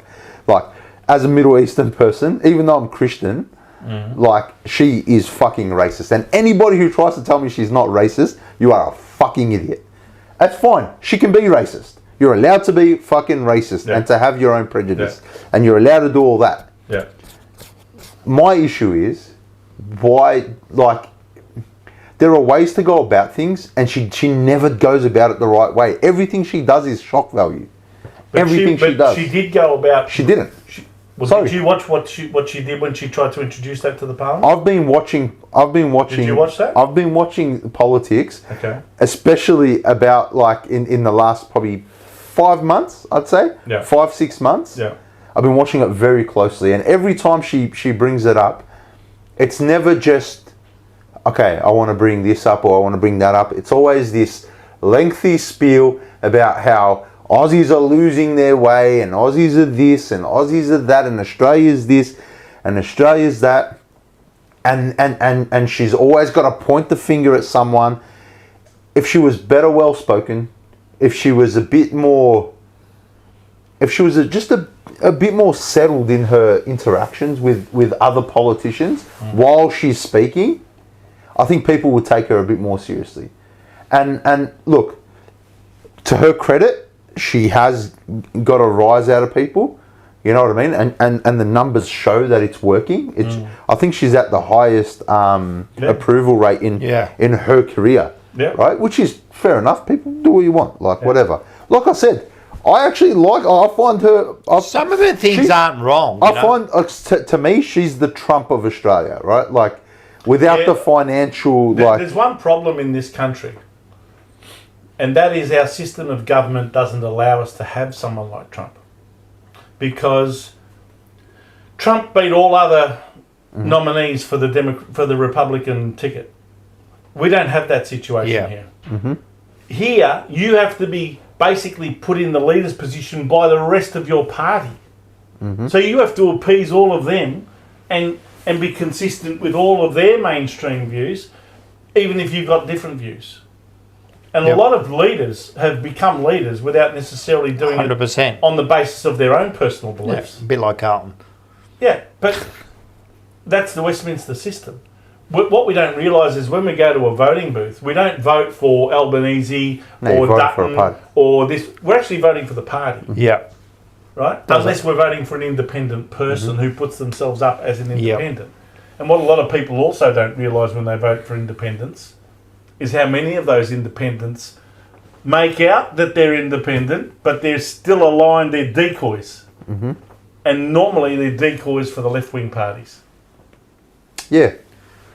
as a Middle Eastern person, even though I'm Christian, like she is fucking racist. And anybody who tries to tell me she's not racist, you are a fucking idiot. That's fine. She can be racist. You're allowed to be fucking racist and to have your own prejudice. And you're allowed to do all that. Yeah. My issue is why, like, there are ways to go about things, and she never goes about it the right way. Everything she does is shock value. But Everything she does. She did go about. She didn't. Did you watch what she did when she tried to introduce that to the Parliament? I've been watching. Did you watch that? I've been watching politics. Okay. Especially about like in the last probably 5 months, I'd say. Yeah. 5-6 months. Yeah. I've been watching it very closely, and every time she brings it up, it's never just, okay, I want to bring this up or I want to bring that up. It's always this lengthy spiel about how Aussies are losing their way and Aussies are this and Aussies are that and Australia's this and Australia's that. And she's always got to point the finger at someone. If she was better well-spoken, if she was a bit more, if she was just a bit more settled in her interactions with other politicians while she's speaking, I think people would take her a bit more seriously. And look, to her credit, she has got a rise out of people. You know what I mean? And the numbers show that it's working. I think she's at the highest approval rate in her career. Yeah. Right? Which is fair enough. People do what you want. Like, whatever. Like I said, I find her... Some of her things aren't wrong. I find, to me, she's the Trump of Australia, right? Like, without the financial... There's one problem in this country, and that is our system of government doesn't allow us to have someone like Trump. Because Trump beat all other nominees for the Republican ticket. We don't have that situation here. Here, you have to be basically put in the leader's position by the rest of your party. So you have to appease all of them and be consistent with all of their mainstream views, even if you've got different views. And a lot of leaders have become leaders without necessarily doing 100%. it on the basis of their own personal beliefs. A bit like Carlton. Yeah, but that's the Westminster system. What we don't realise is when we go to a voting booth, we don't vote for Albanese or Dutton or this. We're actually voting for the party. Yeah. Right? Unless we're voting for an independent person who puts themselves up as an independent. And what a lot of people also don't realise when they vote for independents is how many of those independents make out that they're independent, but they're still aligned, they're decoys. Mm-hmm. And normally they're decoys for the left-wing parties. Yeah.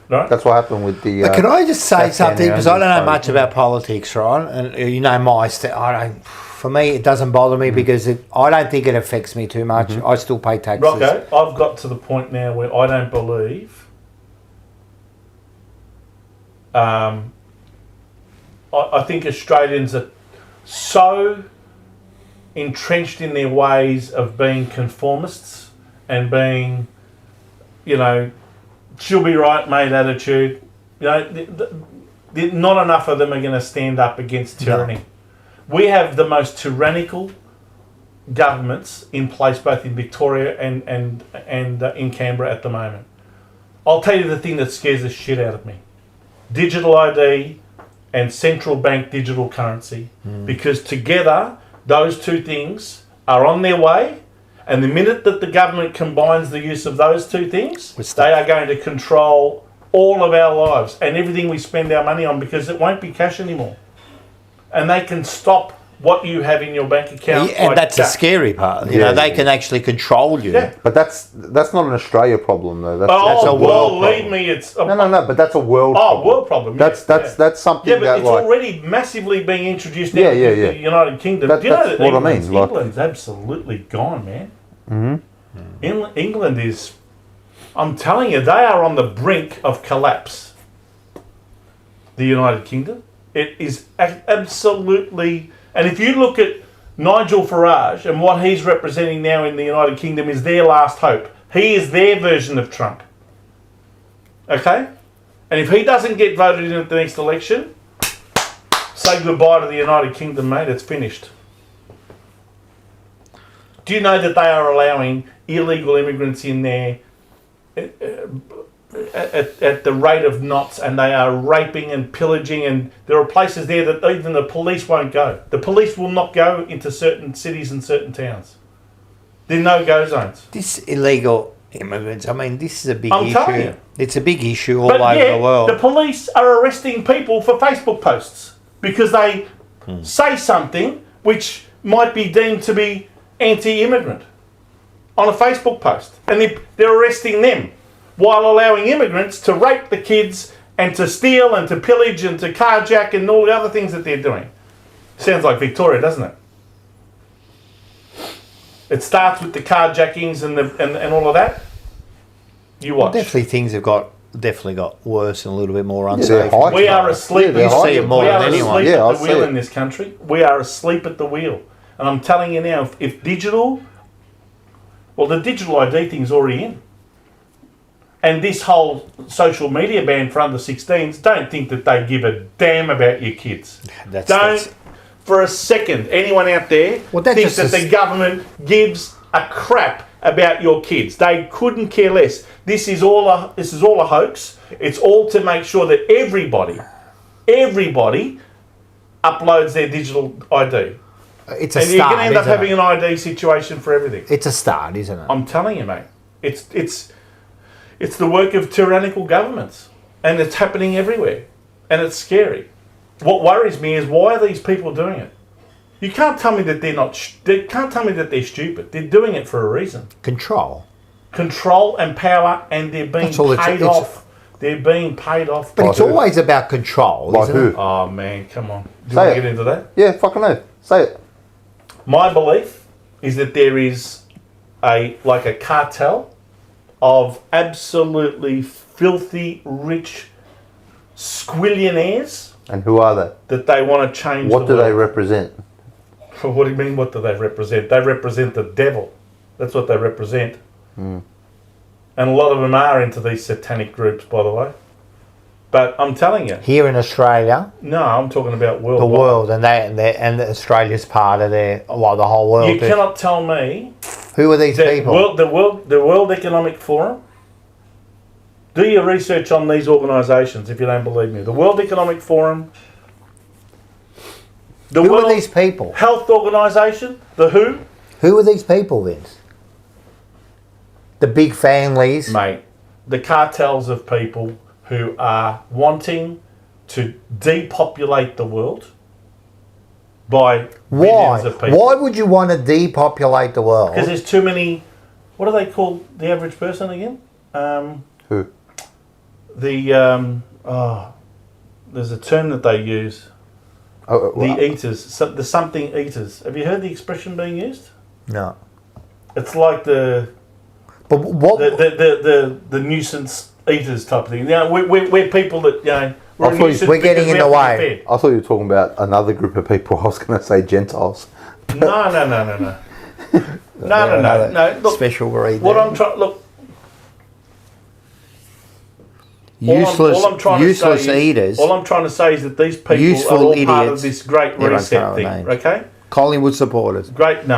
Right? That's what happened with the... But can I just say Afghan something? Because I don't know party. much about politics, right? And you know for me, it doesn't bother me because I don't think it affects me too much. I still pay taxes. Rocco, I've got to the point now where I don't believe... I think Australians are so entrenched in their ways of being conformists and being, she'll be right, mate attitude. Not enough of them are going to stand up against tyranny. No. We have the most tyrannical governments in place both in Victoria and in Canberra at the moment. I'll tell you the thing that scares the shit out of me. Digital ID and central bank digital currency. Because together, those two things are on their way, and the minute that the government combines the use of those two things, they are going to control all of our lives and everything we spend our money on, because it won't be cash anymore. And they can stop what you have in your bank account. And that's the scary part. You know, they can actually control you. Yeah. But that's not an Australia problem, though. That's a world believe problem. me, it's... No, but that's a world problem. world problem, That's something but that, it's already massively being introduced now in the United Kingdom. Do you know that England's absolutely gone, man. Mm-hmm. England is... I'm telling you, they are on the brink of collapse. The United Kingdom. It is absolutely... And if you look at Nigel Farage and what he's representing now in the United Kingdom is their last hope. He is their version of Trump. Okay? And if he doesn't get voted in at the next election, say goodbye to the United Kingdom, mate. It's finished. Do you know that they are allowing illegal immigrants in there at the rate of knots, and they are raping and pillaging, and there are places there that even the police won't go. The police will not go into certain cities and certain towns. There are no-go zones. This illegal immigrants, I mean, this is a big issue. Telling you. It's a big issue all over the world. The police are arresting people for Facebook posts because they say something which might be deemed to be anti-immigrant on a Facebook post. And they're arresting them, while allowing immigrants to rape the kids and to steal and to pillage and to carjack and all the other things that they're doing. Sounds like Victoria, doesn't it? It starts with the carjackings and all of that. You watch. Well, definitely things have got worse and a little bit more unsafe. We are asleep. You see it more than anyone. Asleep at the wheel in this country. We are asleep at the wheel. And I'm telling you now, if digital... Well, the digital ID thing's already in. And this whole social media ban for under 16s, don't think that they give a damn about your kids. Don't for a second, anyone out there thinks that the government gives a crap about your kids. They couldn't care less. This is all a hoax. It's all to make sure that everybody uploads their digital ID. It's a and start, you're going to end up having an ID situation for everything. It's a start, isn't it? I'm telling you, mate. It's the work of tyrannical governments, and it's happening everywhere, and it's scary. What worries me is, why are these people doing it? You can't tell me that can't tell me that they're stupid. They're doing it for a reason. Control And power, and they're being paid off. They're being paid off. But it's always about control, isn't it? Oh man, come on. Do you want to get into that? Yeah, fucking no. Say it. My belief is that there is a cartel of absolutely filthy, rich squillionaires. And who are they? That they want to change What do they represent? What do you mean, what do they represent? They represent the devil. That's what they represent. And a lot of them are into these satanic groups, by the way. But I'm telling you. Here in Australia? No, I'm talking about worldwide. The world, and Australia's part of the whole world. You cannot tell me... Who are these people? The World Economic Forum. Do your research on these organisations if you don't believe me. The World Economic Forum. Who are these people? Health Organisation. The WHO. Who are these people, Vince? The big families. Mate, the cartels of people who are wanting to depopulate the world by Why? billions of people. Why would you want to depopulate the world? Because there's too many. What do they call the average person again? Who? There's a term that they use. Oh, The eaters, the something eaters. Have you heard the expression being used? No. It's like the nuisance eaters type of thing. You know, we're people that, you know, we're getting in the way. I thought you were talking about another group of people. I was going to say Gentiles. No. No. Look, special breed. what I'm trying look. Useless, all I'm trying useless to say eaters. Is, all I'm trying to say is that these people Useful are all idiots. part of this great Everyone's reset got thing. names. Okay. Collingwood supporters. Great. No.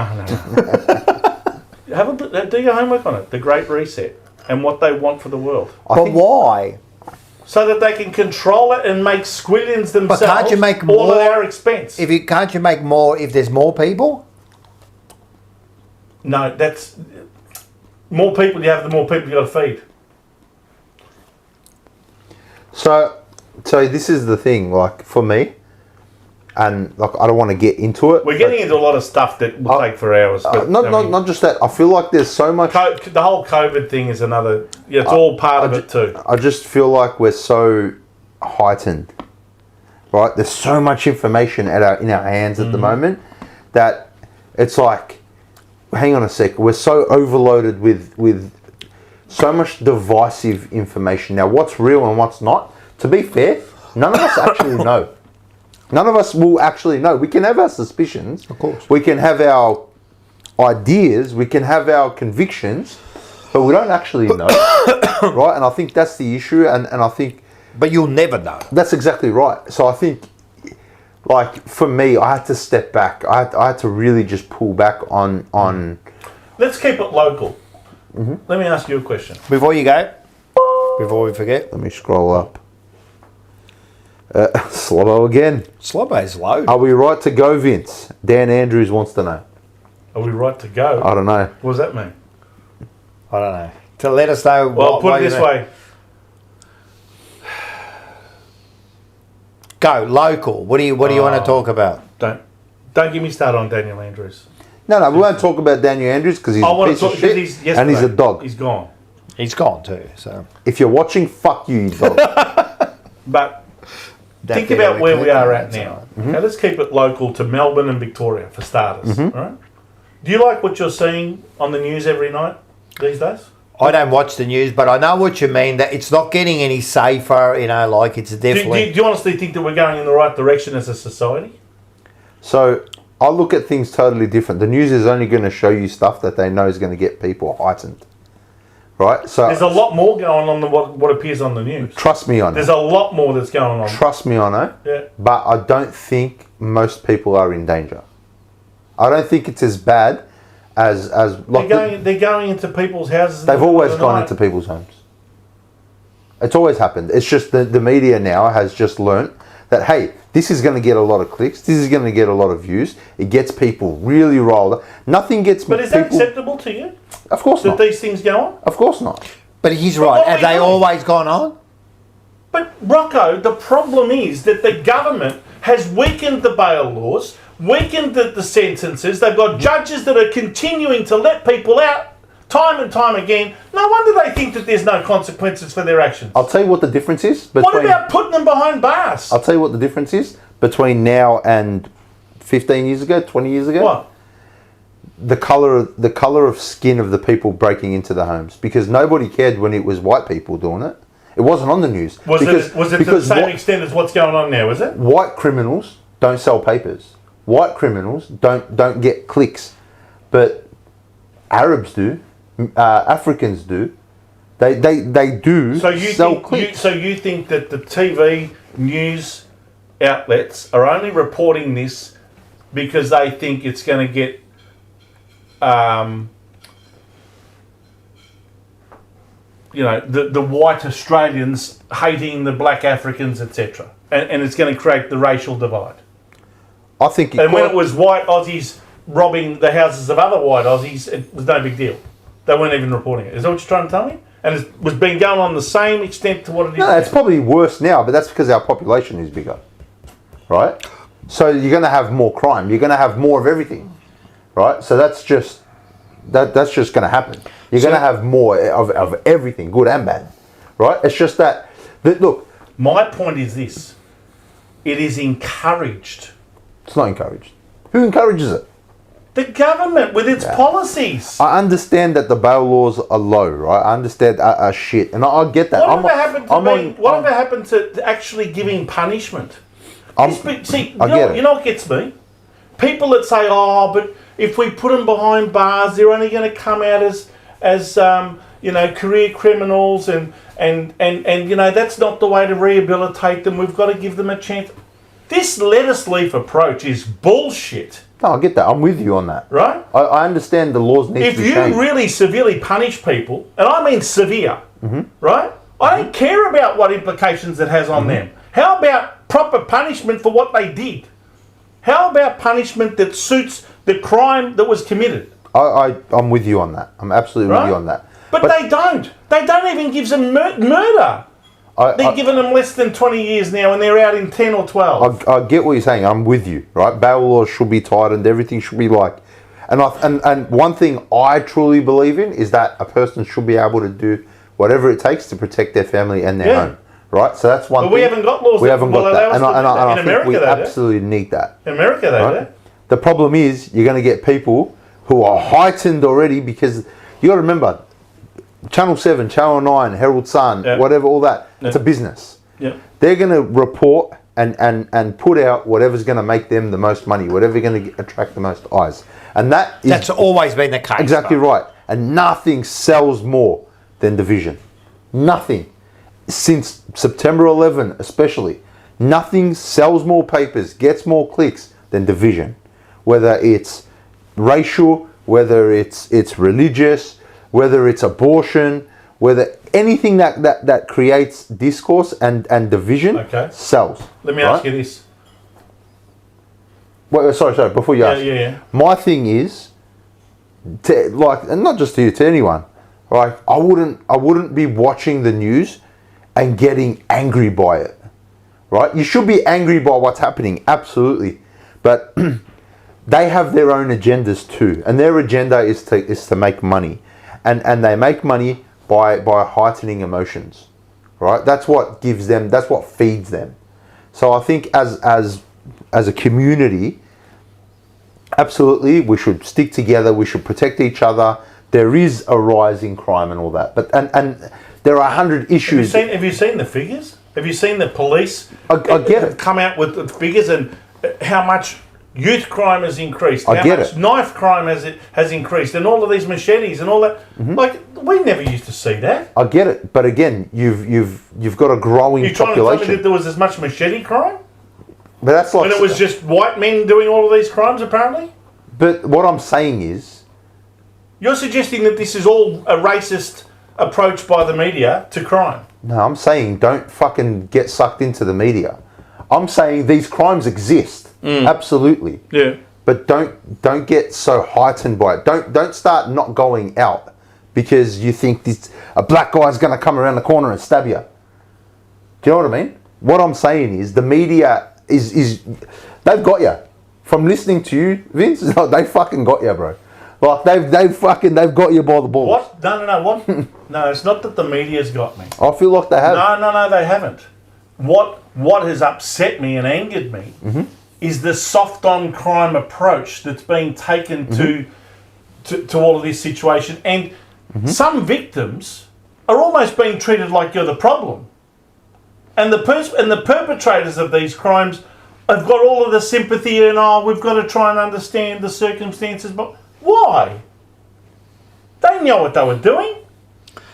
Do your homework on it. The Great Reset and what they want for the world, But why? so that they can control it and make squillions themselves. can't you make all more at our expense? Can't you make more if there's more people? No, that's more people. You have, the more people you got to feed. So this is the thing, like, for me, and like, I don't want to get into it. We're getting into a lot of stuff that will take for hours. But, not just that. I feel like there's so much. The whole COVID thing is another. Yeah, it's all part of it too. I just feel like we're so heightened, right? There's so much information in our hands at the moment that it's like, hang on a sec, we're so overloaded with so much divisive information. Now, what's real and what's not? To be fair, none of us actually know. None of us will actually know. We can have our suspicions. Of course. We can have our ideas. We can have our convictions. But we don't actually know. Right? And I think that's the issue. And I think... But you'll never know. That's exactly right. So I think, like, for me, I had to step back. I had to really just pull back on... Let's keep it local. Let me ask you a question. Before you go, before we forget, Let me scroll up. Slobbo again. Slobbo's low. Are we right to go, Vince? Dan Andrews wants to know. Are we right to go? I don't know. What does that mean? I don't know. To let us know. Well, put it this way. Go local. What do you want to talk about? Don't get me started on Daniel Andrews. No, we won't talk about Daniel Andrews because he's a piece of shit and he's a dog. He's gone. He's gone too. So If you're watching, fuck you, you dog. But think about where we are at now. Now, let's keep it local to Melbourne and Victoria for starters. All right? Do you like what you're seeing on the news every night these days? I don't watch the news, but I know what you mean. That it's not getting any safer. You know, like it's definitely. Do you honestly think that we're going in the right direction as a society? So I look at things totally different. The news is only going to show you stuff that they know is going to get people heightened. Right? So There's a lot more going on than what appears on the news. trust me on it. There's a lot more that's going on. Trust me on it. Yeah. But I don't think most people are in danger. I don't think it's as bad as like They're going into people's houses. they've always gone into people's homes. It's always happened. It's just the media now has just learnt that, hey, this is going to get a lot of clicks. This is going to get a lot of views. It gets people really rolled up. Nothing gets But is that acceptable to you? Of course That not. these things go on? Of course not. But he's But right. what Have we they know- always gone on? But Rocco, the problem is that the government has weakened the bail laws, weakened the sentences. They've got judges that are continuing to let people out time and time again. No wonder they think that there's no consequences for their actions. I'll tell you what the difference is. What about putting them behind bars? I'll tell you what the difference is between now and 15 years ago, 20 years ago. What? The colour of skin of the people breaking into the homes, because nobody cared when it was white people doing it. It wasn't on the news. Was it to the same extent as what's going on now, is it? White criminals don't sell papers. White criminals don't get clicks, but Arabs do. Africans do. They do sell clicks. So you think that the TV news outlets are only reporting this because they think it's going to get the white Australians hating the black Africans, etc., and it's going to create the racial divide. I think. And when it was white Aussies robbing the houses of other white Aussies, it was no big deal. They weren't even reporting it. Is that what you're trying to tell me? and it was been going on the same extent to what it is. No, it's probably worse now, but that's because our population is bigger, right? So you're going to have more crime. You're going to have more of everything, right? So that's just that's just going to happen. You're going to have more of everything, good and bad, right? It's just that look. My point is this: it is encouraged. It's not encouraged. Who encourages it? The government with its policies. I understand that the bail laws are low, right? I understand are shit, and I get that. Whatever happened to actually giving punishment? See, you know what gets me? People that say, "Oh, but if we put them behind bars, they're only going to come out as career criminals, and that's not the way to rehabilitate them. We've got to give them a chance." This lettuce leaf approach is bullshit. No, I get that. I'm with you on that. Right? I understand the laws need to be changed. If you really severely punish people, and I mean severe, right? I don't care about what implications it has on them. How about proper punishment for what they did? How about punishment that suits the crime that was committed? I'm with you on that. I'm absolutely with you on that. But they don't. They don't even give them murder. They're giving them less than 20 years now, and they're out in 10 or 12. I get what you're saying. I'm with you, right? Bail laws should be tightened. Everything should be like... And one thing I truly believe in is that a person should be able to do whatever it takes to protect their family and their home, right? So that's one thing. But we haven't got laws we haven't got that. And I think America, we absolutely need that. In America, they do. The problem is you're going to get people who are heightened already because you got to remember... Channel 7, Channel 9, Herald Sun, whatever, all that. It's a business. Yeah. They're going to report and put out whatever's going to make them the most money, whatever's going to attract the most eyes. And that's always been the case. Exactly right. And nothing sells more than division. Nothing. Since September 11 especially, nothing sells more papers, gets more clicks than division. Whether it's racial, whether it's religious, whether it's abortion, whether anything that creates discourse and division sells. Let me ask you this. Wait, sorry, before you ask. Yeah. My thing is, and not just to you, to anyone, right? I wouldn't be watching the news and getting angry by it, right? You should be angry by what's happening, absolutely. But they have their own agendas too, and their agenda is to make money. And they make money by heightening emotions, right? That's what gives them. That's what feeds them. So I think as a community, absolutely, we should stick together. We should protect each other. There is a rise in crime and all that, but and there are 100 issues. Have you seen the figures? Have you seen the police? I get it. Come out with the figures and how much youth crime has increased. I get it. Knife crime has increased, and all of these machetes and all that. Like we never used to see that. I get it, but again, you've got a growing You're trying population. to tell me that there was as much machete crime, but that's like. and it was just white men doing all of these crimes, apparently. But what I'm saying is, you're suggesting that this is all a racist approach by the media to crime. No, I'm saying don't fucking get sucked into the media. I'm saying these crimes exist. Absolutely. Yeah. But don't get so heightened by it. Don't start not going out because you think a black guy's going to come around the corner and stab you. Do you know what I mean? What I'm saying is the media is they've got you. From listening to you, Vince, they fucking got you, bro. Like they've got you by the balls. What? No. What? No, it's not that the media's got me. I feel like they have. No, they haven't. What has upset me and angered me is the soft on crime approach that's being taken to all of this situation, and some victims are almost being treated like you're the problem, and the perpetrators of these crimes have got all of the sympathy and we've got to try and understand the circumstances, but why? They know what they were doing.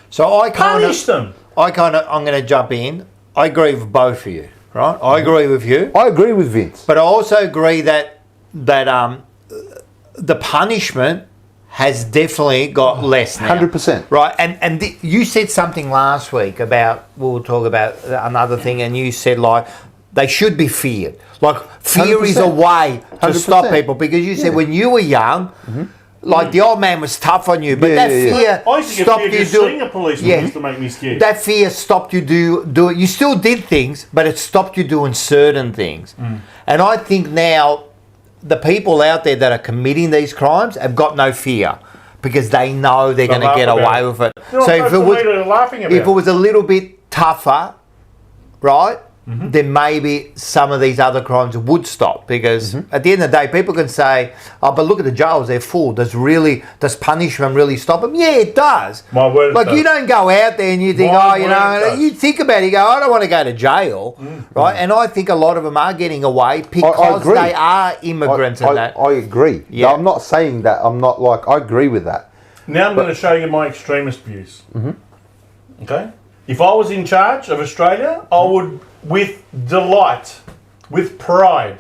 So I punish them. I'm going to jump in. I agree with both of you, right? I agree with you. I agree with Vince. But I also agree that the punishment has definitely got less now. 100%. Right, and you said something last week about, we'll talk about another thing, and you said like, they should be feared. Like fear 100%. is a way to 100%. stop people, because you said when you were young, Like the old man was tough on you, but that fear I used to get stopped fear you just seeing a policeman used to make me scared. That fear stopped you do it. You still did things, but it stopped you doing certain things. And I think now the people out there that are committing these crimes have got no fear because they know they're going to get away with it. So if it was a little bit tougher, right? Then maybe some of these other crimes would stop because at the end of the day, people can say, "Oh, but look at the jails; they're full. Does punishment really stop them?" Yeah, it does. My word, like you don't go out there and you think, you think about it. You go, "I don't want to go to jail," right? And I think a lot of them are getting away because they are immigrants and that. I agree. Yeah. No, I'm not saying that. I'm not like I agree with that. Now I'm going to show you my extremist views. Okay, if I was in charge of Australia, I would, with delight, with pride,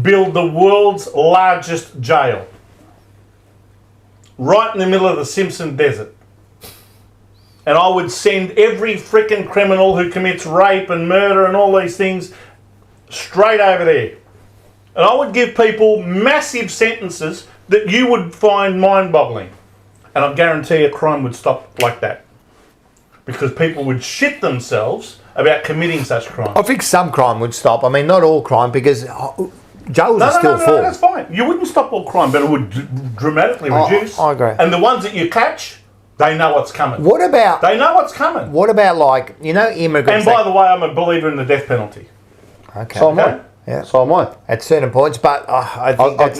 build the world's largest jail right in the middle of the Simpson Desert. And I would send every freaking criminal who commits rape and murder and all these things straight over there. And I would give people massive sentences that you would find mind-boggling. And I guarantee a crime would stop like that. Because people would shit themselves about committing such crimes. I think some crime would stop. I mean, not all crime because jails are still full. No, that's fine. You wouldn't stop all crime, but it would dramatically reduce. I agree. And the ones that you catch, they know what's coming. What about... They know what's coming. What about, like, immigrants... And by the way, I'm a believer in the death penalty. Okay. So am I. Yeah. So am I. At certain points, but I think that's...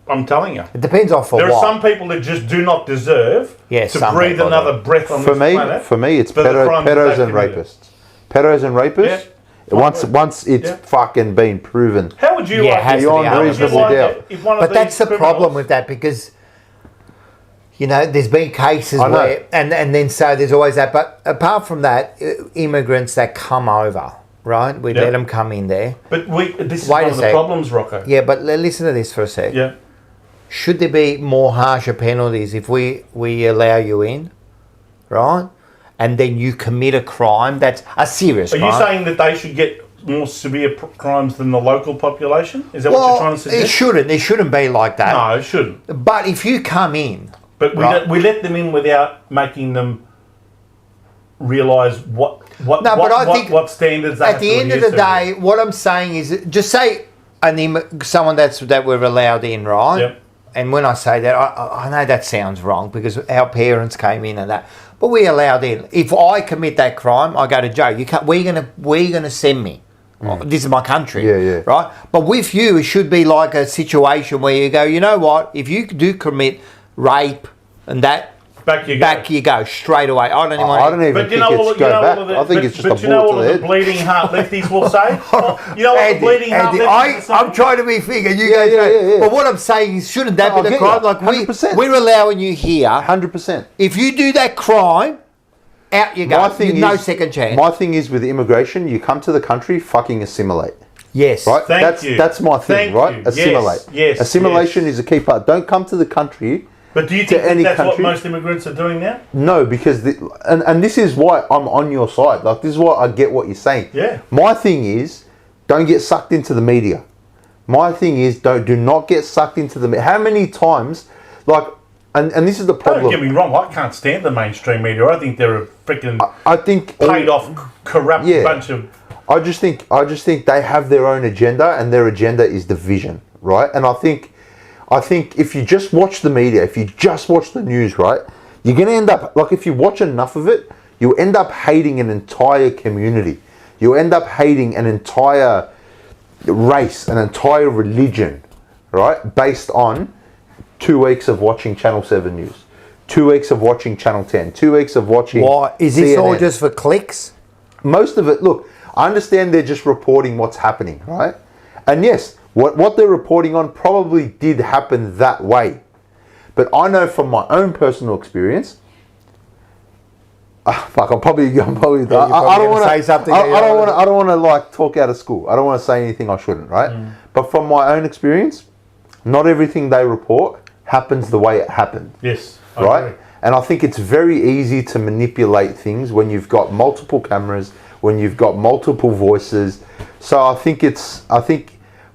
I'm telling you. It depends on There are some people that just do not deserve to breathe another breath on this planet. For me, it's pedos and rapists. Pedos and rapists. Yeah. Once it's fucking been proven. How would you like beyond reasonable doubt? But that's the problem with that because, there's been cases where, and then so there's always that. But apart from that, immigrants that come over, right? We let them come in there. But this is one of the problems, Rocco. Yeah, but listen to this for a sec. Yeah. Should there be more harsher penalties if we allow you in, right? And then you commit a crime that's a serious crime. Are you saying that they should get more severe crimes than the local population? Is that what you're trying to suggest? It shouldn't be like that. No, it shouldn't. But if you come in... But we let them in without making them realise what standards they have to adhere to. At the end of the day, what I'm saying is, just say someone that we're allowed in, right? Yep. And when I say that, I know that sounds wrong because our parents came in and that, but we allowed in. If I commit that crime, I go to jail. You can't. We're gonna send me. This is my country, right? But with you, it should be like a situation where you go, you know what? If you do commit rape and that, back you go straight away. I don't even think it's go back. I think it's just a bullet to the head. But you know what the bleeding heart lefties will say? You know what the bleeding heart lefties will say? I'm trying to be figure. Yeah. But what I'm saying is, shouldn't that be the crime? Like 100%. We're allowing you here. 100%. If you do that crime, out you go. No second chance. My thing is with immigration, you come to the country, fucking assimilate. Yes. Right? That's my thing, right? Assimilate. Yes. Assimilation is a key part. Don't come to the country. But do you think that's what most immigrants are doing now? No, because and this is why I'm on your side. Like, this is why I get what you're saying. Yeah. My thing is, don't get sucked into the media. My thing is, do not get sucked into the media. How many times, like, and this is the problem. Don't get me wrong, I can't stand the mainstream media. I think they're a freaking paid off, corrupt bunch of... I just think they have their own agenda, and their agenda is division, right? And I think if you just watch the media, if you just watch the news, right, you're going to end up, like, if you watch enough of it, you end up hating an entire community. You end up hating an entire race, an entire religion, right, based on 2 weeks of watching Channel 7 News, 2 weeks of watching Channel 10, 2 weeks of watching Why? Is this all just for clicks? Most of it, look, I understand they're just reporting what's happening, right? And yes, what they're reporting on probably did happen that way. But I know from my own personal experience, I don't want to say something. I don't want to like talk out of school. I don't want to say anything I shouldn't, right? But from my own experience, not everything they report happens the way it happened. Yes. Right? Agree. And I think it's very easy to manipulate things when you've got multiple cameras, when you've got multiple voices. So I think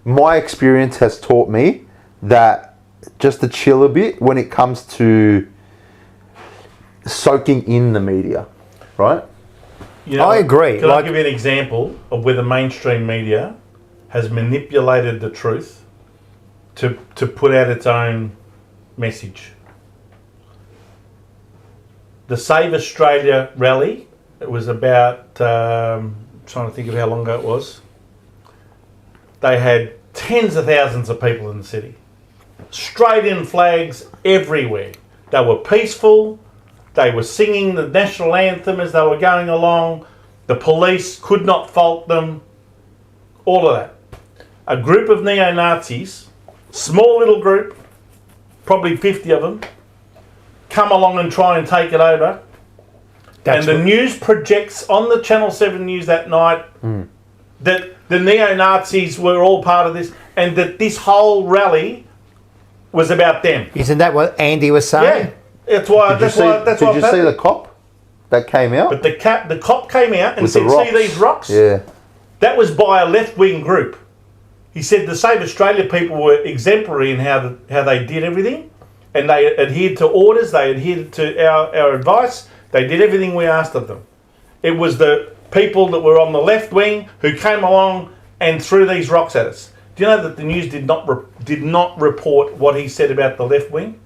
my experience has taught me that just to chill a bit when it comes to soaking in the media, right? You know, I agree. Can I give you an example of where the mainstream media has manipulated the truth to put out its own message? The Save Australia rally, it was about, trying to think of how long ago it was. They had tens of thousands of people in the city. Straight in flags everywhere. They were peaceful. They were singing the national anthem as they were going along. The police could not fault them. All of that. A group of neo-Nazis, small little group, probably 50 of them, come along and try and take it over. And the news projects on the Channel 7 news that night that the neo-Nazis were all part of this and that this whole rally was about them. Isn't that what Andy was saying? Yeah. That's why. Did you see the cop that came out? But the cop came out and With said, the rocks. "See these rocks? Yeah. That was by a left-wing group." He said the Save Australia people were exemplary in how they did everything, and they adhered to orders. They adhered to our advice. They did everything we asked of them. It was the people that were on the left wing who came along and threw these rocks at us. Do you know that the news did not report what he said about the left wing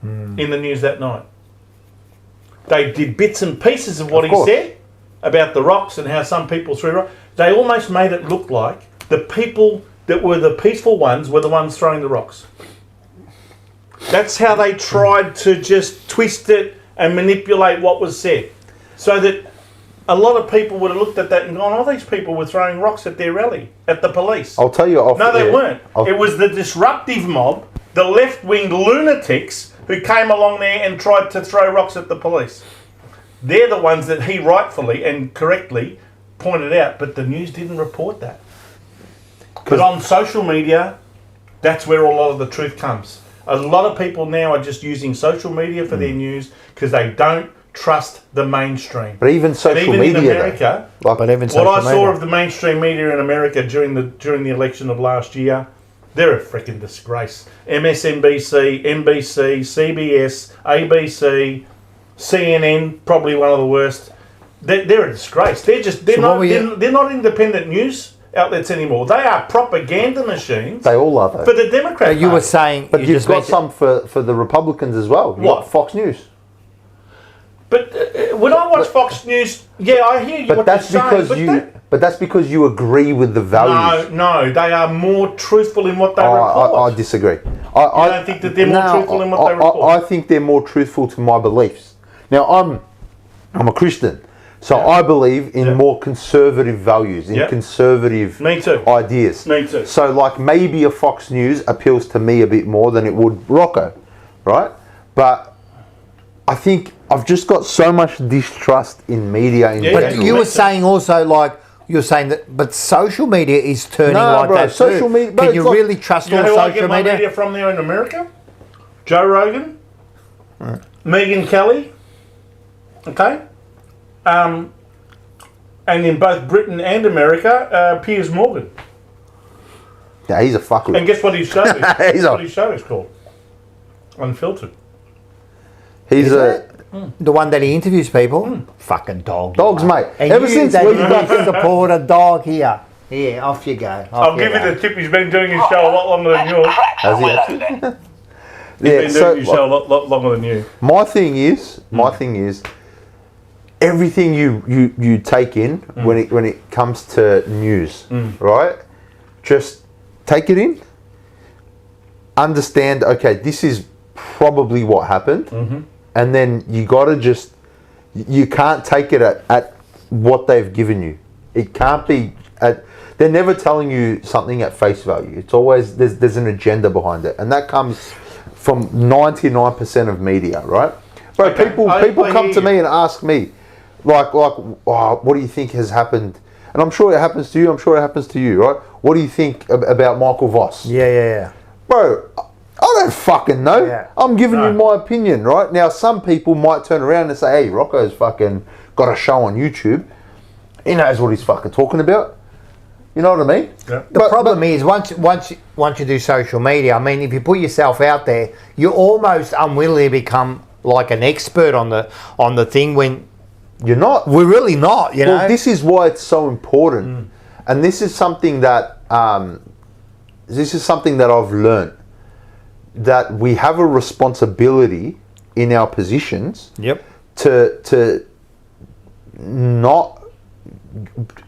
in the news that night? They did bits and pieces of what he said about the rocks and how some people threw rocks. They almost made it look like the people that were the peaceful ones were the ones throwing the rocks. That's how they tried to just twist it and manipulate what was said. So that a lot of people would have looked at that and gone, "Oh, these people were throwing rocks at their rally, at the police." I'll tell you off. No, they weren't. It was the disruptive mob, the left-wing lunatics who came along there and tried to throw rocks at the police. They're the ones that he rightfully and correctly pointed out, but the news didn't report that. But on social media, that's where a lot of the truth comes. A lot of people now are just using social media for their news because they don't trust the mainstream. But even social and even media, in America, though, But even what social I saw media. of the mainstream media in America during the election of last year, they're a freaking disgrace. MSNBC, NBC, CBS, ABC, CNN, probably one of the worst. They're a disgrace. They're not independent news outlets anymore. They are propaganda machines they all are though. for the Democrat You were Party. saying, But you you've just got mentioned- some for the Republicans as well. You've What? got Fox News. But when I watch Fox News, yeah, I hear you. But what that's you're saying, because but that's because you agree with the values. No, they are more truthful in what they report. I disagree. I don't think that they're more truthful in what they report. I think they're more truthful to my beliefs. Now I'm a Christian, so I believe in more conservative values, in conservative Me too. ideas. Me too. So like maybe a Fox News appeals to me a bit more than it would Rocco, right? But I think I've just got so much distrust in media in Yeah, But general. you were saying also, like, you're saying that, but social media is turning like bro, that social too. media- bro, Can it's you like- really trust You know all who I get social my media? media from there in America? Joe Rogan, Megyn Kelly, okay? And in both Britain and America, Piers Morgan. Yeah, he's a fucker. And guess what his show is? Guess He's a- what his show is called? Unfiltered. He's a The one that he interviews people? Fucking dog. dogs, mate. And Ever you since that we you support a dog here. Here, off you go. I'll give you the tip. He's been doing his show a lot longer than yours. has he actually? He's Yeah. been So doing his show a lot longer than you. my thing is, everything you take in when it comes to news, right? Just take it in. Understand. Okay, this is probably what happened, and then you gotta you can't take it at what they've given you. It can't be at. They're never telling you something at face value. It's always there's an agenda behind it, and that comes from 99% of media, right? But Okay, people I come hear to you. me and ask me, like, oh, what do you think has happened? And I'm sure it happens to you. I'm sure it happens to you, right? What do you think about Michael Voss? Yeah. Bro, I don't fucking know. Yeah. I'm giving No. you my opinion, right? Now, some people might turn around and say, hey, Rocco's fucking got a show on YouTube. He knows what he's fucking talking about. You know what I mean? Yeah. The problem is once you do social media, I mean, if you put yourself out there, you almost unwillingly become like an expert on the thing when you're not. we're really not. You know, Well, this is why it's so important, and this is something that I've learnt, that we have a responsibility in our positions. Yep. To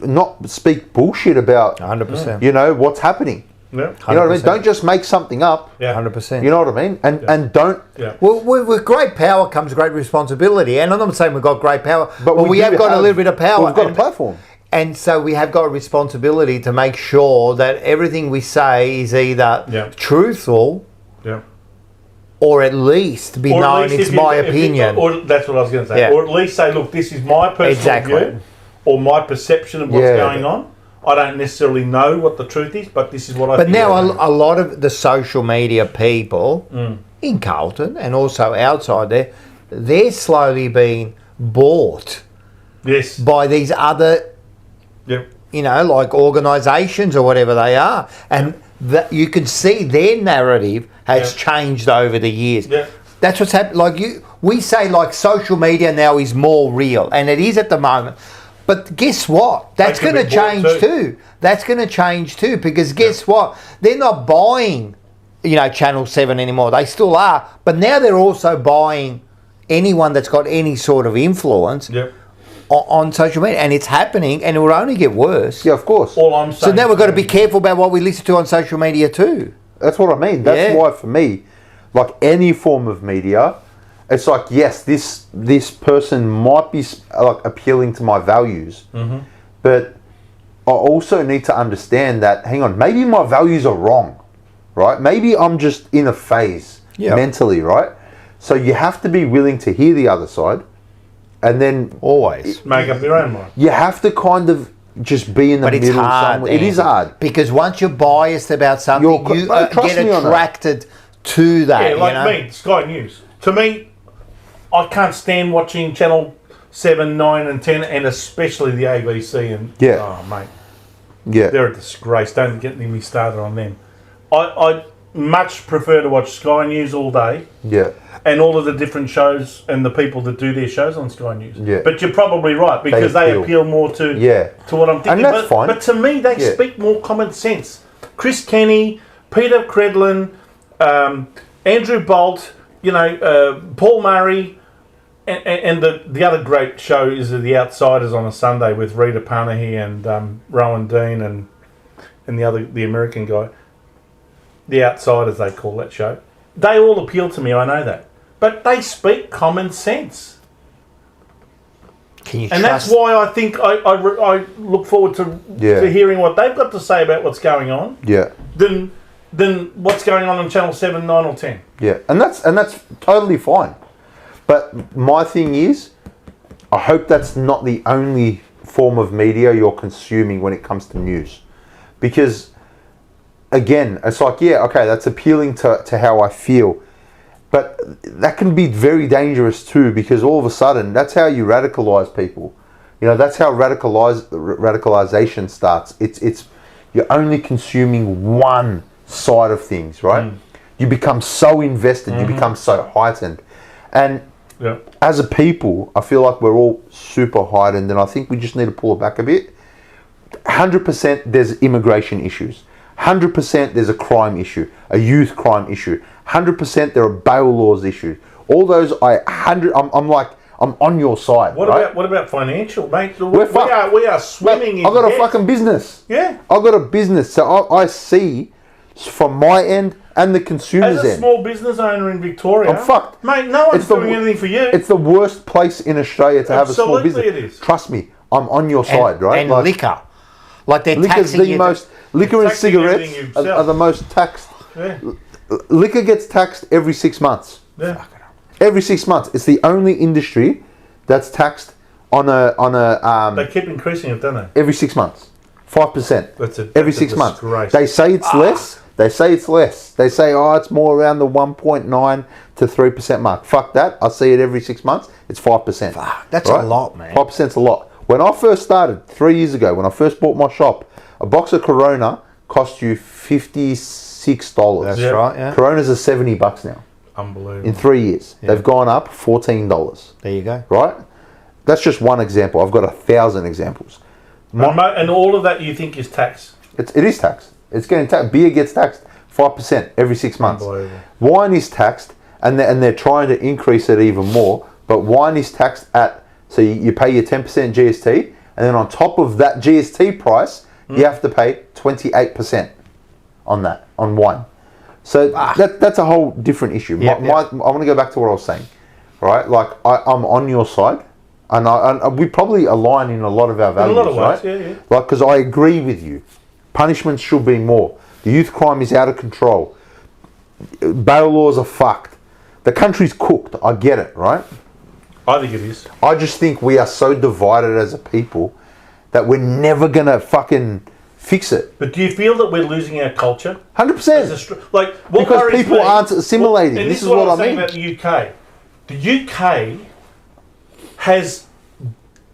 not speak bullshit about 100%. you know what's happening. Yeah. You know what I mean? 100%. Don't just make something up. Yeah. 100%. You know what I mean? And don't. Yeah. Well, with great power comes great responsibility, and I'm not saying we've got great power, but we do have got a little bit of power. We've got a platform. And so we have got a responsibility to make sure that everything we say is either Yeah. truthful Yeah. or at least be Or at known least it's if you- my if you- opinion. or that's what I was going to say. Yeah. Or at least say, look, this is my personal Exactly. view or my perception of what's Yeah. going on. I don't necessarily know what the truth is, but this is what I But think. now a lot of the social media people in Carlton and also outside there, they're slowly being bought Yes. by these other, Yeah. you know, like organisations or whatever they are, and that you can see their narrative has changed over the years. Yeah. That's what's happened. Like we say, like social media now is more real, and it is at the moment. But guess what? That's They going can to be bought change too. That's going to change too, because guess what? They're not buying, you know, Channel 7 anymore. They still are, but now they're also buying anyone that's got any sort of influence Yeah. on social media, and it's happening, and it will only get worse. Yeah, of course. All I'm So saying. now we've got to be careful about what we listen to on social media too. That's what I mean. That's Yeah. why for me, like any form of media, it's like, yes, this person might be like appealing to my values, but I also need to understand that, hang on, maybe my values are wrong, right? Maybe I'm just in a phase mentally, right? So you have to be willing to hear the other side, and then Always. Make up your own mind. you have to kind of just be in the But it's middle hard. somewhere. It is Andy, hard. because once you're biased about something, You're- you bro, trust get me on that. attracted to that. Yeah, like you know? me, Sky News. To me, I can't stand watching Channel 7, 9 and 10, and especially the ABC. And Yeah. Oh, mate. Yeah. They're a disgrace. Don't get me started on them. I much prefer to watch Sky News all day Yeah. and all of the different shows and the people that do their shows on Sky News. Yeah. But you're probably right, because they appeal more to what I'm thinking. And that's fine. But to me, they speak more common sense. Chris Kenny, Peter Credlin, Andrew Bolt, you know, Paul Murray, and the other great show is The Outsiders on a Sunday with Rita Panahi and Rowan Dean and the American guy. The Outsiders, they call that show. They all appeal to me, I know that. But they speak common sense. Can you And trust? that's why I think I look forward to hearing what they've got to say about what's going on Yeah. than what's going on Channel 7, 9 or 10. Yeah. And that's totally fine. But my thing is, I hope that's not the only form of media you're consuming when it comes to news. Because, again, it's like, yeah, okay, that's appealing to how I feel. But that can be very dangerous too, because all of a sudden, that's how you radicalize people. You know, that's how radicalization starts. It's you're only consuming one side of things, right? You become so invested, you become so heightened. And as a people, I feel like we're all super heightened, and I think we just need to pull it back a bit. 100% there's immigration issues. 100% there's a crime issue, a youth crime issue. 100% there are bail laws issues. All those, I'm on your side. What about financial, mate? We're fucked. We are swimming in I've got debt. a fucking business. Yeah. I've got a business, so I see from my end and the consumer's As a end. small business owner in Victoria, I'm fucked. Mate, no one's It's the doing anything for you. It's the worst place in Australia to have a small Absolutely business. it is. Trust me, I'm on your side, right? And liquor. Like they're Liquor's taxing the you. most. Liquor and taxing cigarettes everything you are the most taxed. Yeah. Liquor gets taxed every 6 months. Yeah. Every 6 months, it's the only industry that's taxed on They keep increasing it, don't they? every 6 months, 5%. Every 6 months. disgrace. They say it's less. They say it's less. They say, it's more around the 1.9 to 3% mark. Fuck that. I see it every 6 months. It's 5%. Fuck, that's a lot, man. 5%'s a lot. When I first started 3 years ago, when I first bought my shop, A box of Corona cost you $56. That's Yeah. right, yeah. Coronas are $70 now. Unbelievable. In 3 years. They've gone up $14, There you go. right? That's just one example. I've got 1,000 examples. And all of that you think is tax. It is taxed. It's getting taxed. Beer gets taxed 5% every 6 months. Unbelievable. Wine is taxed, and they're trying to increase it even more. But wine is taxed at, so you pay your 10% GST, and then on top of that GST price, you have to pay 28% on that, on wine. So that's a whole different issue. Yep, I want to go back to what I was saying, right? Like, I'm on your side, and we probably align in a lot of our values, In a lot of ways, right? yeah. Like, because I agree with you. Punishments should be more. The youth crime is out of control. Bail laws are fucked. The country's cooked. I get it, right? I think it is. I just think we are so divided as a people that we're never going to fucking fix it. But do you feel that we're losing our culture? 100%. Like, what Because worries people me- aren't assimilating. and This is what what I'm I saying mean. about the UK. The UK has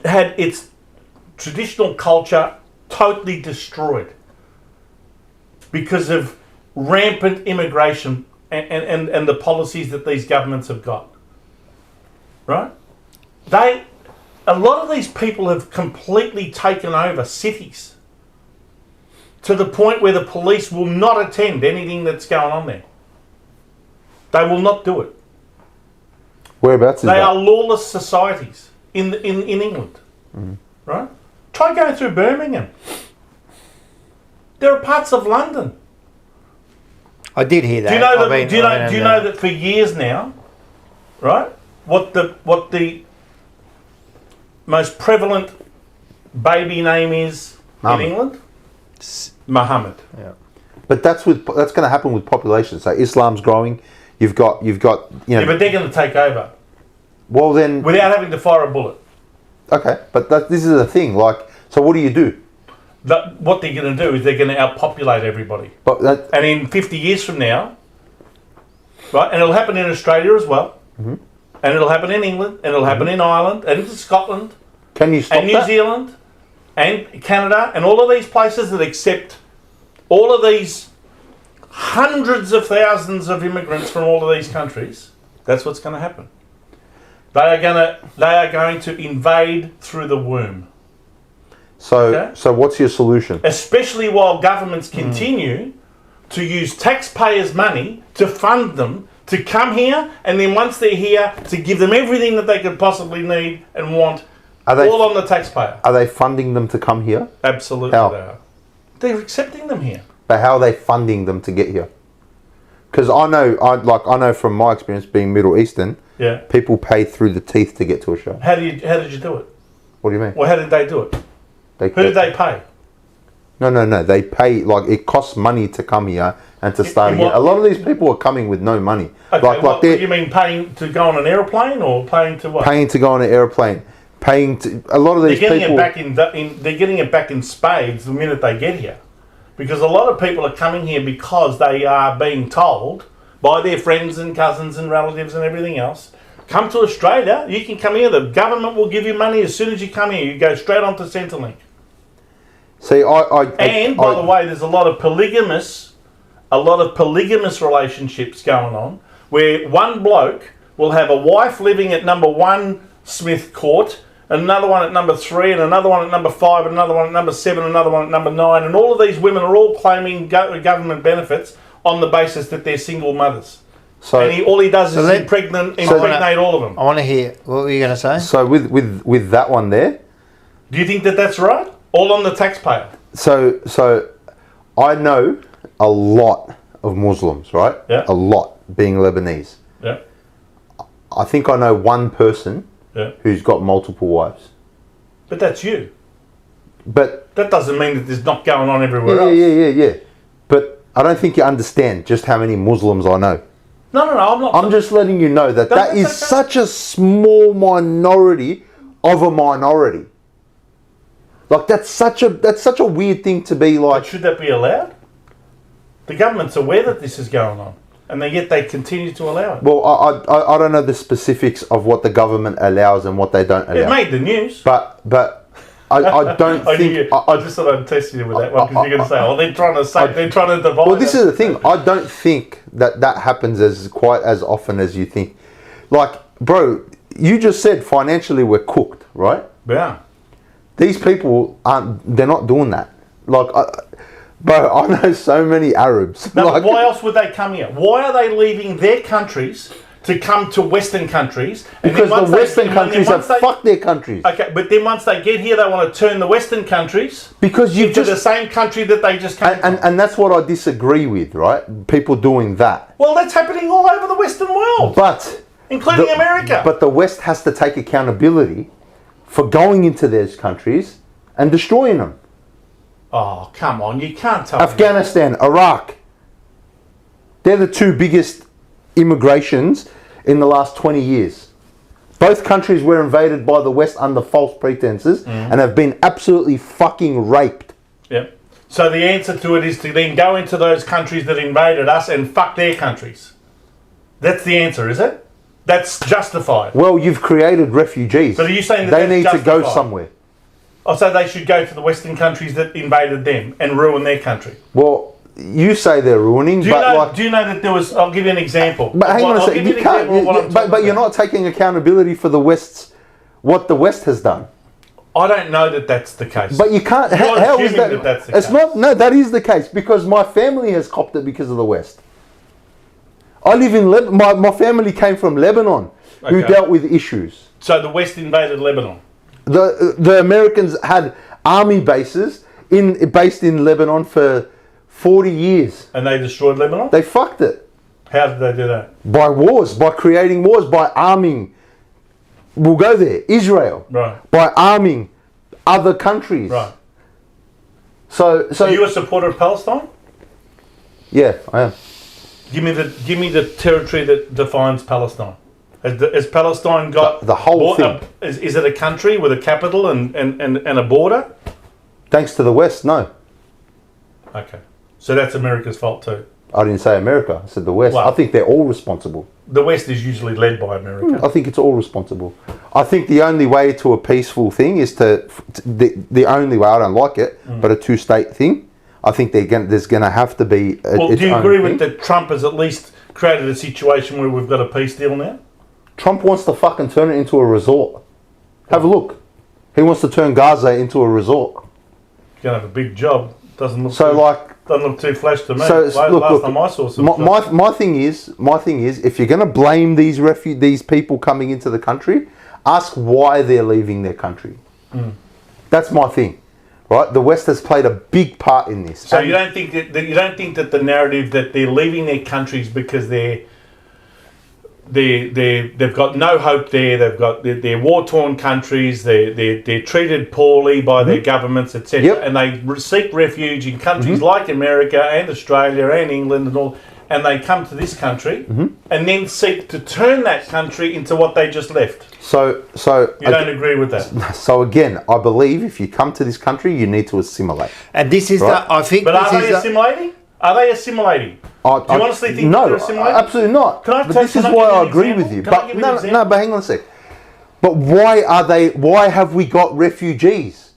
had its traditional culture totally destroyed because of rampant immigration and the policies that these governments have got. Right? A lot of these people have completely taken over cities to the point where the police will not attend anything that's going on there. They will not do it. Whereabouts is They that? are lawless societies in England, right? Try going through Birmingham. There are parts of London. I did hear that. Do you know that? I mean, do you know? I mean, Do you know that for years now, right? What the most prevalent baby name is Muhammad. in England? Muhammad. Yeah. But that's going to happen with population. So Islam's growing. You've got you know. Yeah, but they're going to take over Well then, without having to fire a bullet. okay. But this is the thing. Like, so what do? What they're going to do is they're going to outpopulate everybody. But that, And in 50 years from now, right, and it'll happen in Australia as well, and it'll happen in England, and it'll happen in Ireland, and in Scotland, can you stop and New that? Zealand, and Canada, and all of these places that accept all of these hundreds of thousands of immigrants from all of these countries. That's what's going to happen. They are going to invade through the womb. So Okay. so what's your solution? Especially while governments continue to use taxpayers' money to fund them to come here, and then once they're here, to give them everything that they could possibly need and want, Are they all on the taxpayer. are they funding them to come here? Absolutely, How? they are. They're accepting them here. But how are they funding them to get here? Because I know from my experience being Middle Eastern, Yeah. people pay through the teeth to get to Australia. How did you do it? What do you mean? Well, how did they do it? Who did they pay? No. They pay, like, it costs money to come here and to start in here. what- A lot of these people are coming with no money. Okay, like do they're you mean paying to go on an aeroplane or paying to what? paying to go on an airplane, paying to a lot of They're these getting people. it back they're getting it back in spades the minute they get here, because a lot of people are coming here because they are being told by their friends and cousins and relatives and everything else, come to Australia, you can come here, the government will give you money as soon as you come here, you go straight on to Centrelink. See, And by the way, there's a lot of polygamous relationships going on, where one bloke will have a wife living at number 1 Smith Court, another one at number 3, and another one at number 5, and another one at number 7, and another one at number 9, and all of these women are all claiming government benefits on the basis that they're single mothers. so And all he does is let- impregnate all of them. I want to hear what were you going to say? so with that one there. Do you think that that's right? All on the taxpayer. So I know a lot of Muslims, right? Yeah. A lot, being Lebanese. Yeah, I think I know one person yeah. who's got multiple wives. But that's you. But That doesn't mean that there's not going on everywhere else. yeah. But I don't think you understand just how many Muslims I know. No, I'm not. I'm just letting you know that that is such a small minority of a minority. Like that's such a weird thing to be But like. should that be allowed? The government's aware that this is going on, and yet they continue to allow it. Well, I don't know the specifics of what the government allows and what they don't allow. It made the news. But I don't think. I just thought I'd test you with that one because you're going to say, "Oh, they're trying to divide." Well, this is the thing. I don't think that happens as quite as often as you think. Like, bro, you just said financially we're cooked, right? Yeah. These people aren't. They're not doing that. Like, bro, I know so many Arabs. Now, like, why else would they come here? Why are they leaving their countries to come to Western countries? And because then the Western countries have fucked their countries. Okay, but then once they get here, they want to turn the Western countries because you've into just the same country that they just came from. And that's what I disagree with, right? People doing that. Well, that's happening all over the Western world, But including America. But the West has to take accountability for going into those countries and destroying them. Oh, come on, you can't tell me. Afghanistan, Iraq. They're the two biggest immigrations in the last 20 years. Both countries were invaded by the West under false pretenses and have been absolutely fucking raped. Yep. So the answer to it is to then go into those countries that invaded us and fuck their countries. That's the answer, is it? That's justified. Well, you've created refugees. But are you saying that they need that's to go justified? somewhere? Oh, so they should go to the Western countries that invaded them and ruin their country. Well, you say they're ruining, Do you but know? like, Do you know that there was? I'll give you an example. but hang on a I'll second. give You you an example of what I'm can't. talking But you're about. not taking accountability for what the West has done. I don't know that that's the case. But you can't. You're How is assuming that? that's the It's case. not. No, that is the case because my family has copped it because of the West. I live in my family came from Lebanon, who Okay. dealt with issues. So the West invaded Lebanon. The Americans had army bases based in Lebanon for 40 years. And they destroyed Lebanon? They fucked it How did they do that? by wars, by creating wars, by arming. We'll go there. Israel, Right. by arming other countries. Right. So Are you a supporter of Palestine? yeah, I am. Give me the territory that defines Palestine. Has Palestine got The whole thing. Is it a country with a capital and a border? Thanks to the West, no. Okay, so that's America's fault too. I didn't say America. I said the West. Well- I think they're all responsible. The West is usually led by America. I think it's all responsible. I think the only way to a peaceful thing is the only way. I don't like it, but a two-state thing. I think there's going to have to be. Well, do you agree with that Trump has at least created a situation where we've got a peace deal now? Trump wants to fucking turn it into a resort. Have a look. He wants to turn Gaza into a resort. He's going to have a big job. Doesn't look too flash to me. So last time I saw some stuff. my thing is, if you're going to blame these people coming into the country, ask why they're leaving their country. That's my thing, right? The West has played a big part in this. So you don't think that the narrative that they're leaving their countries because they've got no hope there. They're war-torn countries. They're treated poorly by their governments, etc. Yep. And they seek refuge in countries like America and Australia and England and all. And they come to this country and then seek to turn that country into what they just left. So You don't agree with that? So again, I believe if you come to this country, you need to assimilate. And this is Right. I think. But this are they is assimilating? Are they assimilating? Do you honestly think that they're assimilating? Absolutely not. Can I But tell- this can is I give why you I an agree example? with you. Can I But give you an no, example? but hang on a sec. But why have we got refugees?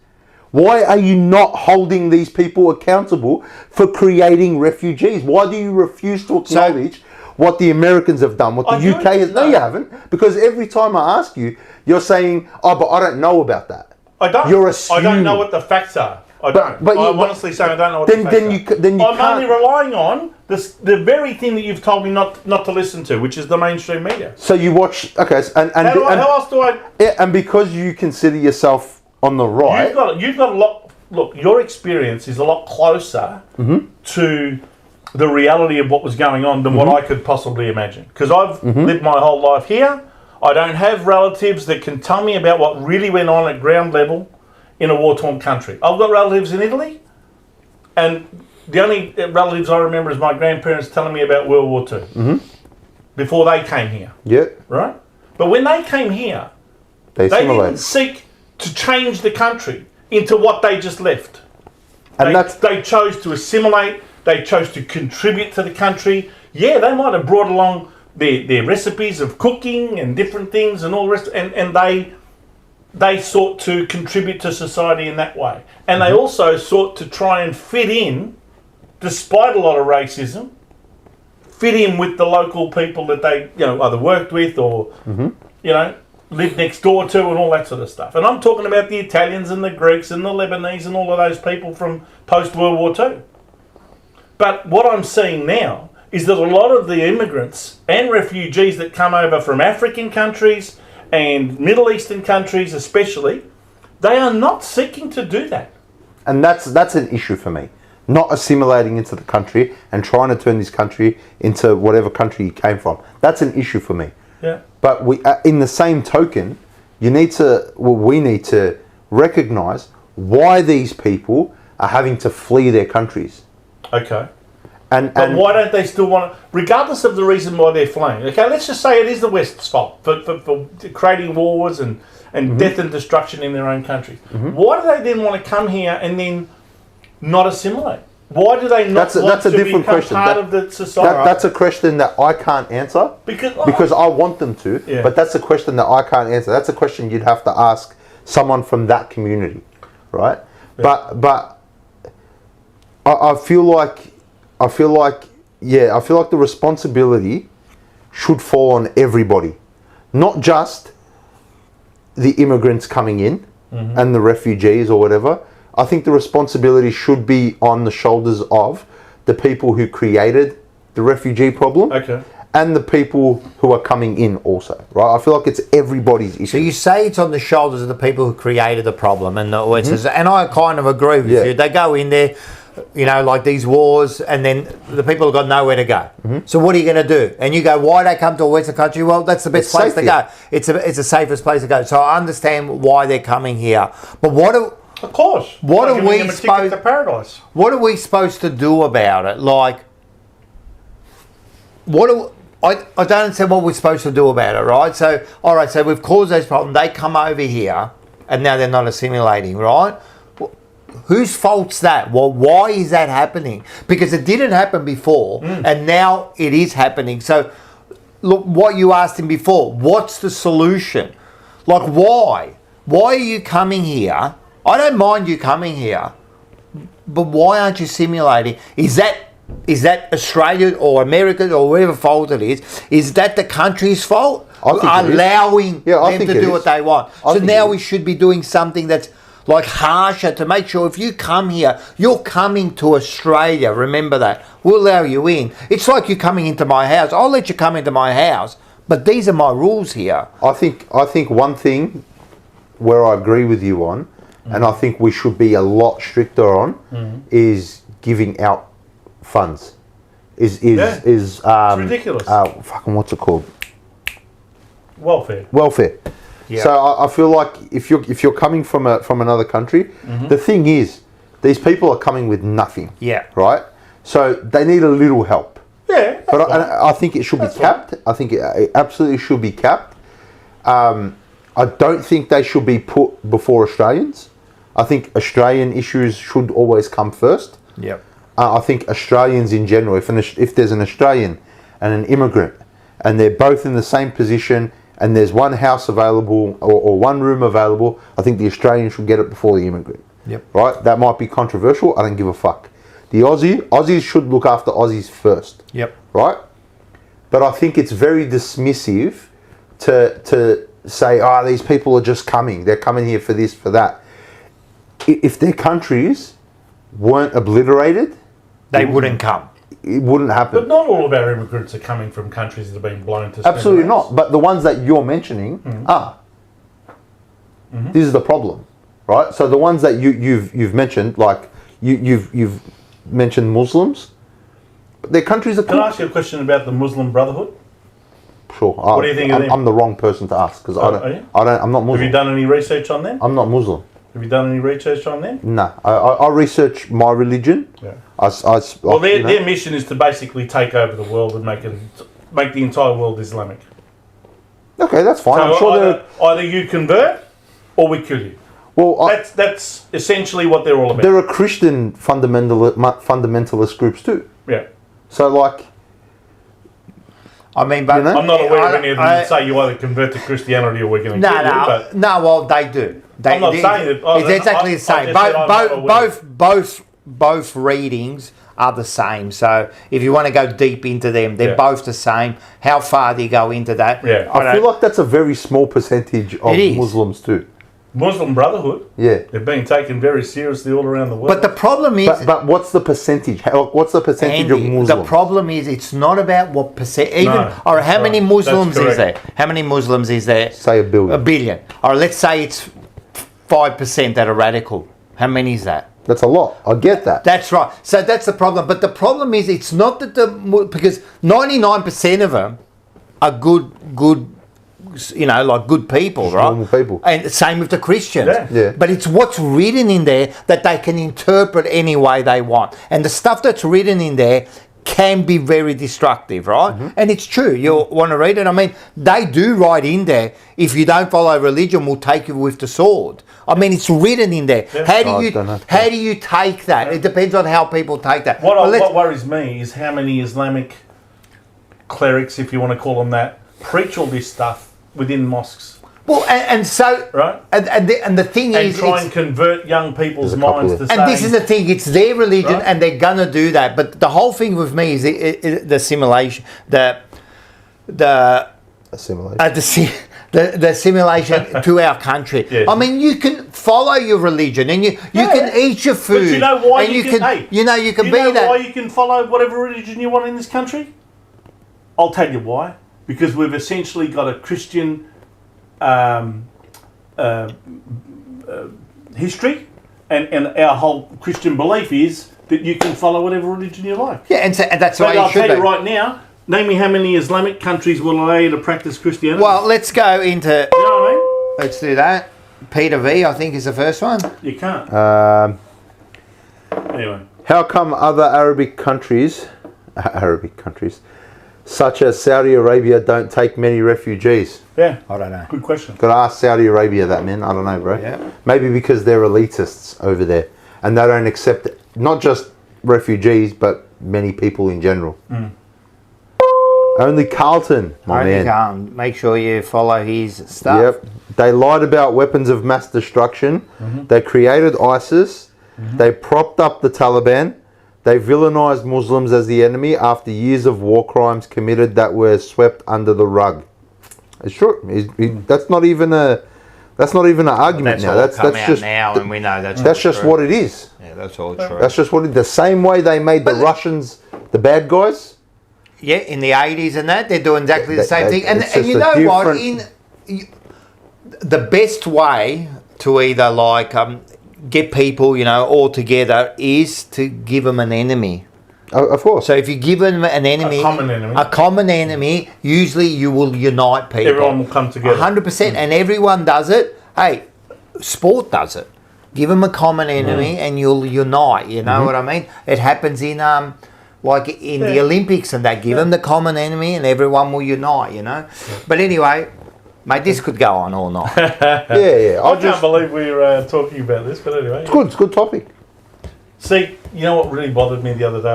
Why are you not holding these people accountable for creating refugees? Why do you refuse to acknowledge what the Americans have done, what the I do. UK has? No, you haven't. Because every time I ask you, you're saying, "Oh, but I don't know about that." I don't. You're I assuming. don't know what the facts are. I don't. but I'm you- honestly saying I don't know what then- the facts then are. you then you I'm can't- only relying on the very thing that you've told me not to listen to, which is the mainstream media. So you watch, okay, and How else do I? yeah, and because you consider yourself on the right, You've got a lot. Look, your experience is a lot closer to the reality of what was going on than what I could possibly imagine. Because I've lived my whole life here. I don't have relatives that can tell me about what really went on at ground level in a war-torn country. I've got relatives in Italy, and the only relatives I remember is my grandparents telling me about World War II before they came here, yeah, right? But when they came here, they they didn't assimilate. seek to change the country into what they just left. And They chose to assimilate. They chose to contribute to the country. Yeah, they might have brought along their recipes of cooking and different things and all the rest. And they sought to contribute to society in that way. And they also sought to try and fit in, despite a lot of racism, fit in with the local people that they, either worked with or, lived next door to and all that sort of stuff. And I'm talking about the Italians and the Greeks and the Lebanese and all of those people from post-World War II. But what I'm seeing now is that a lot of the immigrants and refugees that come over from African countries and Middle Eastern countries especially, they are not seeking to do that. And that's an issue for me. Not assimilating into the country and trying to turn this country into whatever country you came from. That's an issue for me. Yeah. But we, in the same token, we need to recognise why these people are having to flee their countries. Okay. But why don't they still want to, regardless of the reason why they're fleeing? Okay, let's just say it is the West's fault for creating wars and death and destruction in their own countries. Why do they then want to come here and then not assimilate? Why do they not want to become part of the society? That's a question that I can't answer because I want them to. Yeah. But that's a question that I can't answer. That's a question you'd have to ask someone from that community, right? Yeah. But I feel like the responsibility should fall on everybody, not just the immigrants coming in and the refugees or whatever. I think the responsibility should be on the shoulders of the people who created the refugee problem and the people who are coming in also, right? I feel like it's everybody's issue. So you say it's on the shoulders of the people who created the problem, and and I kind of agree with you. They go in there, like these wars, and then the people have got nowhere to go. So what are you going to do? And you go, why they come to a Western country? Well, that's the best place to go. It's the safest place to go. So I understand why they're coming here. But of course. What are we supposed to paradise? What are we supposed to do about it? Like, I don't understand what we're supposed to do about it, right? So, all right, so we've caused those problems. They come over here, and now they're not assimilating, right? Whose fault's that? Well, why is that happening? Because it didn't happen before, and now it is happening. So, look, what you asked him before, what's the solution? Like, why? Why are you coming here? I don't mind you coming here, but why aren't you assimilating? Is that Australia or America or wherever fault it is? Is that the country's fault? Allowing them to do what they want. So now we should be doing something that's like harsher to make sure if you come here, you're coming to Australia. Remember that. We'll allow you in. It's like you coming into my house. I'll let you come into my house, but these are my rules here. I think one thing where I agree with you on, and I think we should be a lot stricter on, is giving out funds. It's ridiculous. What's it called? Welfare. Yeah. So I feel like if you're coming from another country, the thing is, these people are coming with nothing. Yeah. Right. So they need a little help. Yeah. But I think it should be capped. I think it absolutely should be capped. I don't think they should be put before Australians. I think Australian issues should always come first. Yep. I think Australians in general, if there's an Australian and an immigrant, and they're both in the same position, and there's one house available or one room available, I think the Australian should get it before the immigrant. Yep. Right? That might be controversial. I don't give a fuck. The Aussies should look after Aussies first. Yep. Right? But I think it's very dismissive to say, these people are just coming. They're coming here for this, for that. If their countries weren't obliterated, they wouldn't come. It wouldn't happen. But not all of our immigrants are coming from countries that have been blown to absolutely not. But the ones that you're mentioning are. This is the problem, right? So the ones that you've mentioned, like you've mentioned Muslims, but their countries are. Can I ask you a question about the Muslim Brotherhood? Sure. What do you think of them? I'm the wrong person to ask because I'm not Muslim. Have you done any research on them? I'm not Muslim. Have you done any research on them? No, I research my religion. Yeah. Well, their mission is to basically take over the world and make the entire world Islamic. Okay, that's fine. So I'm sure either you convert or we kill you. Well, that's essentially what they're all about. There are Christian fundamentalist groups too. Yeah. So like, I mean, but You know? I'm not aware of I- any of them that say you either convert to Christianity or we're going to kill you, but no. Well, they do. I'm not saying that- It's exactly the same. I just said I'm not aware. Both readings are the same. So if you want to go deep into them, they're Yeah. both the same. How far do you go into that? Yeah. I feel like that's a very small percentage of It is. Muslims too. Muslim Brotherhood, Yeah. they're being taken very seriously all around the world. But the problem is, But what's the percentage? What's the percentage of Andy, Muslims? the problem is it's not about what percent. Even No, or how that's many right. Muslims That's is there? correct. How many Muslims is there? Say a billion. A billion. Or let's say it's 5% that are radical. How many is that? That's a lot. I get that. That's right. So that's the problem. But the problem is, it's not that because 99% of them are good, like good people, right? Normal people. And same with the Christians. Yeah. Yeah. But it's what's written in there that they can interpret any way they want. And the stuff that's written in there can be very destructive, right? Mm-hmm. And it's true. You want to read it? I mean, they do write in there, if you don't follow religion, we'll take you with the sword. I mean, it's written in there. Yeah. How I do don't know. how do you take that? It depends on how people take that. What worries me is how many Islamic clerics, if you want to call them that, preach all this stuff within mosques, Well, and so right? and the thing And is, try it's- and convert young people's There's a couple minds of- to say. and this is the thing, it's their religion, Right. and they're gonna do that. But the whole thing with me is the simulation, the Assimilation. the simulation to our country. Yeah. I mean, you can follow your religion, and you can eat your food. But you know why and you can? Hey, you can you be know that. why you can follow whatever religion you want in this country? I'll tell you why. Because we've essentially got a Christian history, and our whole Christian belief is that you can follow whatever religion you like. Yeah, and that's But why you I'll should tell you be. right now, name me how many Islamic countries will allow you to practice Christianity. Well, let's go into. you know what I Let's do that. Peter V, I think, is the first one. mean? You can't. Anyway. How come other Arabic countries, such as Saudi Arabia, don't take many refugees? Yeah. I don't know. Good question. Got to ask Saudi Arabia that, man. I don't know, bro. Yeah. Maybe because they're elitists over there and they don't accept not just refugees but many people in general. Only Carlton, my man. Make sure you follow his stuff. Yep. They lied about weapons of mass destruction. They created ISIS. They propped up the Taliban. They villainized Muslims as the enemy after years of war crimes committed that were swept under the rug. It's true. That's not even an argument now. That's just now, and we know that's just true. what it is. Yeah, that's all true. That's just what it. The same way they made the Russians the bad guys. Yeah, in the 80s and that, they're doing exactly the same thing. And it's you just know a what? different- The best way to either get people, all together is to give them an enemy. Of course. So if you give them an enemy, A common enemy. usually you will unite people. Everyone will come together. 100%, and everyone does it. Hey, sport does it. Give them a common enemy, and you'll unite. You know what I mean? It happens in the Olympics, and they give them the common enemy, and everyone will unite. But anyway, mate, this could go on all night. yeah. I can't believe we're talking about this, but anyway. It's good. It's a good topic. See, you know what really bothered me the other day?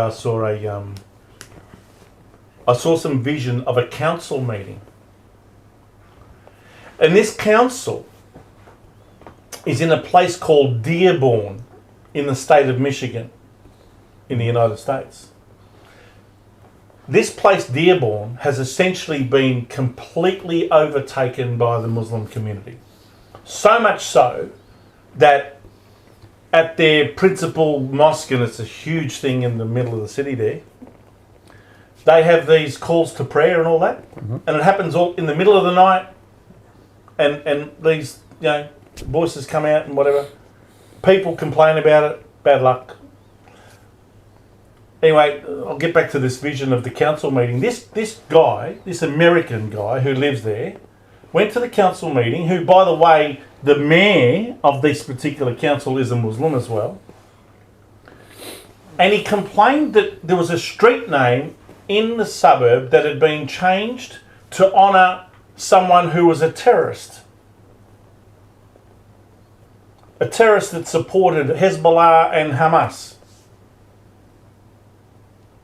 I saw some vision of a council meeting. And this council is in a place called Dearborn in the state of Michigan in the United States. This place, Dearborn, has essentially been completely overtaken by the Muslim community. So much so that at their principal mosque, and it's a huge thing in the middle of the city there, they have these calls to prayer and all that. And it happens all in the middle of the night, and these voices come out and whatever. People complain about it, bad luck. Anyway, I'll get back to this vision of the council meeting. This guy, this American guy who lives there, went to the council meeting, who, by the way, the mayor of this particular council is a Muslim as well. And he complained that there was a street name in the suburb that had been changed to honour someone who was a terrorist. A terrorist that supported Hezbollah and Hamas.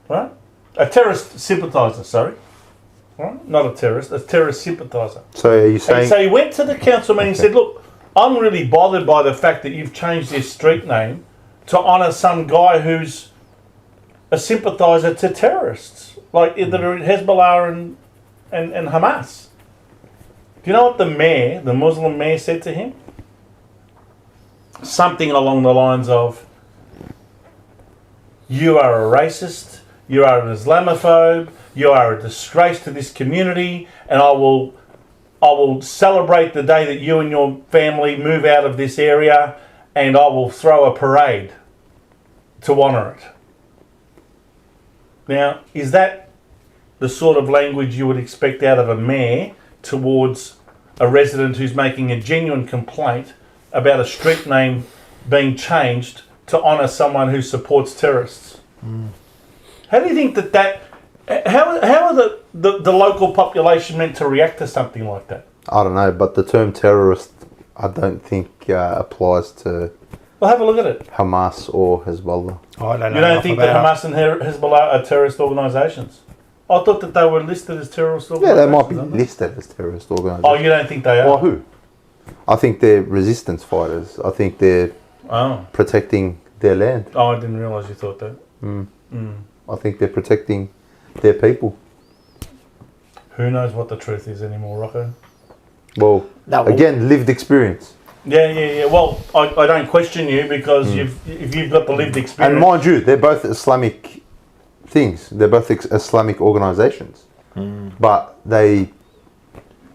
Right? A terrorist sympathiser, sorry. right? Not a terrorist, a terrorist sympathiser. So are you saying? And so he went to the council meeting and said, look, I'm really bothered by the fact that you've changed this street name to honour some guy who's a sympathiser to terrorists, like that are Hezbollah and Hamas. Do you know what the mayor, the Muslim mayor, said to him? Something along the lines of, you are a racist, you are an Islamophobe, you are a disgrace to this community, and I will celebrate the day that you and your family move out of this area, and I will throw a parade to honour it. Now, is that the sort of language you would expect out of a mayor towards a resident who's making a genuine complaint about a street name being changed to honour someone who supports terrorists? How do you think that how are the local population meant to react to something like that? I don't know, but the term terrorist, I don't think applies to Well, have a look at it. Hamas or Hezbollah. I don't know. You don't think that Hamas and Hezbollah are terrorist organisations? I thought that they were listed as terrorist Yeah, organisations. they might be aren't they? listed as terrorist organisations. Oh, you don't think they are? Well, who? I think they're resistance fighters. I think they're Oh. protecting their land. Oh, I didn't realise you thought that. I think they're protecting their people. Who knows what the truth is anymore, Rocco? Well, again, lived experience. Yeah. Well, I don't question you because if you've got the lived experience. And mind you, they're both Islamic things. They're both Islamic organisations. But they...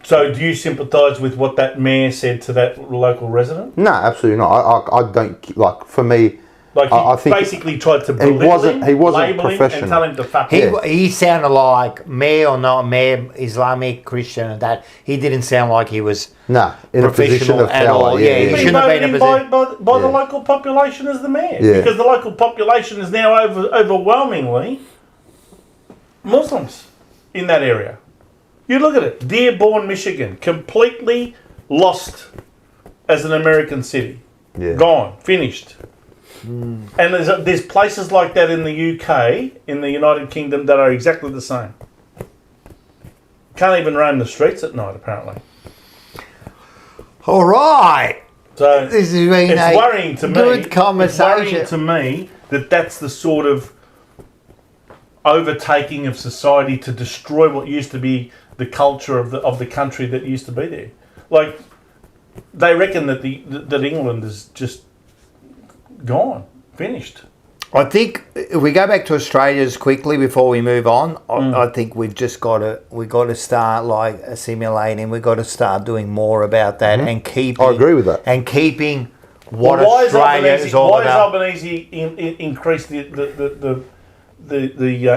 So do you sympathise with what that mayor said to that local resident? No, absolutely not. I don't... Like, for me... Like I he think basically tried to belittle him, he wasn't label him, professional. and tell him to fuck He, him. he sounded like mayor or not mayor, Islamic, Christian, and that. He didn't sound like he was Nah, in a position professional of at power. all. Yeah, Yeah, he But he shouldn't have been voted in in a position. by the Yeah. local population as the mayor. Yeah. Because the local population is now overwhelmingly Muslims in that area. You look at it. Dearborn, Michigan, completely lost as an American city. Yeah. Gone. Finished. And there's places like that in the UK, in the United Kingdom, that are exactly the same. Can't even roam the streets at night, apparently. All right. So This has been it's a worrying to me. good It's conversation. worrying to me that that's the sort of overtaking of society to destroy what used to be the culture of the country that used to be there. Like they reckon that that England is just gone, finished. I think if we go back to Australia's quickly before we move on, I think we've just got to start like assimilating. We've got to start doing more about that and keeping. I agree with that. And keeping what Why Australia is all why about. has Albanese increased the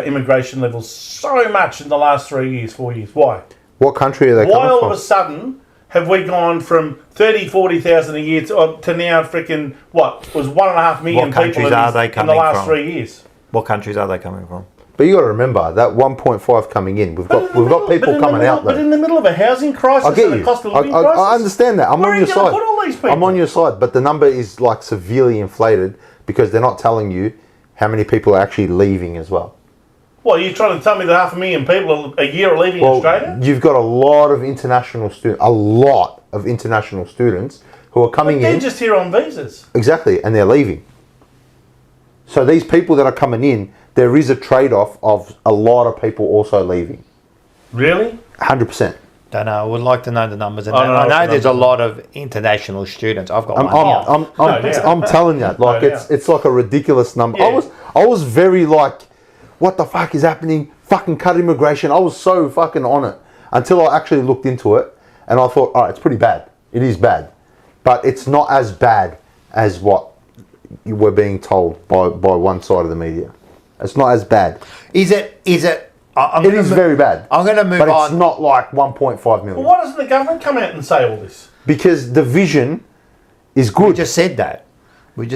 immigration levels so much in the last 3 years, 4 years? Why? What country are they Why coming all from? of a sudden have we gone from 30, 40,000 a year to now freaking, what, was 1.5 million What people countries are they in the coming last from? 3 years? What countries are they coming from? But you got to remember that 1.5 coming in. We've got people coming out But in there. the middle of a housing crisis I get and a you. cost of living crisis. I understand that. I'm Where on are your you gonna side. put all these people? I'm on your side, but the number is like severely inflated because they're not telling you how many people are actually leaving as well. Well, you're trying to tell me that 500,000 people a year are leaving Well, Australia? you've got a lot of international students, who are coming They're in. just here on visas. Exactly, and they're leaving. So these people that are coming in, there is a trade-off of a lot of people also leaving. Really? 100%. Don't know. I would like to know the numbers. And I don't know I know what the there's a numbers lot of international students. I've got one here. I'm telling you, like it's like a ridiculous number. Yeah. I was very like, what the fuck is happening? Fucking cut immigration. I was so fucking on it until I actually looked into it, and I thought, all right, it's pretty bad. It is bad, but it's not as bad as what you were being told by one side of the media. It's not as bad. Is it? It is very bad. I'm going to move but on. it's not like 1.5 million. Well, why doesn't the government come out and say all this? Because the vision is good. We just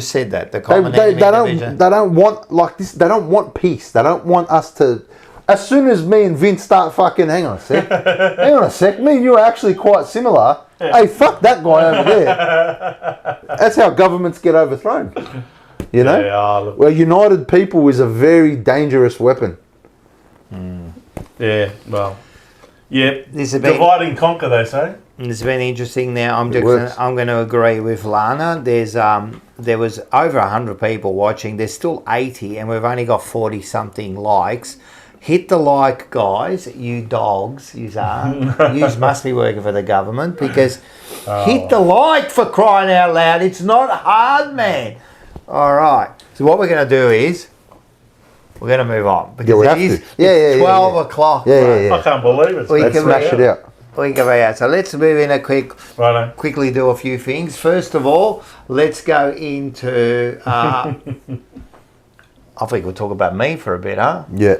said that. The They common enemy division. don't want like this. They don't want peace. They don't want us to. As soon as me and Vince start fucking, hang on a sec. Me and you are actually quite similar. Hey, fuck that guy over there. That's how governments get overthrown. You know. Yeah, look. Well, united people is a very dangerous weapon. Yeah, well, Yep. This has been- Divide and conquer, they say. It's been interesting. Now I'm works. I'm going to agree with Lana. There was over 100 people watching. There's still 80, and we've only got 40 something likes. Hit the like, guys. You dogs, you are. You must be working for the government because hit the like, for crying out loud. It's not hard, man. All right. So what we're going to do is we're going to move on because we it have is to. Yeah, 12 yeah. o'clock. Yeah, right? yeah, yeah. I can't believe it. We Let's can smash it out. We can be out. So let's move in Righto. quickly do a few things. First of all, let's go into. I think we'll talk about me for a bit, huh? Yeah.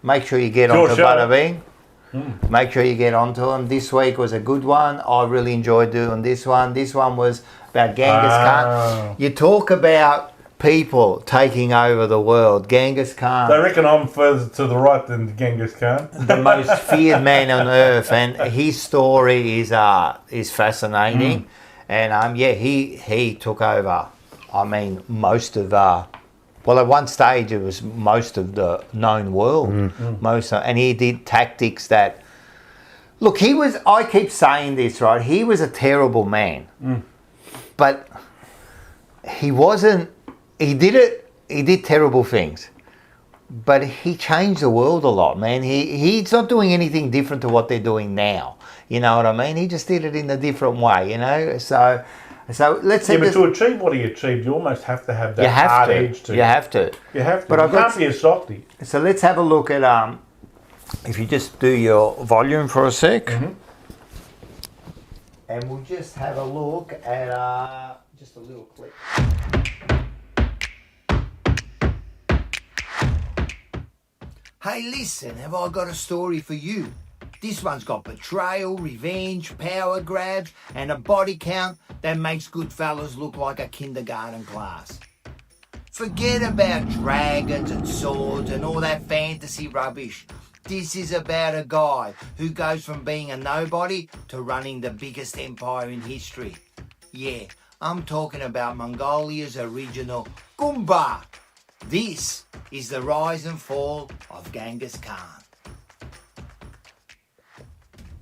Make sure you get Sure, onto sure. Butterbean. Make sure you get onto them. This week was a good one. I really enjoyed doing this one. This one was about Genghis Khan. Wow. You talk about people taking over the world. Genghis Khan. They reckon I'm further to the right than Genghis Khan. The most feared man on earth, and his story is fascinating. And he took over. I mean, most of well, at one stage it was most of the known world. And he did tactics that. Look, he was. I keep saying this, right? He was a terrible man, but he wasn't. He did terrible things, but he changed the world a lot, man. He's not doing anything different to what they're doing now. You know what I mean? He just did it in a different way, you know? So let's say Yeah, but to achieve what he achieved, you almost have to have that you have hard to. edge to You have to. You have to. But You I've got can't be a softie. So let's have a look at if you just do your volume for a sec. And we'll just have a look at just a little clip. Hey, listen, have I got a story for you? This one's got betrayal, revenge, power grabs, and a body count that makes Goodfellas look like a kindergarten class. Forget about dragons and swords and all that fantasy rubbish. This is about a guy who goes from being a nobody to running the biggest empire in history. Yeah, I'm talking about Mongolia's original Gumba. This is the rise and fall of Genghis Khan.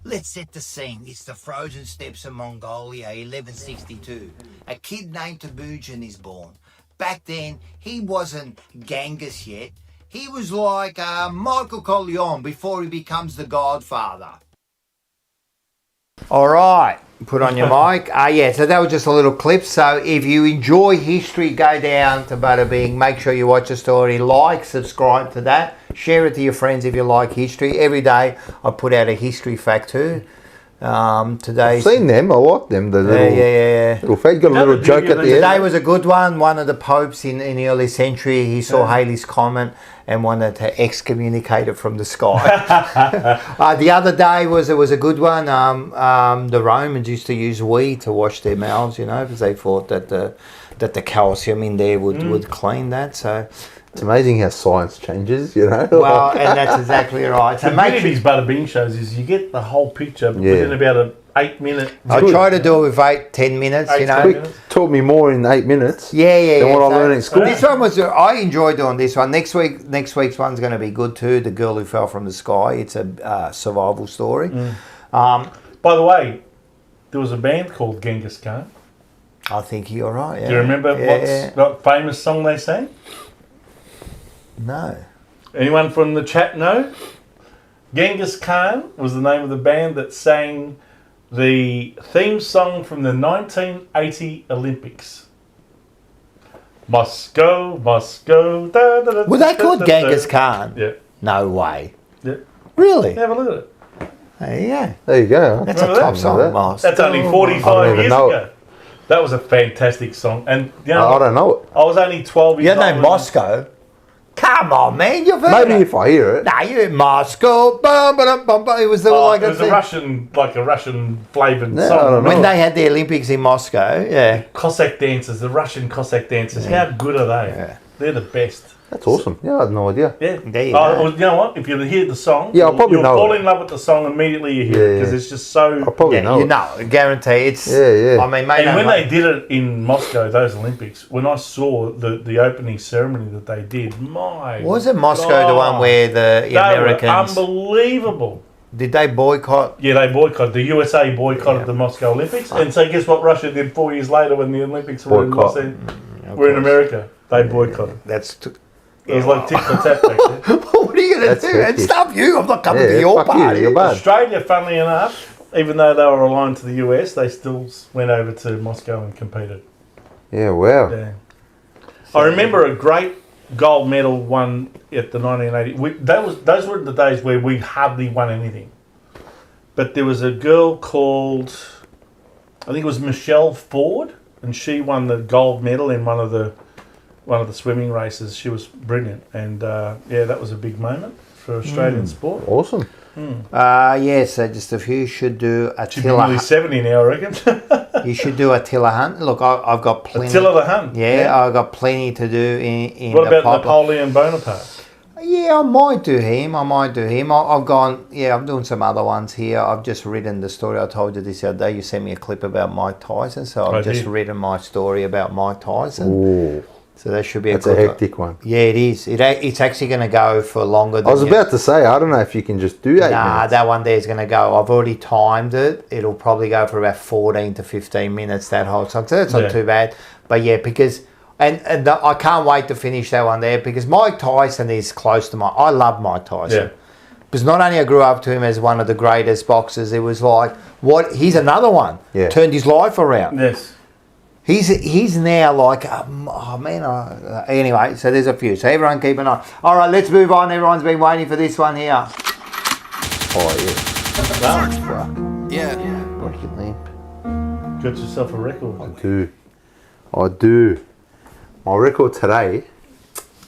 Let's set the scene. It's the frozen steppes of Mongolia, 1162. A kid named Temujin is born. Back then, he wasn't Genghis yet. He was like Michael Corleone before he becomes the Godfather. All right, put on your mic. So that was just a little clip. So if you enjoy history, go down to Butterbean. Make sure you watch the story. Like, subscribe to that. Share it to your friends if you like history. Every day I put out a history fact too. Today's I've seen them. I like them. The little, little fate. Got a little joke at the Today end. was a good one. One of the popes in the early century, he saw Halley's Comet and wanted to excommunicate it from the sky. The other day was a good one. The Romans used to use wheat to wash their mouths, you know, because they thought that the calcium in there would clean that. So It's amazing how science changes, you know. well, and that's exactly right. So The make beauty of sure, these Butterbean shows is you get the whole picture Yeah. within about an 8-minute. I try to do it with 8-10 minutes, you know. Quick. Taught me more in 8 minutes. Yeah. Than what I So learned in school. This one was. I enjoyed doing this one. Next week's one's going to be good too. The Girl Who Fell from the Sky. It's a survival story. By the way, there was a band called Genghis Khan. I think you're right. Yeah. Do you remember what famous song they sang? No. Anyone from the chat know? Genghis Khan was the name of the band that sang the theme song from the 1980 Olympics. Moscow, Moscow. Da, da, da, Were they da, called da, Genghis da. Khan? Yeah. No way. Yeah. Really? Have a look at it. There you go. There you go. That's Remember a top that? song, Remember that? Moss. That's only I 45 don't even years know ago. That was a fantastic song. And you know, I don't know it. I was only 12 years Your old. name when- Moscow? Come on, man. You've heard Maybe it. if I hear it. Nah, you Moscow. Bum, ba-dum, bum, bum. It was the like It was a Russian flavoured No, I song. don't know. when they had the Olympics in Moscow. Yeah. Cossack dancers, the Russian Cossack dancers. How good are they? Yeah. They're the best. That's awesome. Yeah, I had no idea. Yeah. There you Oh, go. well, you know what? If you hear the song, Yeah, I'll probably you'll know fall it. in love with the song immediately you hear it Yeah, because yeah. it's just so. I probably Yeah, know you it. know, guarantee it's. Yeah. I mean, mate, And when they did it in Moscow, those Olympics, when I saw the opening ceremony that they did, my wasn't Moscow the God, one where the they were Americans? unbelievable. Did they boycott? Yeah, they boycotted. The USA boycotted the Moscow Olympics. And so guess what Russia did 4 years later when the Olympics were in America? They boycotted. That's. It was like tit for tat back then. What are you going to do? hectic. And stop you. I'm not coming to your fuck you, party. you're bad. Australia, funnily enough, even though they were aligned to the US, they still went over to Moscow and competed. Yeah, wow. Yeah. I remember a great gold medal won at the 1980. Those were the days where we hardly won anything. But there was a girl called, I think it was Michelle Ford, and she won the gold medal in one of the swimming races. She was brilliant, and that was a big moment for Australian sport. Awesome. Yes, just if you should do She'd be nearly 70 now, I reckon. you should do Attila Hunt. Look, I've got plenty. Attila the Hun. Yeah, I've got plenty to do in What the about Napoleon Bonaparte? Yeah, I might do him. I've gone, I'm doing some other ones here. I've just written the story. I told you this the other day. You sent me a clip about Mike Tyson. So I've just written my story about Mike Tyson. Ooh. So that should be That's a hectic one. Yeah, it is. It's actually going to go for longer than... I was about to say, I don't know if you can just do 8 minutes. That one there is going to go. I've already timed it. It'll probably go for about 14 to 15 minutes, that whole song. So that's not too bad. But yeah, because... And I can't wait to finish that one there because Mike Tyson is close to I love Mike Tyson. Yeah. Because not only I grew up to him as one of the greatest boxers, it was like, he's another one. Yeah. Turned his life around. Yes. He's now like, anyway, so there's a few. So everyone keep an eye. All right, let's move on. Everyone's been waiting for this one here. Oh, yeah. Yeah. Working lamp. Got yourself a record. I do. My record today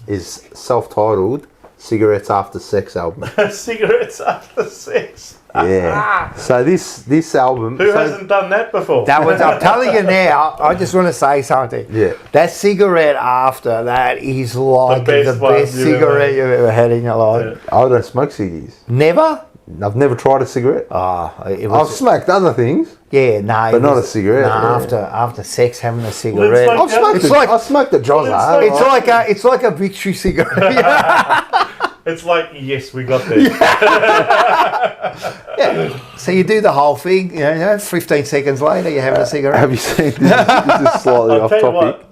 is self-titled Cigarettes After Sex album. Cigarettes After Sex. Yeah. So this album... Who hasn't done that before? I'm telling you now, I just want to say something. Yeah. That cigarette after that is like the best cigarette you've ever had in your life. Yeah. I don't smoke ciggies. Never? I've never tried a cigarette. I've smoked other things. Yeah, no. But not a cigarette. No, after sex, having a cigarette. I smoked a Jozza. It's like a victory cigarette. It's like, yes, we got there. Yeah. So you do the whole thing, 15 seconds later, you're having a cigarette. Have you seen this? This is slightly off topic.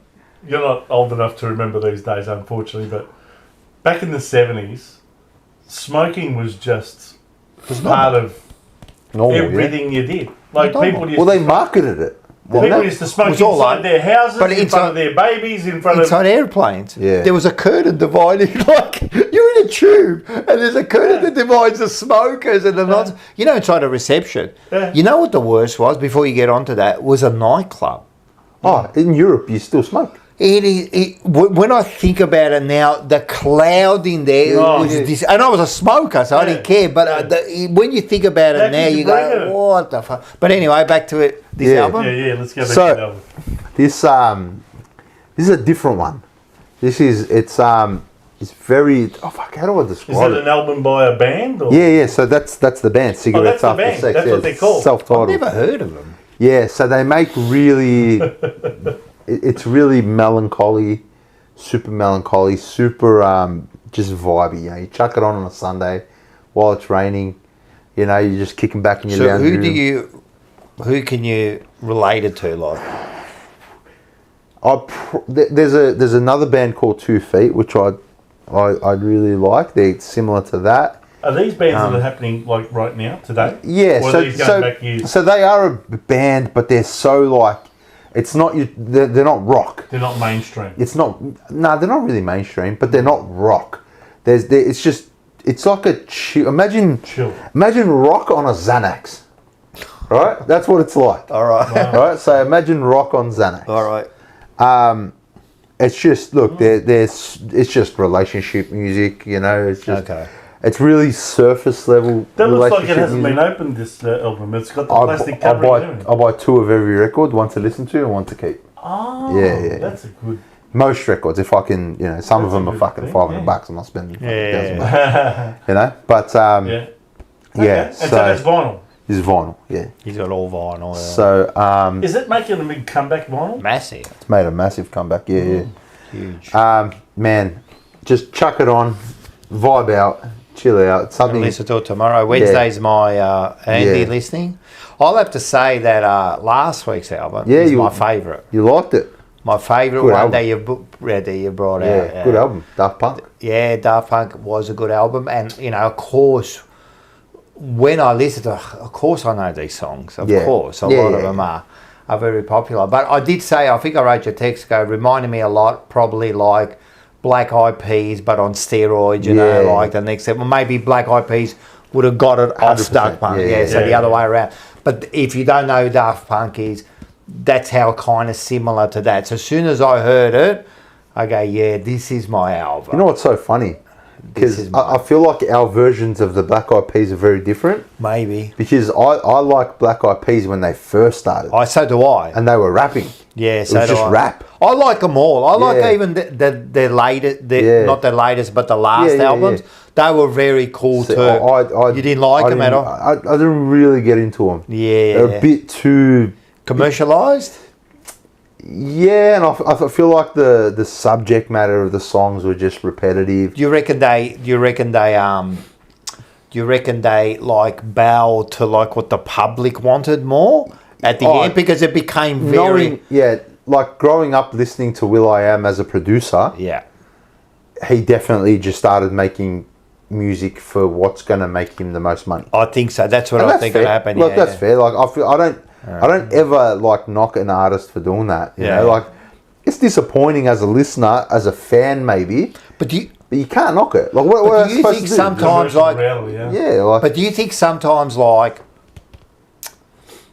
You're not old enough to remember these days, unfortunately, but back in the 70s, smoking was just part of everything you did. Like people used they marketed it. People used to smoke inside their houses, in front of their babies, inside airplanes. Yeah. There was a curtain dividing, like you're in a tube, and there's a curtain that divides the smokers and the not. Inside a reception. Yeah. You know what the worst was? Before you get onto that, was a nightclub. Oh, in Europe, you still smoke. When I think about it now, the cloud in there was this, and I was a smoker, so I didn't care. But when you think about it now, you go, "What the fuck?" But anyway, back to it. This album. Yeah. Let's go back to the album. This is a different one. It's very. Oh fuck! How do I describe it? Is it an album by a band? Or? Yeah. So that's the band. Cigarettes After Sex. That's what they're called. Self-titled. I've never heard of them. Yeah. So they make really. It's really melancholy, super just vibey. You chuck it on a Sunday while it's raining. You're just kicking back in your lounge room. Who can you relate it to, like? There's another band called 2 Feet, which I really like. They're similar to that. Are these bands that are happening like right now, today? Yeah. Or are these going back years? So they are a band, but they're so like. It's not they're not rock. They're not mainstream. It's not. No, they're not really mainstream, but they're not rock. It's like a chill. Imagine rock on a Xanax. Right? That's what it's like. All right. Wow. Right? So imagine rock on Xanax. All right. It's just it's just relationship music, It's just It's really surface level. That looks like it hasn't been opened, this album. It's got the plastic covering. I buy 2 of every record, one to listen to and one to keep. Oh, yeah. That's a good. Most records, if I can, some of them are fucking $500. I'm not spending $1,000. But Okay. And so that's vinyl. This is vinyl, yeah. He's got all vinyl. So, is it making a big comeback, vinyl? Massive. It's made a massive comeback, yeah. Huge. Man, just chuck it on, vibe out. chill out. I'm Something. gonna listen to it tomorrow. Wednesday's my Andy Yeah. listening. I'll have to say that last week's album Yeah, is you- my favourite. You liked it? My favourite Good one album. that you brought Yeah, out. good album. Daft Punk. Yeah, Daft Punk was a good album, and of course, when I listen to, of course, I know these songs. Of Yeah. course, a Yeah, lot yeah, of them yeah. are very popular. But I did say, I think I wrote your text. Reminded me a lot, probably like Black Eyed Peas, but on steroids. You know, Yeah. like the next step. Well, maybe Black Eyed Peas would have got it off 100%, Daft Punk. yeah, So yeah, the other yeah. way around. But if you don't know who Daft Punk is, that's how kind of similar to that. So as soon as I heard it, I go, yeah, this is my album. You know what's so funny? This Because is I feel like our versions of the Black Eyed Peas are very different. Maybe. Because I like Black Eyed Peas when they first started. So do I. And they were rapping. Yeah, It so was do just I. rap. I like them all. I like Yeah. even the latest, Yeah. not the latest, but the last Yeah, yeah, albums. yeah. They were very cool So too. You didn't like them at all? I didn't really get into them. Yeah. They're a bit too... Commercialised? Yeah, and I feel like the subject matter of the songs were just repetitive. Do you reckon they like bow to like what the public wanted more at the end, because it became very Like growing up listening to Will.i.am as a producer, yeah. he definitely just started making music for what's going to make him the most money. I think so. That's what And I that's think fair. would happen. Like, yeah, that's fair. Like I don't ever like knock an artist for doing that. You know, like it's disappointing as a listener, as a fan, maybe. But you can't knock it. Like what do you think sometimes like yeah, like, but do you think sometimes like